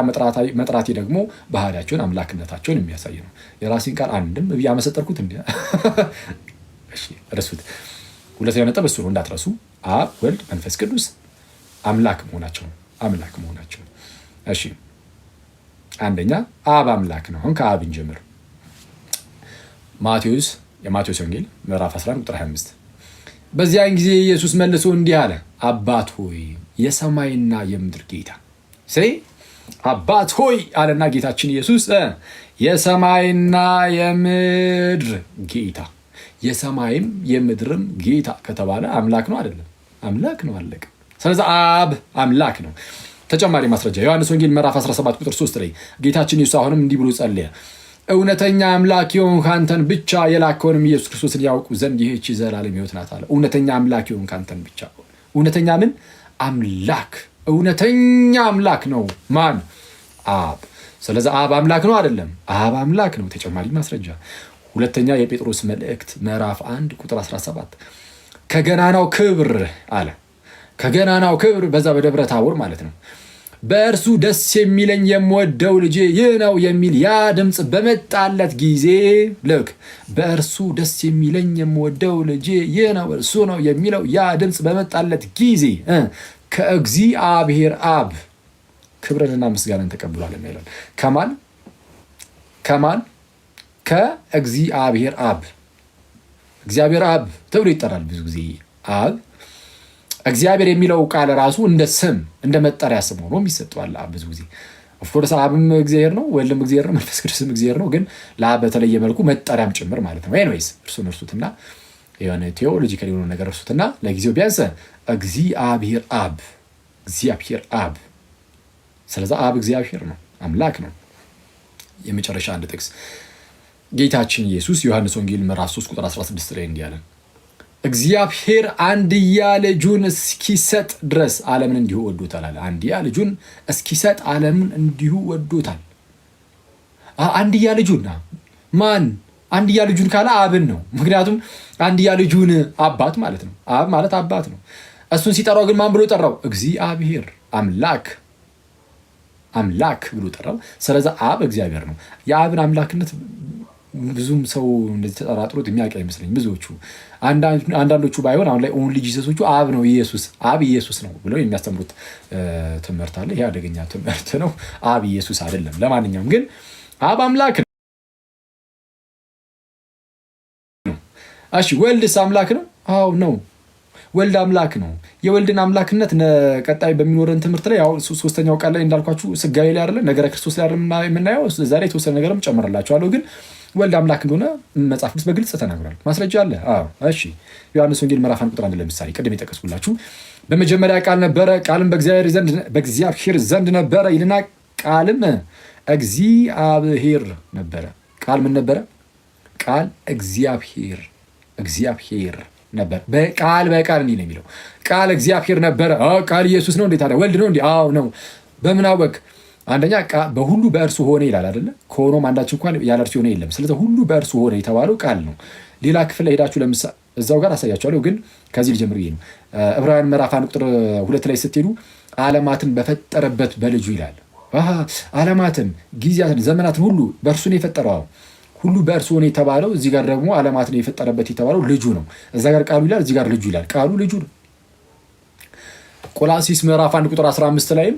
S1: መጥራቴ ደግሞ ባህሪያቸውን አምላክነታቸውን የሚያሳይ ነው። የራሴን ቃል አንድም ብዬ አመሰጠርኩት እንዲ ረሱት። ሁለተኛው ነጥብ እሱ ነው እንዳትረሱ። አብ ወልድ መንፈስ ቅዱስ አምላክ መሆናቸው። እሺ አንደኛ አብ አምላክ ነው። አሁን ከአብ እንጀምር። የማቴዎስ ወንጌል ምዕራፍ 11 ቁጥር 25 በዚያን ጊዜ ኢየሱስ መልሶ እንዲህ አለ፣ አባት ሆይ የሰማይና የምድር ጌታ አባት ሆይ አለና ጌታችን ኢየሱስ የሰማይና የምድር ጌታ፣ የሰማይም የምድርም ጌታ ከተባለ አምላክ ነው አይደለም? አምላክ ነው፣ አለቀ። ስለዚህ አብ አምላክ ነው። ተጨማሪ ማስረጃ ዮሐንስ ወንጌል ምዕራፍ 17 ቁጥር 3 ላይ ጌታችን ኢየሱስ አሁንም እንዲህ ብሎ ጸለየ፣ እውነተኛ አምላክ የሆንክ አንተን ብቻ የላከውንም ኢየሱስ ክርስቶስን ያውቁ ዘንድ ይህች ዘላለም ሕይወት ናት አለ። እውነተኛ አምላክ የሆንክ አንተን ብቻ። እውነተኛ ምን አምላክ? እውነተኛ አምላክ ነው ማን? አብ። ስለዚህ አብ አምላክ ነው አይደለም? አብ አምላክ ነው። ተጨማሪ ማስረጃ ሁለተኛ የጴጥሮስ መልእክት ምዕራፍ 1 ቁጥር 17 ከገናናው ክብር አለ። ከገናናው ክብር በዛ በደብረ ታቦር ማለት ነው። በእርሱ ደስ የሚለኝ የምወደው ልጄ ይህ ነው የሚል ያ ድምፅ በመጣለት ጊዜ ልክ በእርሱ ደስ የሚለኝ የምወደው ልጄ ይህ ነው እርሱ ነው የሚለው ያ ድምፅ በመጣለት ጊዜ ከእግዚአብሔር አብ ክብርንና ምስጋናን ተቀብሏል የሚለው ከማን? ከእግዚአብሔር አብ። እግዚአብሔር አብ ተብሎ ይጠራል ብዙ ጊዜ አብ። እግዚአብሔር የሚለው ቃል ራሱ እንደ ስም እንደ መጠሪያ ስም ሆኖ ይሰጠዋል። አብ ብዙ ጊዜ ኦፍኮርስ አብም እግዚአብሔር ነው፣ ወልድም እግዚአብሔር ነው፣ መንፈስ ቅዱስም እግዚአብሔር ነው። ግን ለአብ በተለየ መልኩ መጠሪያም ጭምር ማለት ነው። ኤኒዌይስ እርሱን እርሱትና የሆነ ቴዎሎጂካል የሆነ ነገር እርሱትና ለጊዜው ቢያንስ እግዚአብሔር አብ። ስለዚህ አብ እግዚአብሔር ነው፣ አምላክ ነው። የመጨረሻ አንድ ጥቅስ ጌታችን ኢየሱስ ዮሐንስ ወንጌል ምዕራፍ 3 ቁጥር 16 ላይ እንዲህ አለ፣ እግዚአብሔር አንድያ ልጁን እስኪሰጥ ድረስ ዓለምን እንዲሁ ወዶታል አለ። አንድያ ልጁን እስኪሰጥ ዓለምን እንዲሁ ወዶታል። አንድያ ልጁና ማን? አንድያ ልጁን ካለ አብን ነው። ምክንያቱም አንድያ ልጁን አባት ማለት ነው። አብ ማለት አባት ነው። እሱን ሲጠራው ግን ማን ብሎ ጠራው? እግዚአብሔር አምላክ ብሎ ጠራው። ስለዚህ አብ እግዚአብሔር ነው። የአብን አምላክነት ብዙም ሰው እንደዚህ ተጠራጥሮት የሚያውቅ አይመስለኝ። ብዙዎቹ አንዳንዶቹ ባይሆን አሁን ላይ ኦንሊ ጂሰሶቹ አብ ኢየሱስ ነው ብለው የሚያስተምሩት ትምህርት አለ። ይሄ አደገኛ ትምህርት ነው። አብ ኢየሱስ አይደለም። ለማንኛውም ግን አብ አምላክ ነው። እሺ ወልድስ አምላክ ነው? አዎ ነው። ወልድ አምላክ ነው። የወልድን አምላክነት ቀጣይ በሚኖረን ትምህርት ላይ ያው ሶስተኛው ቃል ላይ እንዳልኳችሁ ስጋዊ ላይ አይደለ ነገረ ክርስቶስ ላይ የምናየው ዛሬ የተወሰነ ነገርም ጨምረላችኋለሁ። ግን ወልድ አምላክ እንደሆነ መጽሐፍ ቅዱስ በግልጽ ተናግሯል። ማስረጃ አለ። እሺ ዮሐንስ ወንጌል ምዕራፍ 1 ቁጥር 1 ለምሳሌ ቅድም የጠቀስኩላችሁ በመጀመሪያ ቃል ነበረ፣ ቃልም በእግዚአብሔር ዘንድ ነበረ ይልና ቃልም እግዚአብሔር ነበረ። ቃል ምን ነበረ? ቃል እግዚአብሔር ነበር። በቃል እንዲህ ነው የሚለው ቃል እግዚአብሔር ነበረ። ቃል ኢየሱስ ነው እንዴ ታዲያ? ወልድ ነው እንዴ? አዎ ነው። በምን አወቅ? አንደኛ በሁሉ በእርሱ ሆነ ይላል አይደለ? ከሆኖም አንዳች እንኳን ያለ እርሱ ሆነ የለም። ስለዚህ ሁሉ በእርሱ ሆነ የተባለው ቃል ነው። ሌላ ክፍል ላይ ሄዳችሁ ለምሳሌ እዛው ጋር አሳያችኋለሁ፣ ግን ከዚህ ልጀምር ነው። ዕብራውያን ምዕራፍ 1 ቁጥር 2 ላይ ስትሄዱ ዓለማትን በፈጠረበት በልጁ ይላል። ዓለማትን፣ ጊዜያትን፣ ዘመናትን ሁሉ በእርሱ ነው የፈጠረው። ሁሉ በእርሱ ሆነ የተባለው እዚህ ጋር ደግሞ ዓለማትን የፈጠረበት የተባለው ልጁ ነው። እዛ ጋር ቃሉ ይላል፣ እዚህ ጋር ልጁ ይላል። ቃሉ ልጁ ነው። ቆላሲስ ምዕራፍ 1 ቁጥር 15 ላይም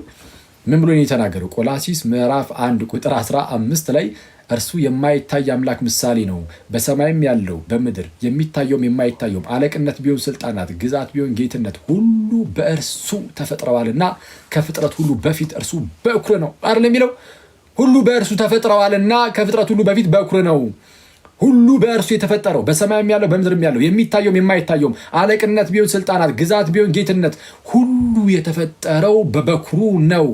S1: ምን ብሎ ነው የተናገረው? ቆላሲስ ምዕራፍ 1 ቁጥር 15 ላይ እርሱ የማይታይ አምላክ ምሳሌ ነው፣ በሰማይም ያለው በምድር የሚታየውም የማይታየውም አለቅነት ቢሆን ስልጣናት፣ ግዛት ቢሆን ጌትነት ሁሉ በእርሱ ተፈጥረዋልና ከፍጥረት ሁሉ በፊት እርሱ በኩር ነው አይደል የሚለው? ሁሉ በእርሱ ተፈጥረዋልና ከፍጥረት ሁሉ በፊት በኩር ነው። ሁሉ በእርሱ የተፈጠረው በሰማይም ያለው በምድርም ያለው የሚታየውም የማይታየውም አለቅነት ቢሆን ስልጣናት፣ ግዛት ቢሆን ጌትነት ሁሉ የተፈጠረው በበኩሩ ነው።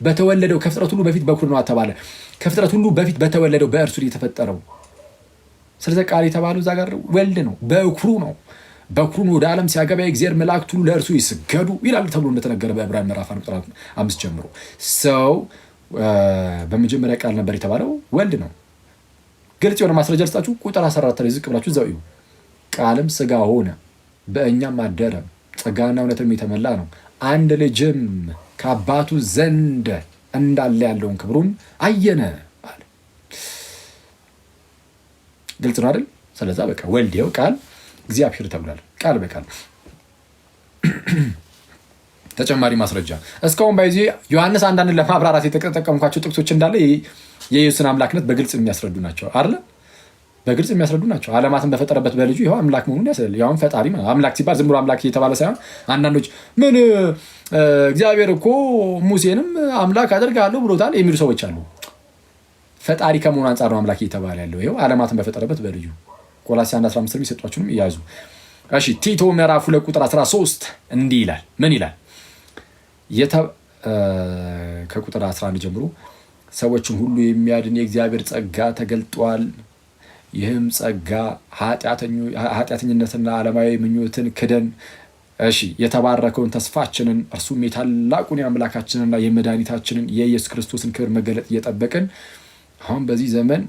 S1: በተወለደው ከፍጥረት ሁሉ በፊት በኩር ነው ተባለ። ከፍጥረት ሁሉ በፊት በተወለደው በእርሱ የተፈጠረው። ስለዚህ ቃል የተባለው እዛ ጋር ወልድ ነው፣ በኩሩ ነው። በኩሩን ወደ ዓለም ሲያገባ የእግዚአብሔር መላእክት ሁሉ ለእርሱ ይስገዱ ይላል ተብሎ እንደተነገረ በዕብራውያን ምዕራፍ 5 ጀምሮ። ሰው በመጀመሪያ ቃል ነበር የተባለው ወልድ ነው። ግልጽ የሆነ ማስረጃ ልስጣችሁ። ቁጥር 14 ላይ ዝቅ ብላችሁ እዛው እዩ። ቃልም ሥጋ ሆነ በእኛም አደረ፣ ጸጋና እውነትም የተመላ ነው። አንድ ልጅም ከአባቱ ዘንድ እንዳለ ያለውን ክብሩን አየነ አለ። ግልጽ ነው አይደል? ስለዛ በቃ ወልድ ይኸው ቃል እግዚአብሔር ተብሏል። ቃል በቃል ተጨማሪ ማስረጃ እስካሁን በዚህ ዮሐንስ አንዳንድ ለማብራራት የተጠቀምኳቸው ጥቅሶች እንዳለ የኢየሱስን አምላክነት በግልጽ የሚያስረዱ ናቸው አይደል? በግልጽ የሚያስረዱ ናቸው። ዓለማትን በፈጠረበት በልጁ ይኸው አምላክ መሆኑን ያስረዳል። ያውም ፈጣሪ አምላክ ሲባል ዝም ብሎ አምላክ እየተባለ ሳይሆን አንዳንዶች ምን እግዚአብሔር እኮ ሙሴንም አምላክ አደርጋለሁ ብሎታል የሚሉ ሰዎች አሉ። ፈጣሪ ከመሆኑ አንጻር ነው አምላክ እየተባለ ያለው። ይኸው ዓለማትን በፈጠረበት በልጁ ቆላስይስ 1:15 የሚሰጧችሁንም እያዙ። እሺ ቲቶ ምዕራፍ 2 ቁጥር 13 እንዲህ ይላል። ምን ይላል? ከቁጥር 11 ጀምሮ ሰዎችን ሁሉ የሚያድን የእግዚአብሔር ጸጋ ተገልጧል። ይህም ጸጋ ኃጢአተኝነትና ዓለማዊ ምኞትን ክደን የተባረከውን ተስፋችንን እርሱም የታላቁን የአምላካችንና የመድኃኒታችንን የኢየሱስ ክርስቶስን ክብር መገለጥ እየጠበቅን አሁን በዚህ ዘመን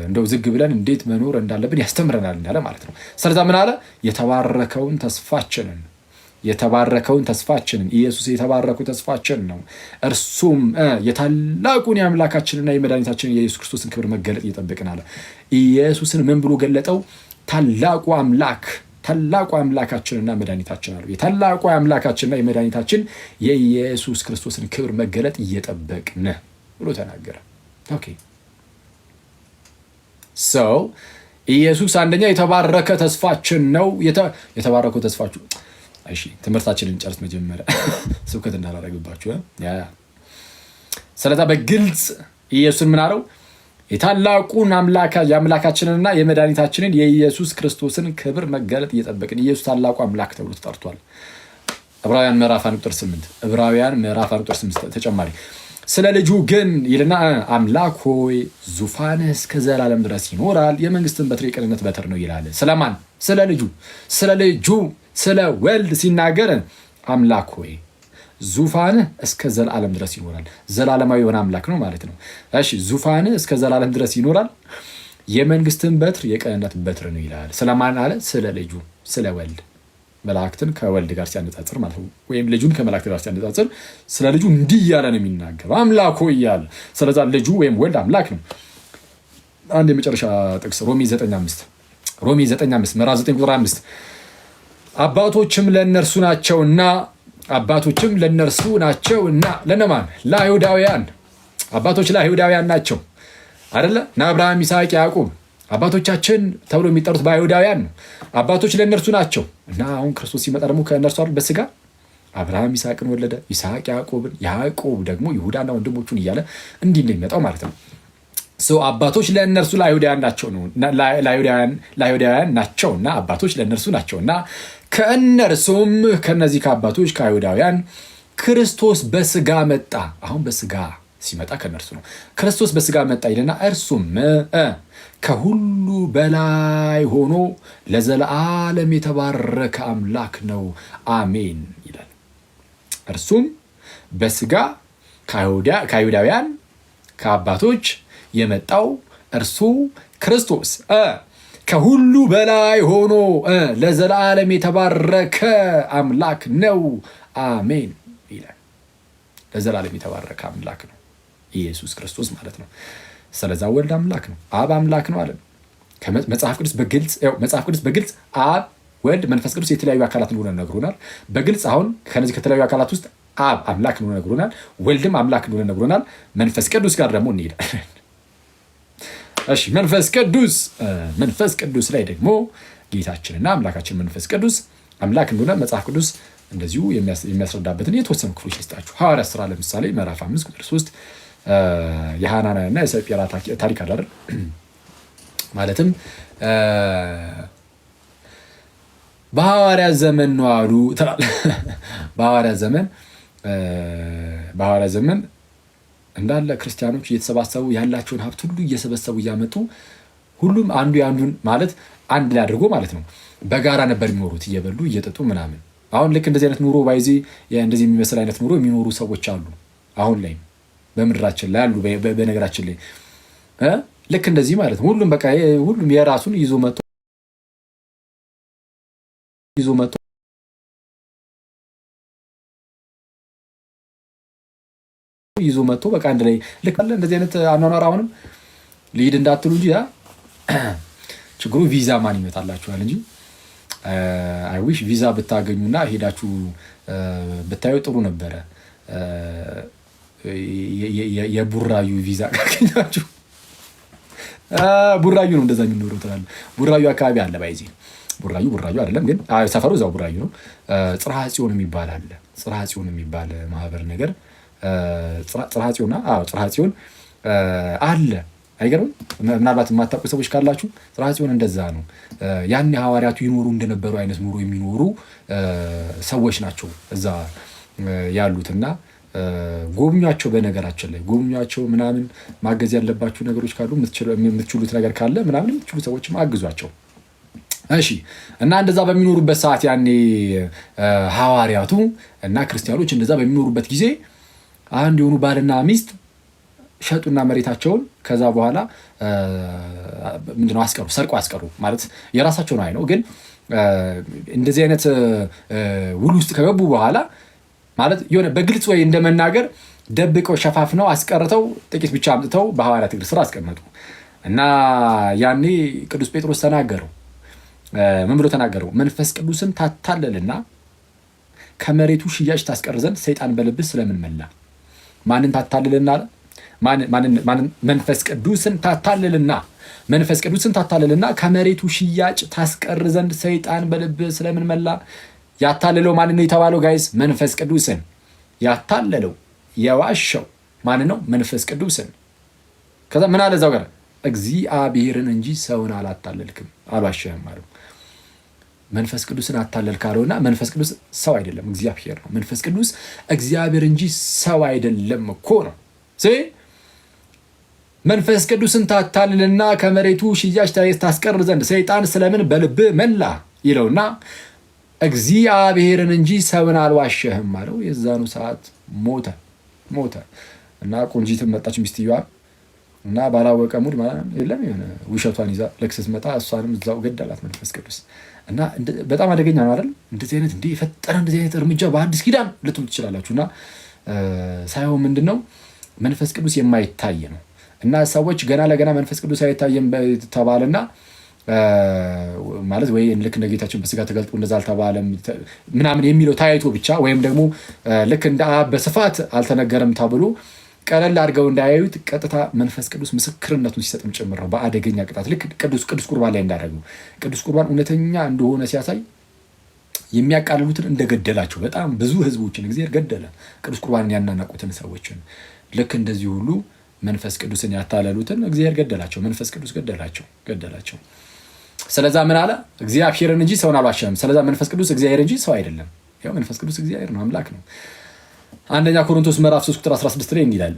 S1: እንደው ዝግ ብለን እንዴት መኖር እንዳለብን ያስተምረናል እንዳለ ማለት ነው። ስለዛ ምን አለ? የተባረከውን ተስፋችንን ኢየሱስ የተባረኩ ተስፋችን ነው። እርሱም የታላቁን የአምላካችንና የመድኃኒታችንን የኢየሱስ ክርስቶስን ክብር መገለጥ እየጠበቅን አለ። ኢየሱስን ምን ብሎ ገለጠው? ታላቁ አምላካችንና መድኃኒታችን አለ። የታላቁ አምላካችንና የመድኃኒታችን የኢየሱስ ክርስቶስን ክብር መገለጥ እየጠበቅን ብሎ ተናገረ። ኦኬ ሰው ኢየሱስ አንደኛ የተባረከ ተስፋችን ነው። የተባረከው ተስፋችሁ እሺ፣ ትምህርታችንን ጨርስ መጀመሪያ ስብከት እንዳላረግባችሁ ስለዛ በግልጽ ኢየሱስን ምን አለው? የታላቁን የአምላካችንንና የመድኃኒታችንን የኢየሱስ ክርስቶስን ክብር መገለጥ እየጠበቅን ኢየሱስ ታላቁ አምላክ ተብሎ ተጠርቷል። ዕብራውያን ምዕራፍ 1:8 ተጨማሪ ስለ ልጁ ግን ይልና አምላክ ሆይ ዙፋንህ እስከ ዘላለም ድረስ ይኖራል፣ የመንግስትን በትር የቅንነት በትር ነው ይላል። ስለማን? ስለ ልጁ ስለ ወልድ ሲናገር አምላክ ሆይ ዙፋንህ እስከ ዘላለም ድረስ ይኖራል። ዘላለማዊ የሆነ አምላክ ነው ማለት ነው። እሺ ዙፋንህ እስከ ዘላለም ድረስ ይኖራል፣ የመንግስትን በትር የቅንነት በትር ነው ይላል። ስለማን አለ? ስለ ልጁ ስለ ወልድ። መላእክትን ከወልድ ጋር ሲያነጻጽር ማለት ነው፣ ወይም ልጁን ከመላእክት ጋር ሲያነጻጽር ስለ ልጁ እንዲህ እያለ ነው የሚናገረው፣ አምላክ ሆይ እያለ። ስለዛ ልጁ ወይም ወልድ አምላክ ነው። አንድ የመጨረሻ ጥቅስ ሮሜ 9:5 ምዕራፍ 9 ቁጥር 5 አባቶችም ለእነርሱ ናቸውና ለነማን? ለአይሁዳውያን። አባቶች ለአይሁዳውያን ናቸው አይደለ? አብርሃም፣ ይስሐቅ፣ ያዕቆብ አባቶቻችን ተብሎ የሚጠሩት በአይሁዳውያን ነው። አባቶች ለእነርሱ ናቸው እና አሁን ክርስቶስ ሲመጣ ደግሞ ከእነርሱ አይደል በስጋ አብርሃም ይስሐቅን ወለደ፣ ይስሐቅ ያዕቆብን፣ ያዕቆብ ደግሞ ይሁዳና ወንድሞቹን እያለ እንዲህ ነው የሚመጣው ማለት ነው። አባቶች ለእነርሱ ለአይሁዳውያን ናቸውና አባቶች ለእነርሱ ናቸውና ከእነርሱም ከነዚህ ከአባቶች ከአይሁዳውያን ክርስቶስ በስጋ መጣ። አሁን በስጋ ሲመጣ ከእነርሱ ነው። ክርስቶስ በስጋ መጣ ይልና እርሱም ከሁሉ በላይ ሆኖ ለዘላለም የተባረከ አምላክ ነው፣ አሜን ይላል። እርሱም በስጋ ከአይሁዳውያን ከአባቶች የመጣው እርሱ ክርስቶስ ከሁሉ በላይ ሆኖ ለዘላለም የተባረከ አምላክ ነው፣ አሜን ይላል። ለዘላለም የተባረከ አምላክ ነው ኢየሱስ ክርስቶስ ማለት ነው። ስለዛ ወልድ አምላክ ነው፣ አብ አምላክ ነው አለ መጽሐፍ ቅዱስ በግልጽ አብ፣ ወልድ፣ መንፈስ ቅዱስ የተለያዩ አካላት እንደሆነ ነግሮናል። በግልጽ አሁን ከነዚህ ከተለያዩ አካላት ውስጥ አብ አምላክ እንደሆነ ነግሮናል፣ ወልድም አምላክ እንደሆነ ነግሮናል። መንፈስ ቅዱስ ጋር ደግሞ እንሄዳለን። እሺ መንፈስ ቅዱስ ላይ ደግሞ ጌታችንና አምላካችን መንፈስ ቅዱስ አምላክ እንደሆነ መጽሐፍ ቅዱስ እንደዚሁ የሚያስረዳበትን የተወሰኑ ክፍሎች ልስጣችሁ። ሐዋርያት ሥራ ለምሳሌ ምዕራፍ 5 ቁጥር 3 የሐናንያና የሰጲራ ታሪክ አይደል? ማለትም በሐዋርያት ዘመን ነው አሉ ትላለህ። በሐዋርያት ዘመን እንዳለ ክርስቲያኖች እየተሰባሰቡ ያላቸውን ሀብት ሁሉ እየሰበሰቡ እያመጡ ሁሉም አንዱ ያንዱን ማለት አንድ ላይ አድርጎ ማለት ነው በጋራ ነበር የሚኖሩት እየበሉ እየጠጡ ምናምን። አሁን ልክ እንደዚህ አይነት ኑሮ ባይዚ እንደዚህ የሚመስል አይነት ኑሮ የሚኖሩ ሰዎች አሉ አሁን ላይ በምድራችን ላይ አሉ። በነገራችን ላይ ልክ እንደዚህ ማለት ነው ሁሉም በቃ ሁሉም የራሱን ይዞ መጥቶ በቃ አንድ ላይ ልክ አለ እንደዚህ አይነት አኗኗር አሁንም ሊድ እንዳትሉ እንጂ ችግሩ ቪዛ ማን ይመጣላችኋል እንጂ አይ ዊሽ ቪዛ ብታገኙና ሄዳችሁ ብታዩ ጥሩ ነበረ። የቡራዩ ቪዛ ካገኛችሁ ቡራዩ ነው እንደዛ የሚኖረው ትላለህ። ቡራዩ አካባቢ አለ ባይዚ ቡራዩ አይደለም ግን ሰፈሩ እዛው ቡራዩ ነው። ጽርሐ ጽዮን የሚባል አለ። ጽርሐ ጽዮን የሚባል ማህበር ነገር ጽርሐ ጽዮን አለ። አይገርም? ምናልባት የማታውቁ ሰዎች ካላችሁ ጽርሐ ጽዮን እንደዛ ነው። ያን ሐዋርያቱ ይኖሩ እንደነበሩ አይነት ኑሮ የሚኖሩ ሰዎች ናቸው እዛ ያሉትና ጎብኟቸው። በነገራችን ላይ ጎብኟቸው ምናምን ማገዝ ያለባችሁ ነገሮች ካሉ የምትችሉት ነገር ካለ ምናምን የምትችሉ ሰዎችም አግዟቸው። እሺ። እና እንደዛ በሚኖሩበት ሰዓት ያኔ ሐዋርያቱ እና ክርስቲያኖች እንደዛ በሚኖሩበት ጊዜ አንድ የሆኑ ባልና ሚስት ሸጡና መሬታቸውን ከዛ በኋላ ምንድነው ሰርቆ አስቀሩ። ማለት የራሳቸው ነው ግን እንደዚህ አይነት ውል ውስጥ ከገቡ በኋላ ማለት የሆነ በግልጽ ወይ እንደመናገር ደብቀው ሸፋፍነው አስቀርተው ጥቂት ብቻ አምጥተው በሐዋርያት እግር ስር አስቀመጡ። እና ያኔ ቅዱስ ጴጥሮስ ተናገረው። ምን ብሎ ተናገረው? መንፈስ ቅዱስን ታታለልና ከመሬቱ ሽያጭ ታስቀር ዘንድ ሰይጣን በልብህ ስለምን መላ? ማንን ታታልልና? መንፈስ ቅዱስን ታታልልና ከመሬቱ ሽያጭ ታስቀር ዘንድ ሰይጣን በልብህ ስለምን መላ? ያታለለው ማን ነው የተባለው? ጋይስ መንፈስ ቅዱስን ያታለለው የዋሸው ማን ነው? መንፈስ ቅዱስን። ከዛ ምን አለ እዛው ጋር እግዚአብሔርን እንጂ ሰውን አላታለልክም አልዋሸህም አለው። መንፈስ ቅዱስን አታለል ካለውና መንፈስ ቅዱስ ሰው አይደለም እግዚአብሔር ነው። መንፈስ ቅዱስ እግዚአብሔር እንጂ ሰው አይደለም እኮ ነው። መንፈስ ቅዱስን ታታልልና ከመሬቱ ሽያጭ ታስቀር ዘንድ ሰይጣን ስለምን በልብህ መላ ይለውና እግዚአብሔርን እንጂ ሰውን አልዋሸህም አለው። የዛኑ ሰዓት ሞተ እና ቆንጂትም መጣች ሚስትየዋ እና ባላወቀ ሙድ ማለት የለም የሆነ ውሸቷን ይዛ ለክሰስ መጣ። እሷንም እዛው ገደላት መንፈስ ቅዱስ። እና በጣም አደገኛ ነው አይደል? እንደዚህ አይነት የፈጠረ እንደዚህ አይነት እርምጃ በአዲስ ኪዳን ልትሉ ትችላላችሁ። እና ሳይሆን ምንድነው መንፈስ ቅዱስ የማይታይ ነው። እና ሰዎች ገና ለገና መንፈስ ቅዱስ አይታየም ተባለና ማለት ወይ ልክ እንደ ጌታችን በስጋ ተገልጦ እንደዛ አልተባለም ምናምን የሚለው ታይቶ ብቻ ወይም ደግሞ ልክ እንደ አብ በስፋት አልተነገረም ተብሎ ቀለል አድርገው እንዳያዩት ቀጥታ መንፈስ ቅዱስ ምስክርነቱን ሲሰጥም ጭምር ነው በአደገኛ ቅጣት። ልክ ቅዱስ ቁርባን ላይ እንዳደረገው ቅዱስ ቁርባን እውነተኛ እንደሆነ ሲያሳይ የሚያቃልሉትን እንደገደላቸው በጣም ብዙ ህዝቦችን እግዚአብሔር ገደለ። ቅዱስ ቁርባንን ያናናቁትን ሰዎችን ልክ እንደዚህ ሁሉ መንፈስ ቅዱስን ያታለሉትን እግዚአብሔር ገደላቸው። መንፈስ ቅዱስ ገደላቸው። ስለዛ ምን አለ? እግዚአብሔርን እንጂ ሰውን አልዋሸህም። ስለዛ መንፈስ ቅዱስ እግዚአብሔር እንጂ ሰው አይደለም። ያው መንፈስ ቅዱስ እግዚአብሔር ነው፣ አምላክ ነው። አንደኛ ቆሮንቶስ ምዕራፍ 3 ቁጥር 16 ላይ እንዲህ ይላል፣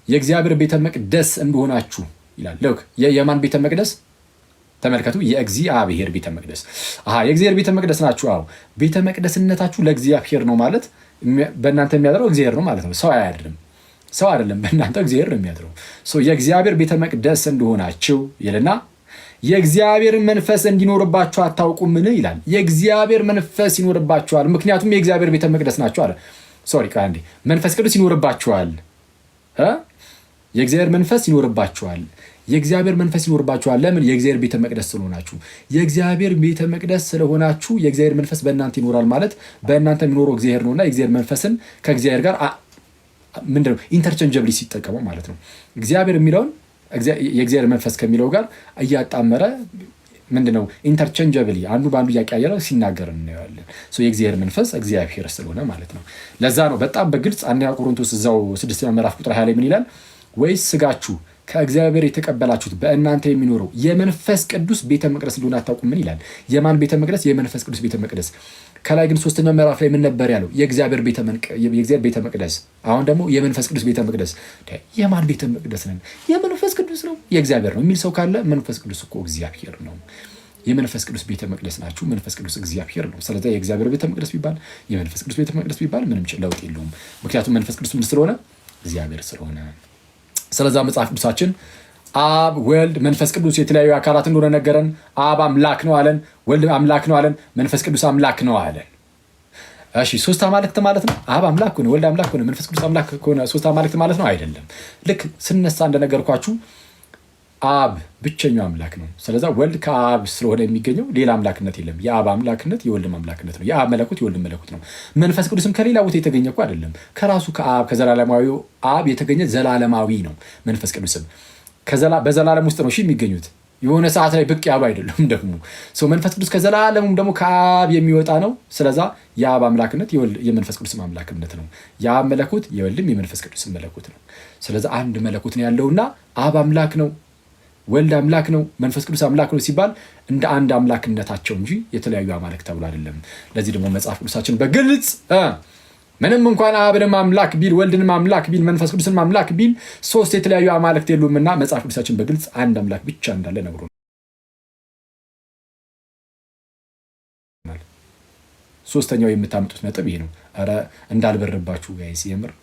S1: የእግዚአብሔር ቤተ መቅደስ እንደሆናችሁ ይላል። ልክ የማን ቤተ መቅደስ? ተመልከቱ፣ የእግዚአብሔር ቤተ መቅደስ። የእግዚአብሔር ቤተ መቅደስ ናችሁ። ቤተ መቅደስነታችሁ ለእግዚአብሔር ነው ማለት በእናንተ የሚያድረው እግዚአብሔር ነው ማለት ነው። ሰው አያድርም። ሰው አይደለም፣ በእናንተ እግዚአብሔር ነው የሚያድረው። የእግዚአብሔር ቤተ መቅደስ እንደሆናችሁ ይልና የእግዚአብሔርን መንፈስ እንዲኖርባችሁ አታውቁምን ይላል። የእግዚአብሔር መንፈስ ይኖርባችኋል፣ ምክንያቱም የእግዚአብሔር ቤተ መቅደስ ናችሁ አለ። መንፈስ ቅዱስ ይኖርባችኋል፣ የእግዚአብሔር መንፈስ ይኖርባችኋል። የእግዚአብሔር መንፈስ ይኖርባችኋል። ለምን? የእግዚአብሔር ቤተ መቅደስ ስለሆናችሁ። የእግዚአብሔር ቤተ መቅደስ ስለሆናችሁ የእግዚአብሔር መንፈስ በእናንተ ይኖራል ማለት በእናንተ የሚኖረው እግዚአብሔር ነውና የእግዚአብሔር መንፈስን ከእግዚአብሔር ጋር ምንድነው ኢንተርቼንጀብሊ ሲጠቀመው ማለት ነው። እግዚአብሔር የሚለውን የእግዚአብሔር መንፈስ ከሚለው ጋር እያጣመረ ምንድነው ኢንተርቼንጀብሊ አንዱ በአንዱ እያቀያየረ ሲናገር እናየዋለን። የእግዚአብሔር መንፈስ እግዚአብሔር ስለሆነ ማለት ነው። ለዛ ነው በጣም በግልጽ አንደኛ ቆሮንቶስ እዛው 6 ምዕራፍ ቁጥር 20 ላይ ምን ይላል? ወይስ ስጋችሁ ከእግዚአብሔር የተቀበላችሁት በእናንተ የሚኖረው የመንፈስ ቅዱስ ቤተ መቅደስ እንደሆነ አታውቁም? ምን ይላል? የማን ቤተ መቅደስ? የመንፈስ ቅዱስ ቤተ መቅደስ። ከላይ ግን 3ኛው ምዕራፍ ላይ ምን ነበር ያለው? የእግዚአብሔር ቤተ መቅደስ። አሁን ደግሞ የመንፈስ ቅዱስ ቤተ መቅደስ። የማን ቤተ መቅደስ ነን? የመንፈስ ቅዱስ ነው፣ የእግዚአብሔር ነው የሚል ሰው ካለ መንፈስ ቅዱስ እኮ እግዚአብሔር ነው። የመንፈስ ቅዱስ ቤተ መቅደስ ናችሁ። መንፈስ ቅዱስ እግዚአብሔር ነው። ስለዚህ የእግዚአብሔር ቤተ መቅደስ ቢባል የመንፈስ ቅዱስ ቤተ መቅደስ ቢባል ምንም ለውጥ የለውም። ምክንያቱም መንፈስ ቅዱስ ምን ስለሆነ? እግዚአብሔር ስለሆነ። ስለዛ መጽሐፍ ቅዱሳችን አብ፣ ወልድ፣ መንፈስ ቅዱስ የተለያዩ አካላት እንደሆነ ነገረን። አብ አምላክ ነው አለን፣ ወልድ አምላክ ነው አለን፣ መንፈስ ቅዱስ አምላክ ነው አለን። እሺ 3 አማልክት ማለት ነው? አብ አምላክ ሆነ፣ ወልድ አምላክ ሆነ፣ መንፈስ ቅዱስ አምላክ ሆነ 3 አማልክት ማለት ነው? አይደለም። ልክ ስነሳ እንደነገርኳችሁ አብ ብቸኛው አምላክ ነው። ስለዛ ወልድ ከአብ ስለሆነ የሚገኘው ሌላ አምላክነት የለም። የአብ አምላክነት የወልድም አምላክነት ነው። የአብ መለኮት የወልድ መለኮት ነው። መንፈስ ቅዱስም ከሌላ ቦታ የተገኘ እኮ አይደለም። ከራሱ ከአብ ከዘላለማዊ አብ የተገኘ ዘላለማዊ ነው። መንፈስ ቅዱስም በዘላለም ውስጥ ነው የሚገኙት። የሆነ ሰዓት ላይ ብቅ ያሉ አይደለም። ደግሞ መንፈስ ቅዱስ ከዘላለሙም ደግሞ ከአብ የሚወጣ ነው። ስለዛ የአብ አምላክነት የመንፈስ ቅዱስም አምላክነት ነው። የአብ መለኮት የወልድም የመንፈስ ቅዱስም መለኮት ነው። ስለዛ አንድ መለኮት ነው ያለውና አብ አምላክ ነው፣ ወልድ አምላክ ነው፣ መንፈስ ቅዱስ አምላክ ነው ሲባል እንደ አንድ አምላክነታቸው እንጂ የተለያዩ አማልክት ተብሎ አይደለም። ለዚህ ደግሞ መጽሐፍ ቅዱሳችን በግልጽ ምንም እንኳን አብንም አምላክ ቢል ወልድንም አምላክ ቢል መንፈስ ቅዱስንም አምላክ ቢል 3 የተለያዩ አማልክት የሉምና መጽሐፍ ቅዱሳችን በግልጽ አንድ አምላክ ብቻ እንዳለ ነግሮናል። 3ኛው የምታመጡት ነጥብ ይሄ ነው። ኧረ እንዳልበርባችሁ ጋይስ የምር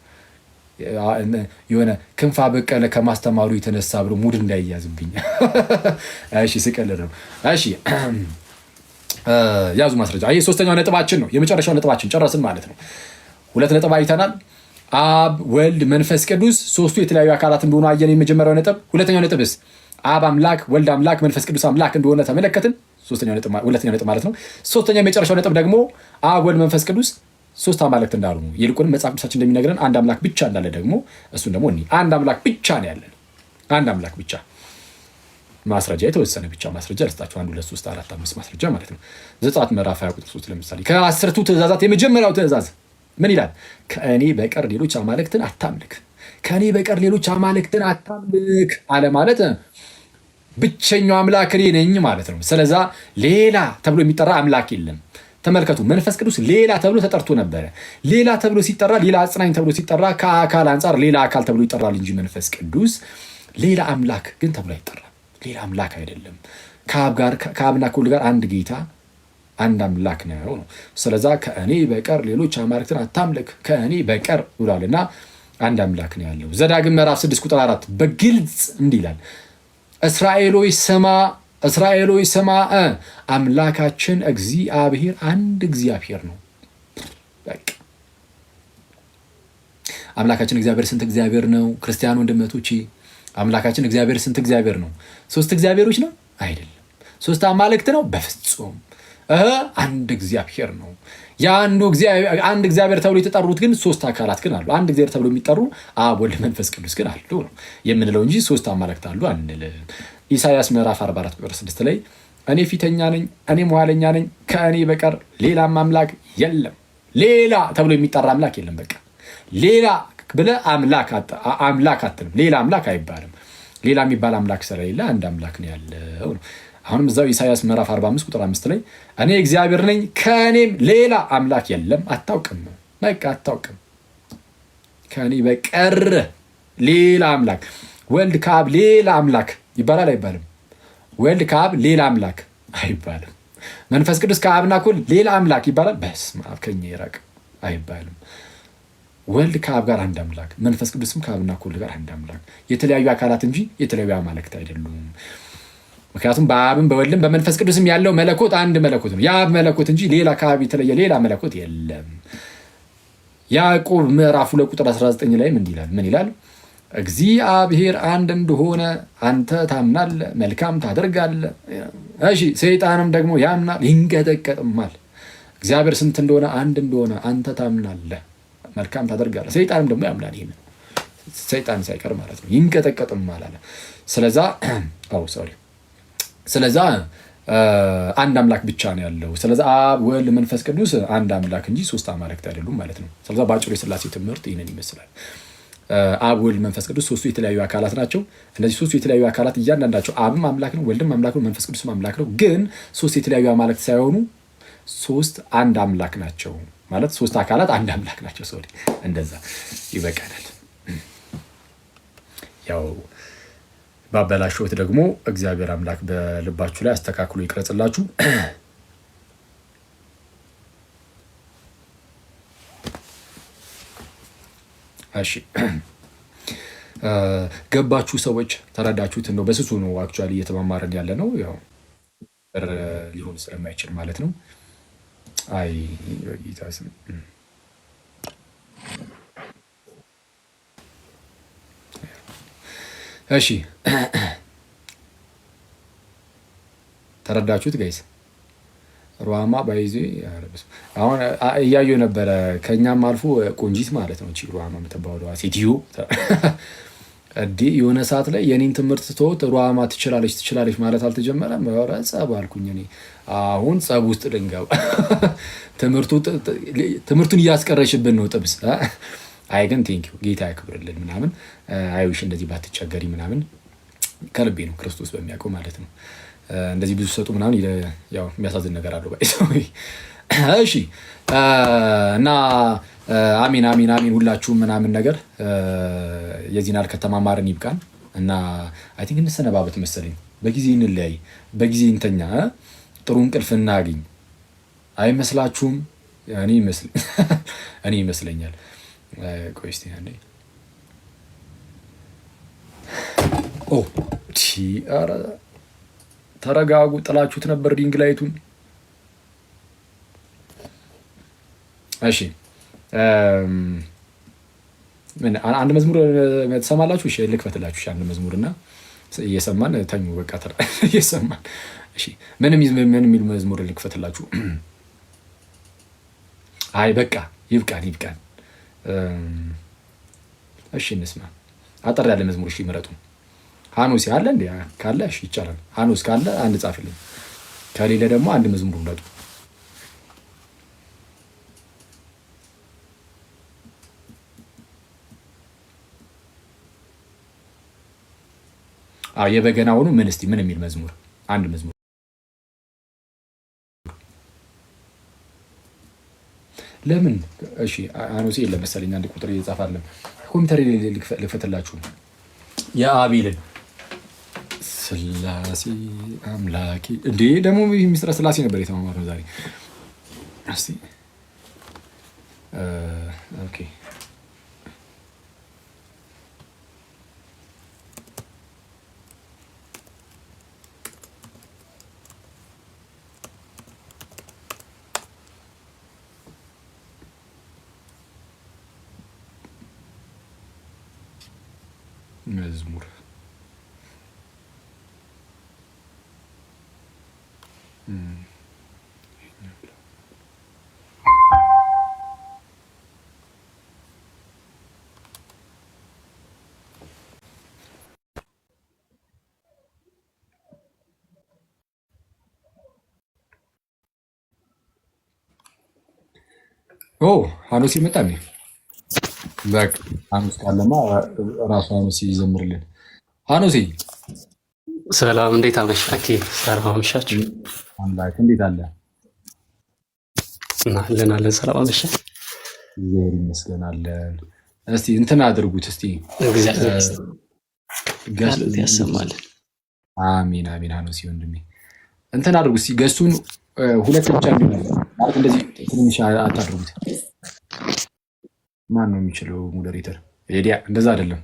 S1: የሆነ ክንፋ በቀለ ከማስተማሩ የተነሳ ብሎ ሙድ እንዳይያዝብኝ። እሺ ስቀልድ ነው። እሺ ያዙ ማስረጃ። ይሄ 3ኛው ነጥባችን ነው። የመጨረሻው ነጥባችን ጨረስን ማለት ነው። 2 ነጥብ አይተናል። አብ፣ ወልድ፣ መንፈስ ቅዱስ 3ቱ የተለያዩ አካላት እንደሆኑ አየን። የመጀመሪያው ነጥብ። 2ኛው ነጥብስ አብ አምላክ፣ ወልድ አምላክ፣ መንፈስ ቅዱስ አምላክ እንደሆነ ተመለከትን። 2ኛው ነጥብ ማለት ነው። 3ኛው የመጨረሻው ነጥብ ደግሞ አብ፣ ወልድ፣ መንፈስ ቅዱስ 3 አማልክት እንዳሉ ነው። ይልቁንም መጽሐፍ ቅዱሳችን እንደሚነግረን አንድ አምላክ ብቻ እንዳለ ደግሞ እሱን ደግሞ አንድ አምላክ ብቻ ነው ያለን። አንድ አምላክ ብቻ። ማስረጃ የተወሰነ ብቻ ማስረጃ ልስጣችሁ። 1 2 3 4 5 ማስረጃ ማለት ነው። ዘጸአት ምዕራፍ 20 ቁጥር 3 ለምሳሌ ከ10ቱ ትእዛዛት የመጀመሪያው ትእዛዝ ምን ይላል? ከእኔ በቀር ሌሎች አማልክትን አታምልክ። ከእኔ በቀር ሌሎች አማልክትን አታምልክ አለ ማለት ብቸኛው አምላክ እኔ ነኝ ማለት ነው። ስለዛ ሌላ ተብሎ የሚጠራ አምላክ የለም። ተመልከቱ፣ መንፈስ ቅዱስ ሌላ ተብሎ ተጠርቶ ነበረ። ሌላ ተብሎ ሲጠራ፣ ሌላ አጽናኝ ተብሎ ሲጠራ ከአካል አንጻር ሌላ አካል ተብሎ ይጠራል እንጂ መንፈስ ቅዱስ ሌላ አምላክ ግን ተብሎ አይጠራም። ሌላ አምላክ አይደለም። ከአብና ከወልድ ጋር አንድ ጌታ አንድ አምላክ ነው። ስለዛ ከእኔ በቀር ሌሎች አማልክትን አታምልክ ከእኔ በቀር ብሏልና አንድ አምላክ ነው ያለው። ዘዳግም ምዕራፍ 6 ቁጥር 4 በግልጽ እንዲህ ይላል፣ እስራኤል ሆይ ስማ፣ አምላካችን እግዚአብሔር አንድ እግዚአብሔር ነው። በቃ አምላካችን እግዚአብሔር ስንት እግዚአብሔር ነው? ክርስቲያን ወንድመቶቼ አምላካችን እግዚአብሔር ስንት እግዚአብሔር ነው? 3 እግዚአብሔሮች ነው? አይደለም። 3 አማልክት ነው? በፍጹም አንድ እግዚአብሔር ነው። አንድ እግዚአብሔር ተብሎ የተጠሩት ግን 3 አካላት ግን አሉ። አንድ እግዚአብሔር ተብሎ የሚጠሩ አብ፣ ወልድ፣ መንፈስ ቅዱስ ግን አሉ ነው የምንለው እንጂ 3 አማልክት አሉ አንልም። ኢሳይያስ ምዕራፍ 44 ቁጥር 6 ላይ እኔ ፊተኛ ነኝ፣ እኔ መዋለኛ ነኝ፣ ከእኔ በቀር ሌላም አምላክ የለም። ሌላ ተብሎ የሚጠራ አምላክ የለም። በቃ ሌላ ብለህ አምላክ አትልም። ሌላ አምላክ አይባልም። ሌላ የሚባል አምላክ ስለሌለ አንድ አምላክ ነው ያለው ነው። አሁንም እዛው ኢሳይያስ ምዕራፍ 45 ቁጥር 5 ላይ እኔ እግዚአብሔር ነኝ፣ ከእኔም ሌላ አምላክ የለም። አታውቅም፣ በቃ አታውቅም። ከእኔ በቀር ሌላ አምላክ። ወልድ ከአብ ሌላ አምላክ ይባላል አይባልም? ወልድ ከአብ ሌላ አምላክ አይባልም። መንፈስ ቅዱስ ከአብና ከወልድ ሌላ አምላክ ይባላል? በስመ አብ ከኛ ይራቅ አይባልም። ወልድ ከአብ ጋር አንድ አምላክ፣ መንፈስ ቅዱስም ከአብና ከወልድ ጋር አንድ አምላክ። የተለያዩ አካላት እንጂ የተለያዩ አማልክት አይደሉም። ምክንያቱም በአብም በወልድም በመንፈስ ቅዱስም ያለው መለኮት አንድ መለኮት ነው። የአብ መለኮት እንጂ ሌላ ከአብ የተለየ ሌላ መለኮት የለም። ያዕቆብ ምዕራፍ 2 ቁጥር 19 ላይ ምን ይላል? እግዚአብሔር አንድ እንደሆነ አንተ ታምናለህ፣ መልካም ታደርጋለህ። እሺ ሰይጣንም ደግሞ ያምናል ይንቀጠቀጥማል። እግዚአብሔር ስንት እንደሆነ አንድ እንደሆነ አንተ ታምናለህ፣ መልካም ታደርጋለህ። ሰይጣንም ደግሞ ያምናል። ይሄን ሰይጣን ሳይቀር ማለት ነው። ይንቀጠቀጥማል አለ። ስለዛ አንድ አምላክ ብቻ ነው ያለው። ስለዛ አብ፣ ወልድ፣ መንፈስ ቅዱስ አንድ አምላክ እንጂ 3 አማልክት አይደሉም ማለት ነው። ስለዛ በአጭሩ የሥላሴ ትምህርት ይህንን ይመስላል። አብ፣ ወልድ፣ መንፈስ ቅዱስ ሶስቱ የተለያዩ አካላት ናቸው። እነዚህ ሶስቱ የተለያዩ አካላት እያንዳንዳቸው አብም አምላክ ነው፣ ወልድም አምላክ ነው፣ መንፈስ ቅዱስም አምላክ ነው። ግን ሶስት የተለያዩ አማልክት ሳይሆኑ ሶስት አንድ አምላክ ናቸው ማለት ሶስት አካላት አንድ አምላክ ናቸው። ሶሪ እንደዛ ይበቃናል። ያው ባበላሽዎት ደግሞ እግዚአብሔር አምላክ በልባችሁ ላይ አስተካክሎ ይቅረጽላችሁ። እሺ ገባችሁ ሰዎች ተረዳችሁት? እንደው በስሱ ነው አክቹዋሊ እየተማማረን ያለ ነው። ያው ሊሆን ስለማይችል ማለት ነው። አይ ጌታ ስም እሺ ተረዳችሁት ጋይስ? ሩሃማ ባይዜ አሁን እያየሁ ነበረ። ከኛም አልፎ ቆንጂት ማለት ነው ሩሃማ የምትባለዋ ሴትዮ እንዴ የሆነ ሰዓት ላይ የኔን ትምህርት ተወት ሩሃማ ትችላለች ማለት አልተጀመረም። ኧረ ጸብ አልኩኝ እኔ። አሁን ጸብ ውስጥ ልንገባ ትምህርቱን እያስቀረሽብን ነው ጥብስ። አይ ግን ቴንኪው ጌታ ያክብርልን ምናምን አይዊሽ እንደዚህ ባትቸገሪ ምናምን ከልቤ ነው ክርስቶስ በሚያውቀው ማለት ነው። እንደዚህ ብዙ ሰጡ ምናምን ያው የሚያሳዝን ነገር አለው። እሺ እና አሚን አሚን አሚን ሁላችሁም ምናምን ነገር የዚህን ያህል ከተማማርን ይብቃን እና አይ ቲንክ እንሰነባበት መሰለኝ። በጊዜ እንለያይ፣ በጊዜ እንተኛ፣ ጥሩ እንቅልፍ እናግኝ። አይመስላችሁም? እኔ ይመስለኛል። ቆይ እስቲ አንዴ ኧረ ተረጋጉ። ጥላችሁት ነበር ሪንግ ላይቱን። እሺ አንድ መዝሙር ትሰማላችሁ? እሺ ልክፈትላችሁ አንድ መዝሙርና እየሰማን ተኙ። በቃ እየሰማን እሺ። ምን የሚል መዝሙር ልክፈትላችሁ? አይ በቃ ይብቃን። እሺ እንስማ። አጠር ያለ መዝሙር እሺ ምረጡ። ሀኖስ አለ እንዴ? ካለ እሺ ይቻላል። ሀኖስ ካለ አንድ ጻፍልኝ፣ ከሌለ ደግሞ አንድ መዝሙር ምረጡ። የበገና ሆኖ ምን እስቲ ምን የሚል መዝሙር? አንድ መዝሙር ለምን? እሺ ሀኖስ የለም መሰለኝ። አንድ ቁጥር እየጻፋለን ኮምፒውተር ልክፈትላችሁ። የአቤልን ስላሴ አምላኬ እንዴ ደግሞ ሚስጥረ ስላሴ ነበር የተማማርነው ዛሬ። እስቲ ኦኬ መዝሙር ሀኖስ መጣ። በቃ ሀኖስ ካለማ ራሱ ሀኖስ ይዘምርልን። ሀኖስ
S2: ሰላም፣ እንዴት አመሻችሁ? ሰላም አመሻችሁ።
S1: አምላክ እንዴት አለ?
S2: አለን። ሰላም አመሻ።
S1: እግዚአብሔር ይመስገን አለን። እስቲ እንትን አድርጉት እስቲ
S2: እግዚአብሔር ያሰማልን።
S1: አሚን አሚን። ሀኖስ ወንድሜ እንትን አድርጉት እስቲ ገሱን ሁለት ብቻ ማለት እንደዚህ ትንሽ አታድርጉት። ማን ነው የሚችለው ሞዴሬተር? ሄዲያ እንደዛ አይደለም።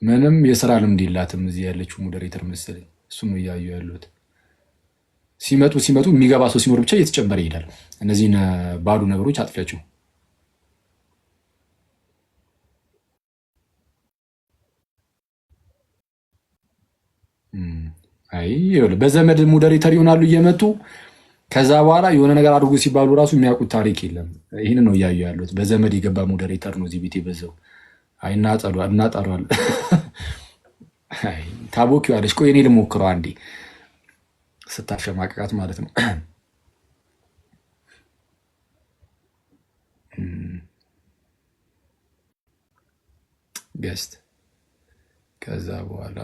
S1: ምንም የስራ ልምድ የላትም እዚህ ያለችው ሞዴሬተር መሰለኝ። እሱም ነው እያዩ ያሉት። ሲመጡ የሚገባ ሰው ሲኖር ብቻ እየተጨመረ ይሄዳል። እነዚህን ባዶ ነገሮች አጥፊያቸው። አይ በዘመድ ሞዴሬተር ይሆናሉ እየመጡ ከዛ በኋላ የሆነ ነገር አድርጎ ሲባሉ ራሱ የሚያውቁት ታሪክ የለም። ይህን ነው እያዩ ያሉት። በዘመድ የገባ ሞዴሬተር ነው እዚህ ቤት የበዛው። አይ እናጠሯል። ታቦኪ ያለች። ቆይ እኔ ልሞክረው አንዴ ስታሸማቀቃት ማለት ነው። ገስት ከዛ በኋላ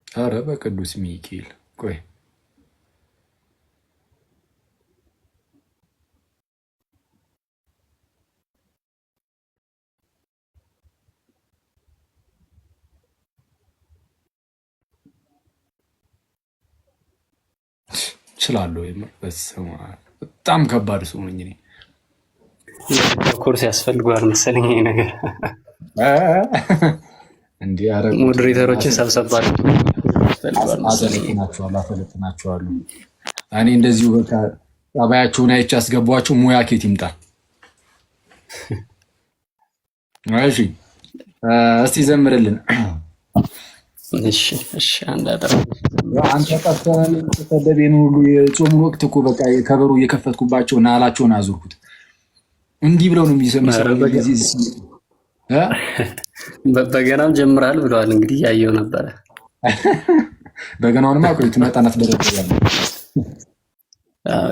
S1: ኧረ በቅዱስ ሚካኤል ቆይ እችላለሁ። በጣም ከባድ ሰው ነኝ እኔ።
S2: ኮርስ ያስፈልገዋል መሰለኝ ይሄ ነገር።
S1: እንዲህ
S2: ሞዴሬተሮችን ሰብሰብ
S1: አሰለጥናቸዋለሁ። እኔ እንደዚሁ በቃ ጠባያቸውን አይቼ አስገቧቸው። ሙያ ኬት ይምጣ። እሺ እስቲ ዘምርልን። አንተ ቀሰደቤን ሁሉ የጾሙን ወቅት እኮ በቃ ከበሮ እየከፈትኩባቸው ናላቸውን አዙርኩት። እንዲህ ብለው ነው የሚሰሩ።
S2: በገናም ጀምራል ብለዋል። እንግዲህ ያየው ነበረ።
S1: በገናውንማ ቆይ ትመጣና ትደረደራለህ።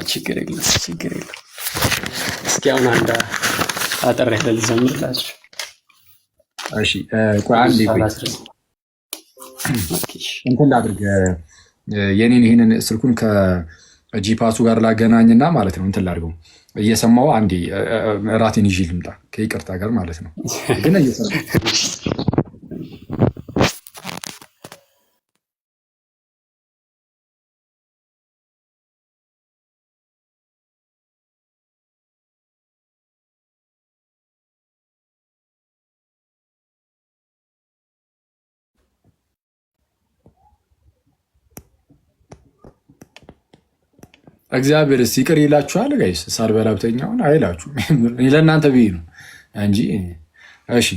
S2: ችግር የለም። እስኪ አሁን አንድ አጠር ያለ ልዘምርላችሁ።
S1: እሺ ቆይ አንዴ እንትን ላድርግ። የኔን ይህንን ስልኩን ከጂፓሱ ጋር ላገናኝና ማለት ነው እንትን ላድርገው። እየሰማው አንዴ እራቴን ይዤ ልምጣ ከይቅርታ ጋር ማለት ነው። ግን እየሰማው እግዚአብሔርስ ይቅር ይላችኋል ጋይስ። ሳልበላ ብተኛውን አይላችሁም። ለእናንተ ብዬ ነው እንጂ። እሺ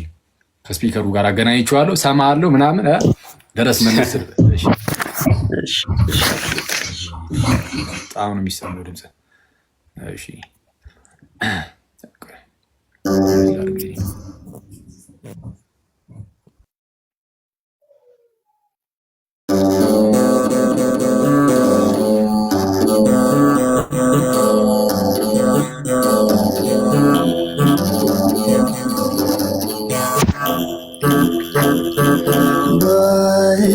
S1: ከስፒከሩ ጋር አገናኝቼዋለሁ። ሰማሃለሁ ምናምን ደረስ መለስ። በጣም ነው የሚሰማው ድምፅ። እሺ
S3: ባህር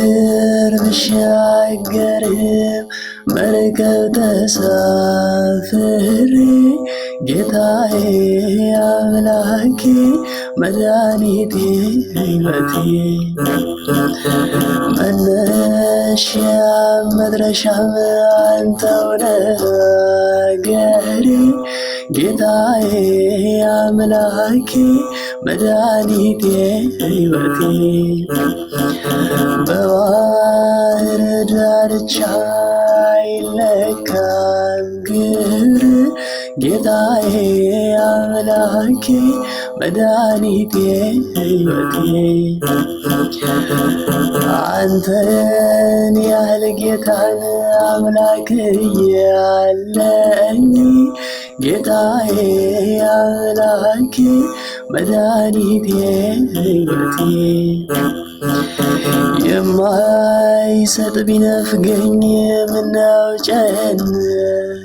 S3: ብሻገርም መርከብ ተሳፍሬ ጌታዬ አምላኬ መድኃኒቴ ሕይወቴ መነሻም መድረሻም አንተው ነህ አገሬ ጌታዬ አምላኬ መድኃኒቴ ሕይወቴ በባህር ዳርቻ አይለካም ግብር ጌታዬ አምላኬ መድኃኒቴ ሕይወቴ አንተን ያህል ጌታን አምላክ ያለኝ ጌታዬ አምላኬ መድኃኒቴ ሕይወቴ የማይሰጥ ቢነፍገኝ ምነው ጨነቀኝ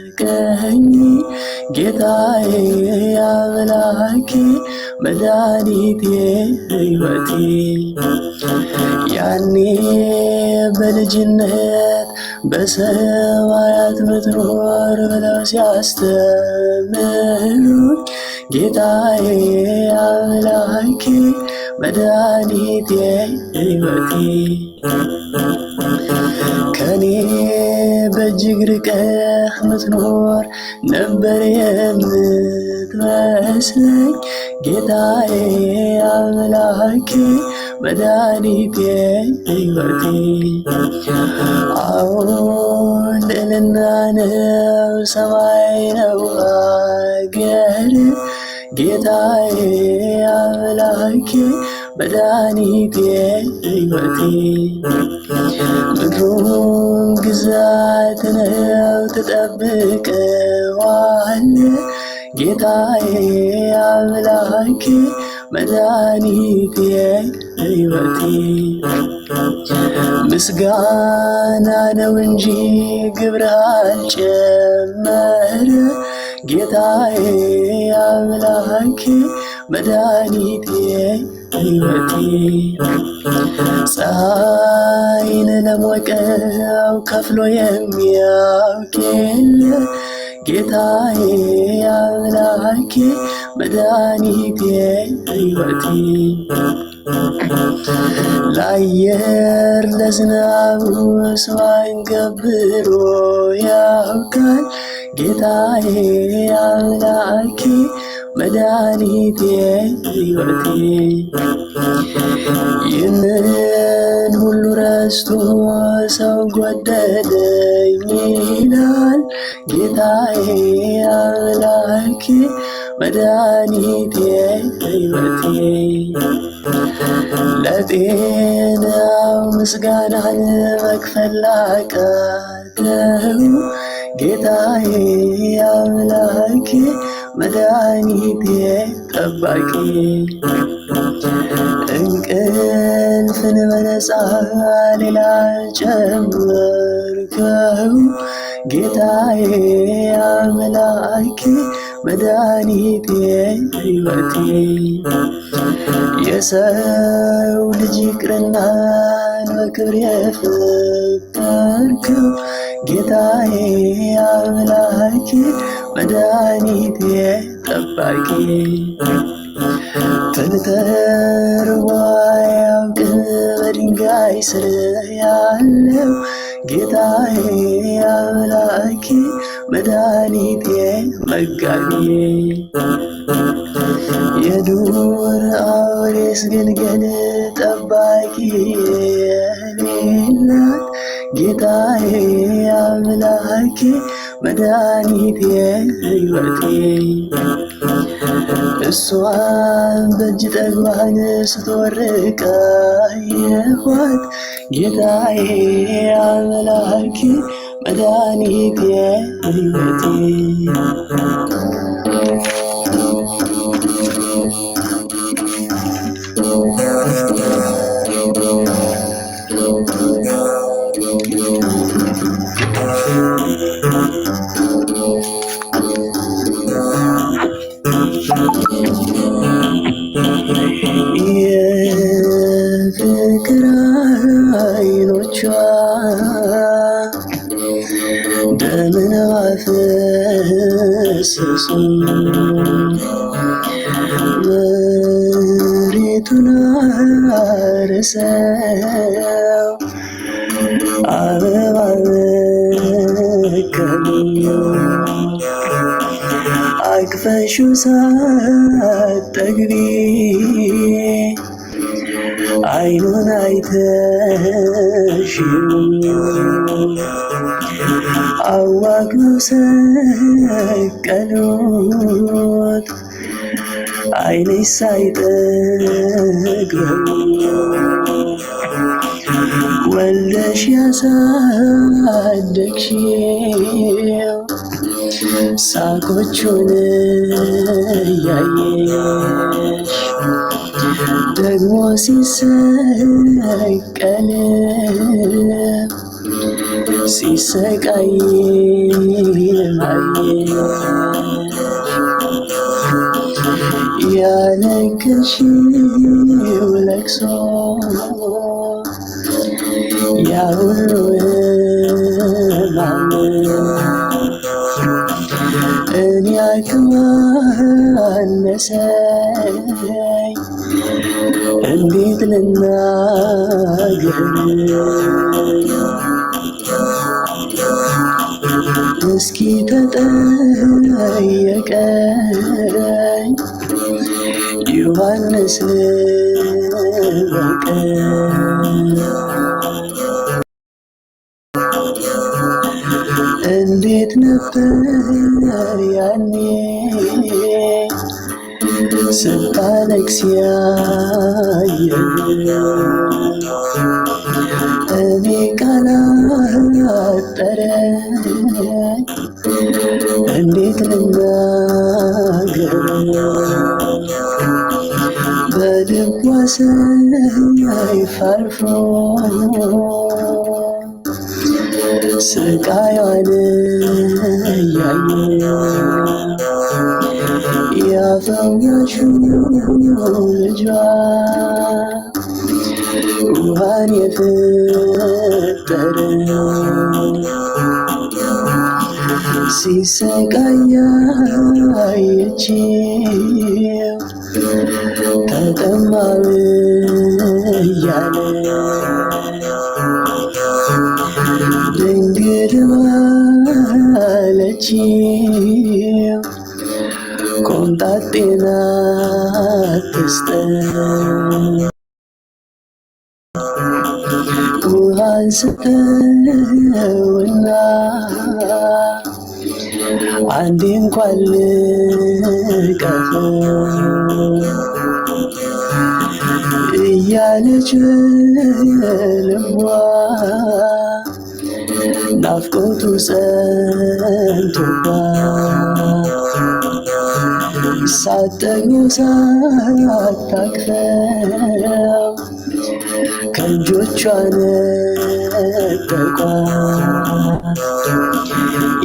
S3: ጌታዬ አምላኬ መድኃኒቴ ሕይወቴ ያኔ በልጅነት በሰማያት ምትኖር ብለው ሲያስተምሩኝ ጌታዬ አምላኬ መድኃኒቴ ሕይወቴ ከኔ በእጅግ ርቀህ ምትኖር ነበር የምትመስለኝ ጌታዬ አምላኬ መድኃኒቴ ሕይወቴ አሁን ልዕልና ነው ሰማይ ነው አገር ጌታዬ አምላኬ መድኃኒቴ ሕይወቴ ምድሩን ግዛት ነው ትጠብቀዋለህ ጌታዬ አምላኬ መድኃኒቴ ሕይወቴ ምስጋና ነው እንጂ ግብርህ አልጨመረ ጌታዬ አምላኬ መድኃኒቴ ሕይወቴ ፀሐይን ለሞቀው ከፍሎ የሚያውቅ የለ ጌታዬ አምላኬ መድኃኒቴ ሕይወቴ ለአየር ለዝናቡ ሰማይን ገብሮ ያውቃል ጌታዬ አምላኬ መድኃኒቴ ሕይወቴ ይህንን ሁሉ ረስቶ ሰው ጎደለኝ ይላል ጌታዬ አምላኬ መድኃኒቴ ሕይወቴ ለጤናው ምስጋናን መክፈል ላቃተው ጌታዬ አምላኬ መድኃኒቴ ጠባቂ እንቅልፍን በነፃ ሌላ ጨመርከው ጌታዬ አምላኬ መድኃኒቴ ሕይወቴ የሰው ልጅ ይቅርና በክብር የፈጠርከው ጌታዬ አምላኬ መድኃኒቴ ጠባቂ ተርቦ አያውቅም በድንጋይ ስር ያለው ጌታዬ አምላኬ መድኃኒቴ መጋቢ የዱር አውሬስ ግልገል ጠባቂ የሌላት ጌታዬ አምላኬ መድኃኒቴ ሕይወቴ እሷን በእጅ ጠግባን ስትወርቅ አየኋት ጌታዬ አምላኬ መድኃኒቴ ሕይወቴ የፍቅር ዓይኖቿ ደምን አፈሰሱ መሬቱን አረሰው አበባ በቀሉ አቅፈሽው ሳትጠግቢ ዓይኑን አይተሽው አዋግነው ሰቀሉት ዓይንሽ ሳይጠግበው ወልደሽ ያሳደግሽው ሳቆቹን እያየሽ ደግሞ ሲሰቀል ሲሰቃይ ማየሽ ያለቅሽው ለቅሶ ያ ሁሉ ሕማም እኔ አቅም አነሰኝ እንዴት ልናገር እስኪ ተጠየቀኝ ዮሐንስ በቀኝ እንዴት ነበር ያኔ ስታለቅስ ያየኝ እኔ ቃላጠረኝ እንዴት ልናገር በልቧ ሰይፍ አልፎ ስቃዩን እያየ ያፈዋሽው ልጇ ውሃን የፈጠረ ሲሰቃይ አየችው ተጠማሁ እያለ ድንግል አለችው ቆምጣጤን አትስጠን ውሃን ስጠውና አንዴ እንኳን ልቀፈው እያለች ልቧ ናፍቆቱ ጸንቶባት ሳትጠግበው ሳታቅፈው ከእጆቿ ነጠቋት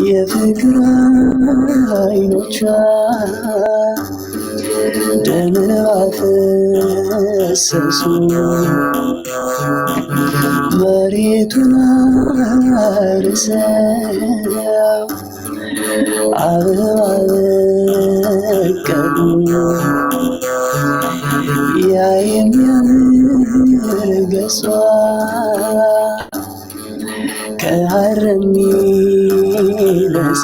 S3: የፍቅር ዓይኖቿ ደም አፈሰሱ መሬቱን አርሰው አበባ በቀሉ ያ የሚያምር ገጿ ከሐረም የሚነጻ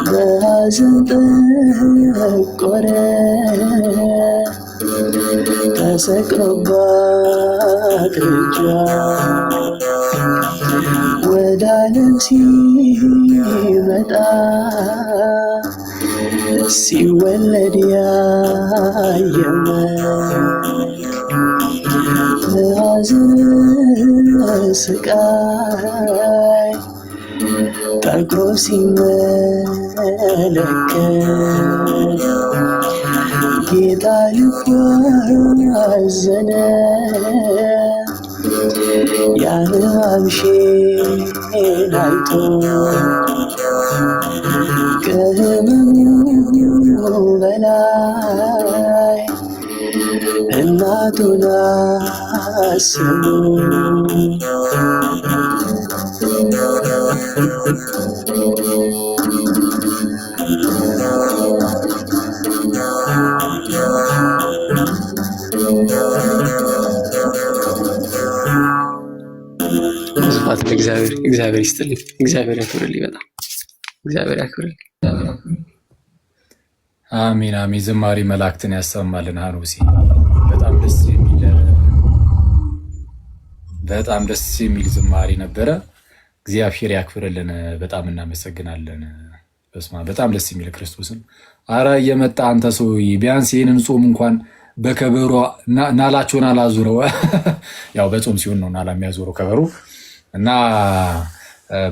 S3: በሐዘን ጠቆረ ተሰቅሎባት ልጇ ወደ ዓለም ሲመጣ ሲወለድ ያየው በሐዘን ስቃይ ጠቁሮ ሲመለከት ጌታ ልቡ አዘነ ያህባብሽን አይቶ ከህመሙ በላይ እናቱን አሰቡ
S2: ስብሐት ለእግዚአብሔር። እግዚአብሔር ይስጥልኝ። እግዚአብሔር ያክብርልኝ። በጣም እግዚአብሔር ያክብርልኝ።
S1: አሜን አሜን። ዝማሬ መላእክትን ያሰማልን። ሀኖሲ በጣም ደስ የሚል ዝማሬ ነበረ። እግዚአብሔር ያክብርልን። በጣም እናመሰግናለን። በስማ በጣም ደስ የሚል ክርስቶስን። አረ እየመጣ አንተ ሰውዬ ቢያንስ ይህንን ጾም እንኳን በከበሮ ናላቸውን አላዙረው። ያው በጾም ሲሆን ነው ናላ የሚያዞረው ከበሮ እና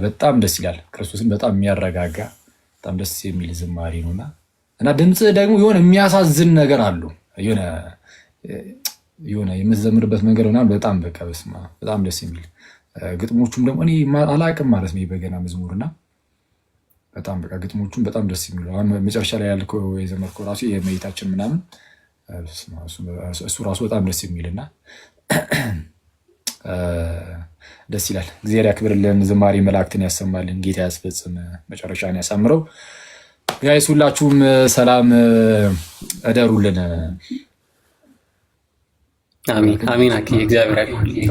S1: በጣም ደስ ይላል። ክርስቶስን በጣም የሚያረጋጋ በጣም ደስ የሚል ዝማሬ ነውና እና ድምጽ ደግሞ የሆነ የሚያሳዝን ነገር አለው። የሆነ የምትዘምርበት መንገድ ምናምን በጣም በቃ በስማ በጣም ደስ የሚል ግጥሞቹም ደግሞ እኔ አላቅም ማለት ነው የበገና መዝሙርና በጣም በቃ ግጥሞቹም በጣም ደስ የሚሉ አሁን መጨረሻ ላይ ያልከው የዘመርከው ራሱ የመይታችን ምናምን እሱ ራሱ በጣም ደስ የሚልና ደስ ይላል። እግዚአብሔር ያክብርልን። ዝማሬ መላእክትን ያሰማልን። ጌታ ያስፈጽም፣ መጨረሻን ያሳምረው። ጋይስ ሁላችሁም ሰላም እደሩልን።
S2: አሜን አሜን። አኪ እግዚአብሔር ያክብርልኝ።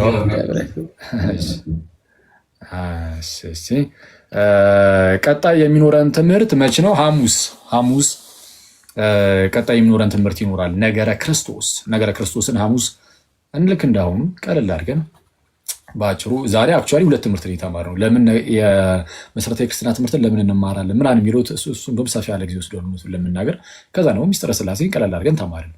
S1: ቀጣይ የሚኖረን ትምህርት መች ነው? ሐሙስ ቀጣይ የሚኖረን ትምህርት ይኖራል። ነገረ ክርስቶስን ሐሙስ እንልክ እንዳሁኑ ቀለል አድርገን በአጭሩ ዛሬ አክቹዋሊ ሁለት ትምህርት ነው የተማርነው። ለምን የመሰረታዊ ክርስትና ትምህርትን ለምን እንማራለን ምናምን የሚለው እሱ እንደውም ሰፊ ያለ ጊዜ ወስዶ ነው ለምናገር። ከዛ ነው ሚስጥረ ስላሴን ቀለል አድርገን ተማርን።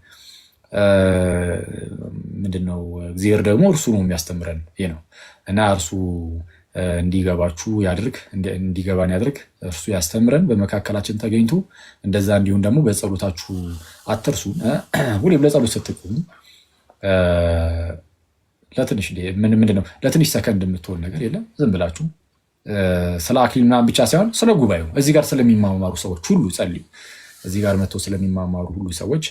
S1: ምንድነው እግዚአብሔር ደግሞ እርሱ ነው የሚያስተምረን ይሄ ነው እና እርሱ እንዲገባችሁ ያድርግ እንዲገባን ያድርግ እርሱ ያስተምረን በመካከላችን ተገኝቶ እንደዛ እንዲሁም ደግሞ በጸሎታችሁ አትርሱ። ሁሌም ለጸሎት ስትቆሙ ለትንሽ ምንድነው ለትንሽ ሰከንድ የምትሆን ነገር የለም። ዝም ብላችሁ ስለ አክሊል ምናምን ብቻ ሳይሆን ስለ ጉባኤው እዚህ ጋር ስለሚማማሩ ሰዎች ሁሉ ጸልዩ። እዚህ ጋር መጥተው ስለሚማማሩ ሁሉ ሰዎች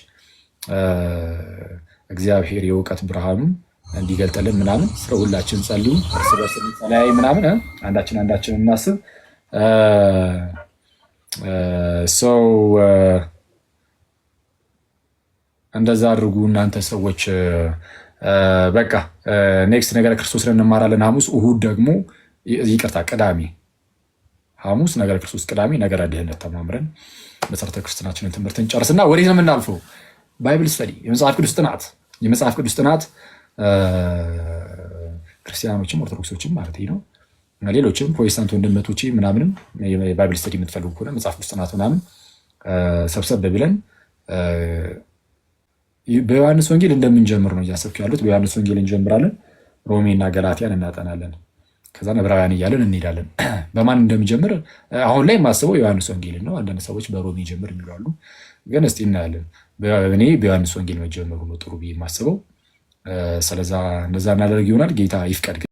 S1: እግዚአብሔር የእውቀት ብርሃኑን እንዲገልጥልን ምናምን ስለ ሁላችን ጸልዩ። እርስ በርስ እንጸልይ ምናምን አንዳችን እናስብ። ሰው እንደዛ አድርጉ እናንተ ሰዎች። በቃ ኔክስት ነገረ ክርስቶስን እንማራለን ሐሙስ። እሁድ ደግሞ ይቅርታ ቅዳሜ፣ ሐሙስ ነገረ ክርስቶስ፣ ቅዳሜ ነገረ ድህነት ተማምረን መሰረተ ክርስትናችንን ትምህርትን ጨርስና ወዴት ነው የምናልፈው? ባይብል ስተዲ፣ የመጽሐፍ ቅዱስ ጥናት። የመጽሐፍ ቅዱስ ጥናት ክርስቲያኖችም ኦርቶዶክሶችም ማለት ነው ሌሎችም ፕሮቴስታንት ወንድመቶቼ ምናምንም የባይብል ስተዲ የምትፈልጉ ከሆነ መጽሐፍ ቅዱስ ጥናት ምናምን ሰብሰብ ብለን በዮሐንስ ወንጌል እንደምንጀምር ነው እያሰብኩ ያሉት። በዮሐንስ ወንጌል እንጀምራለን፣ ሮሜ እና ገላትያን እናጠናለን፣ ከዛ ዕብራውያን እያለን እንሄዳለን። በማን እንደምጀምር አሁን ላይ የማስበው ዮሐንስ ወንጌልን ነው። አንዳንድ ሰዎች በሮሜ ጀምር የሚሉ አሉ፣ ግን እስቲ እናያለን። እኔ በዮሐንስ ወንጌል መጀመሩ ነው ጥሩ ብዬ የማስበው። ስለዛ እንደዛ እናደርግ ይሆናል። ጌታ ይፍቀድ።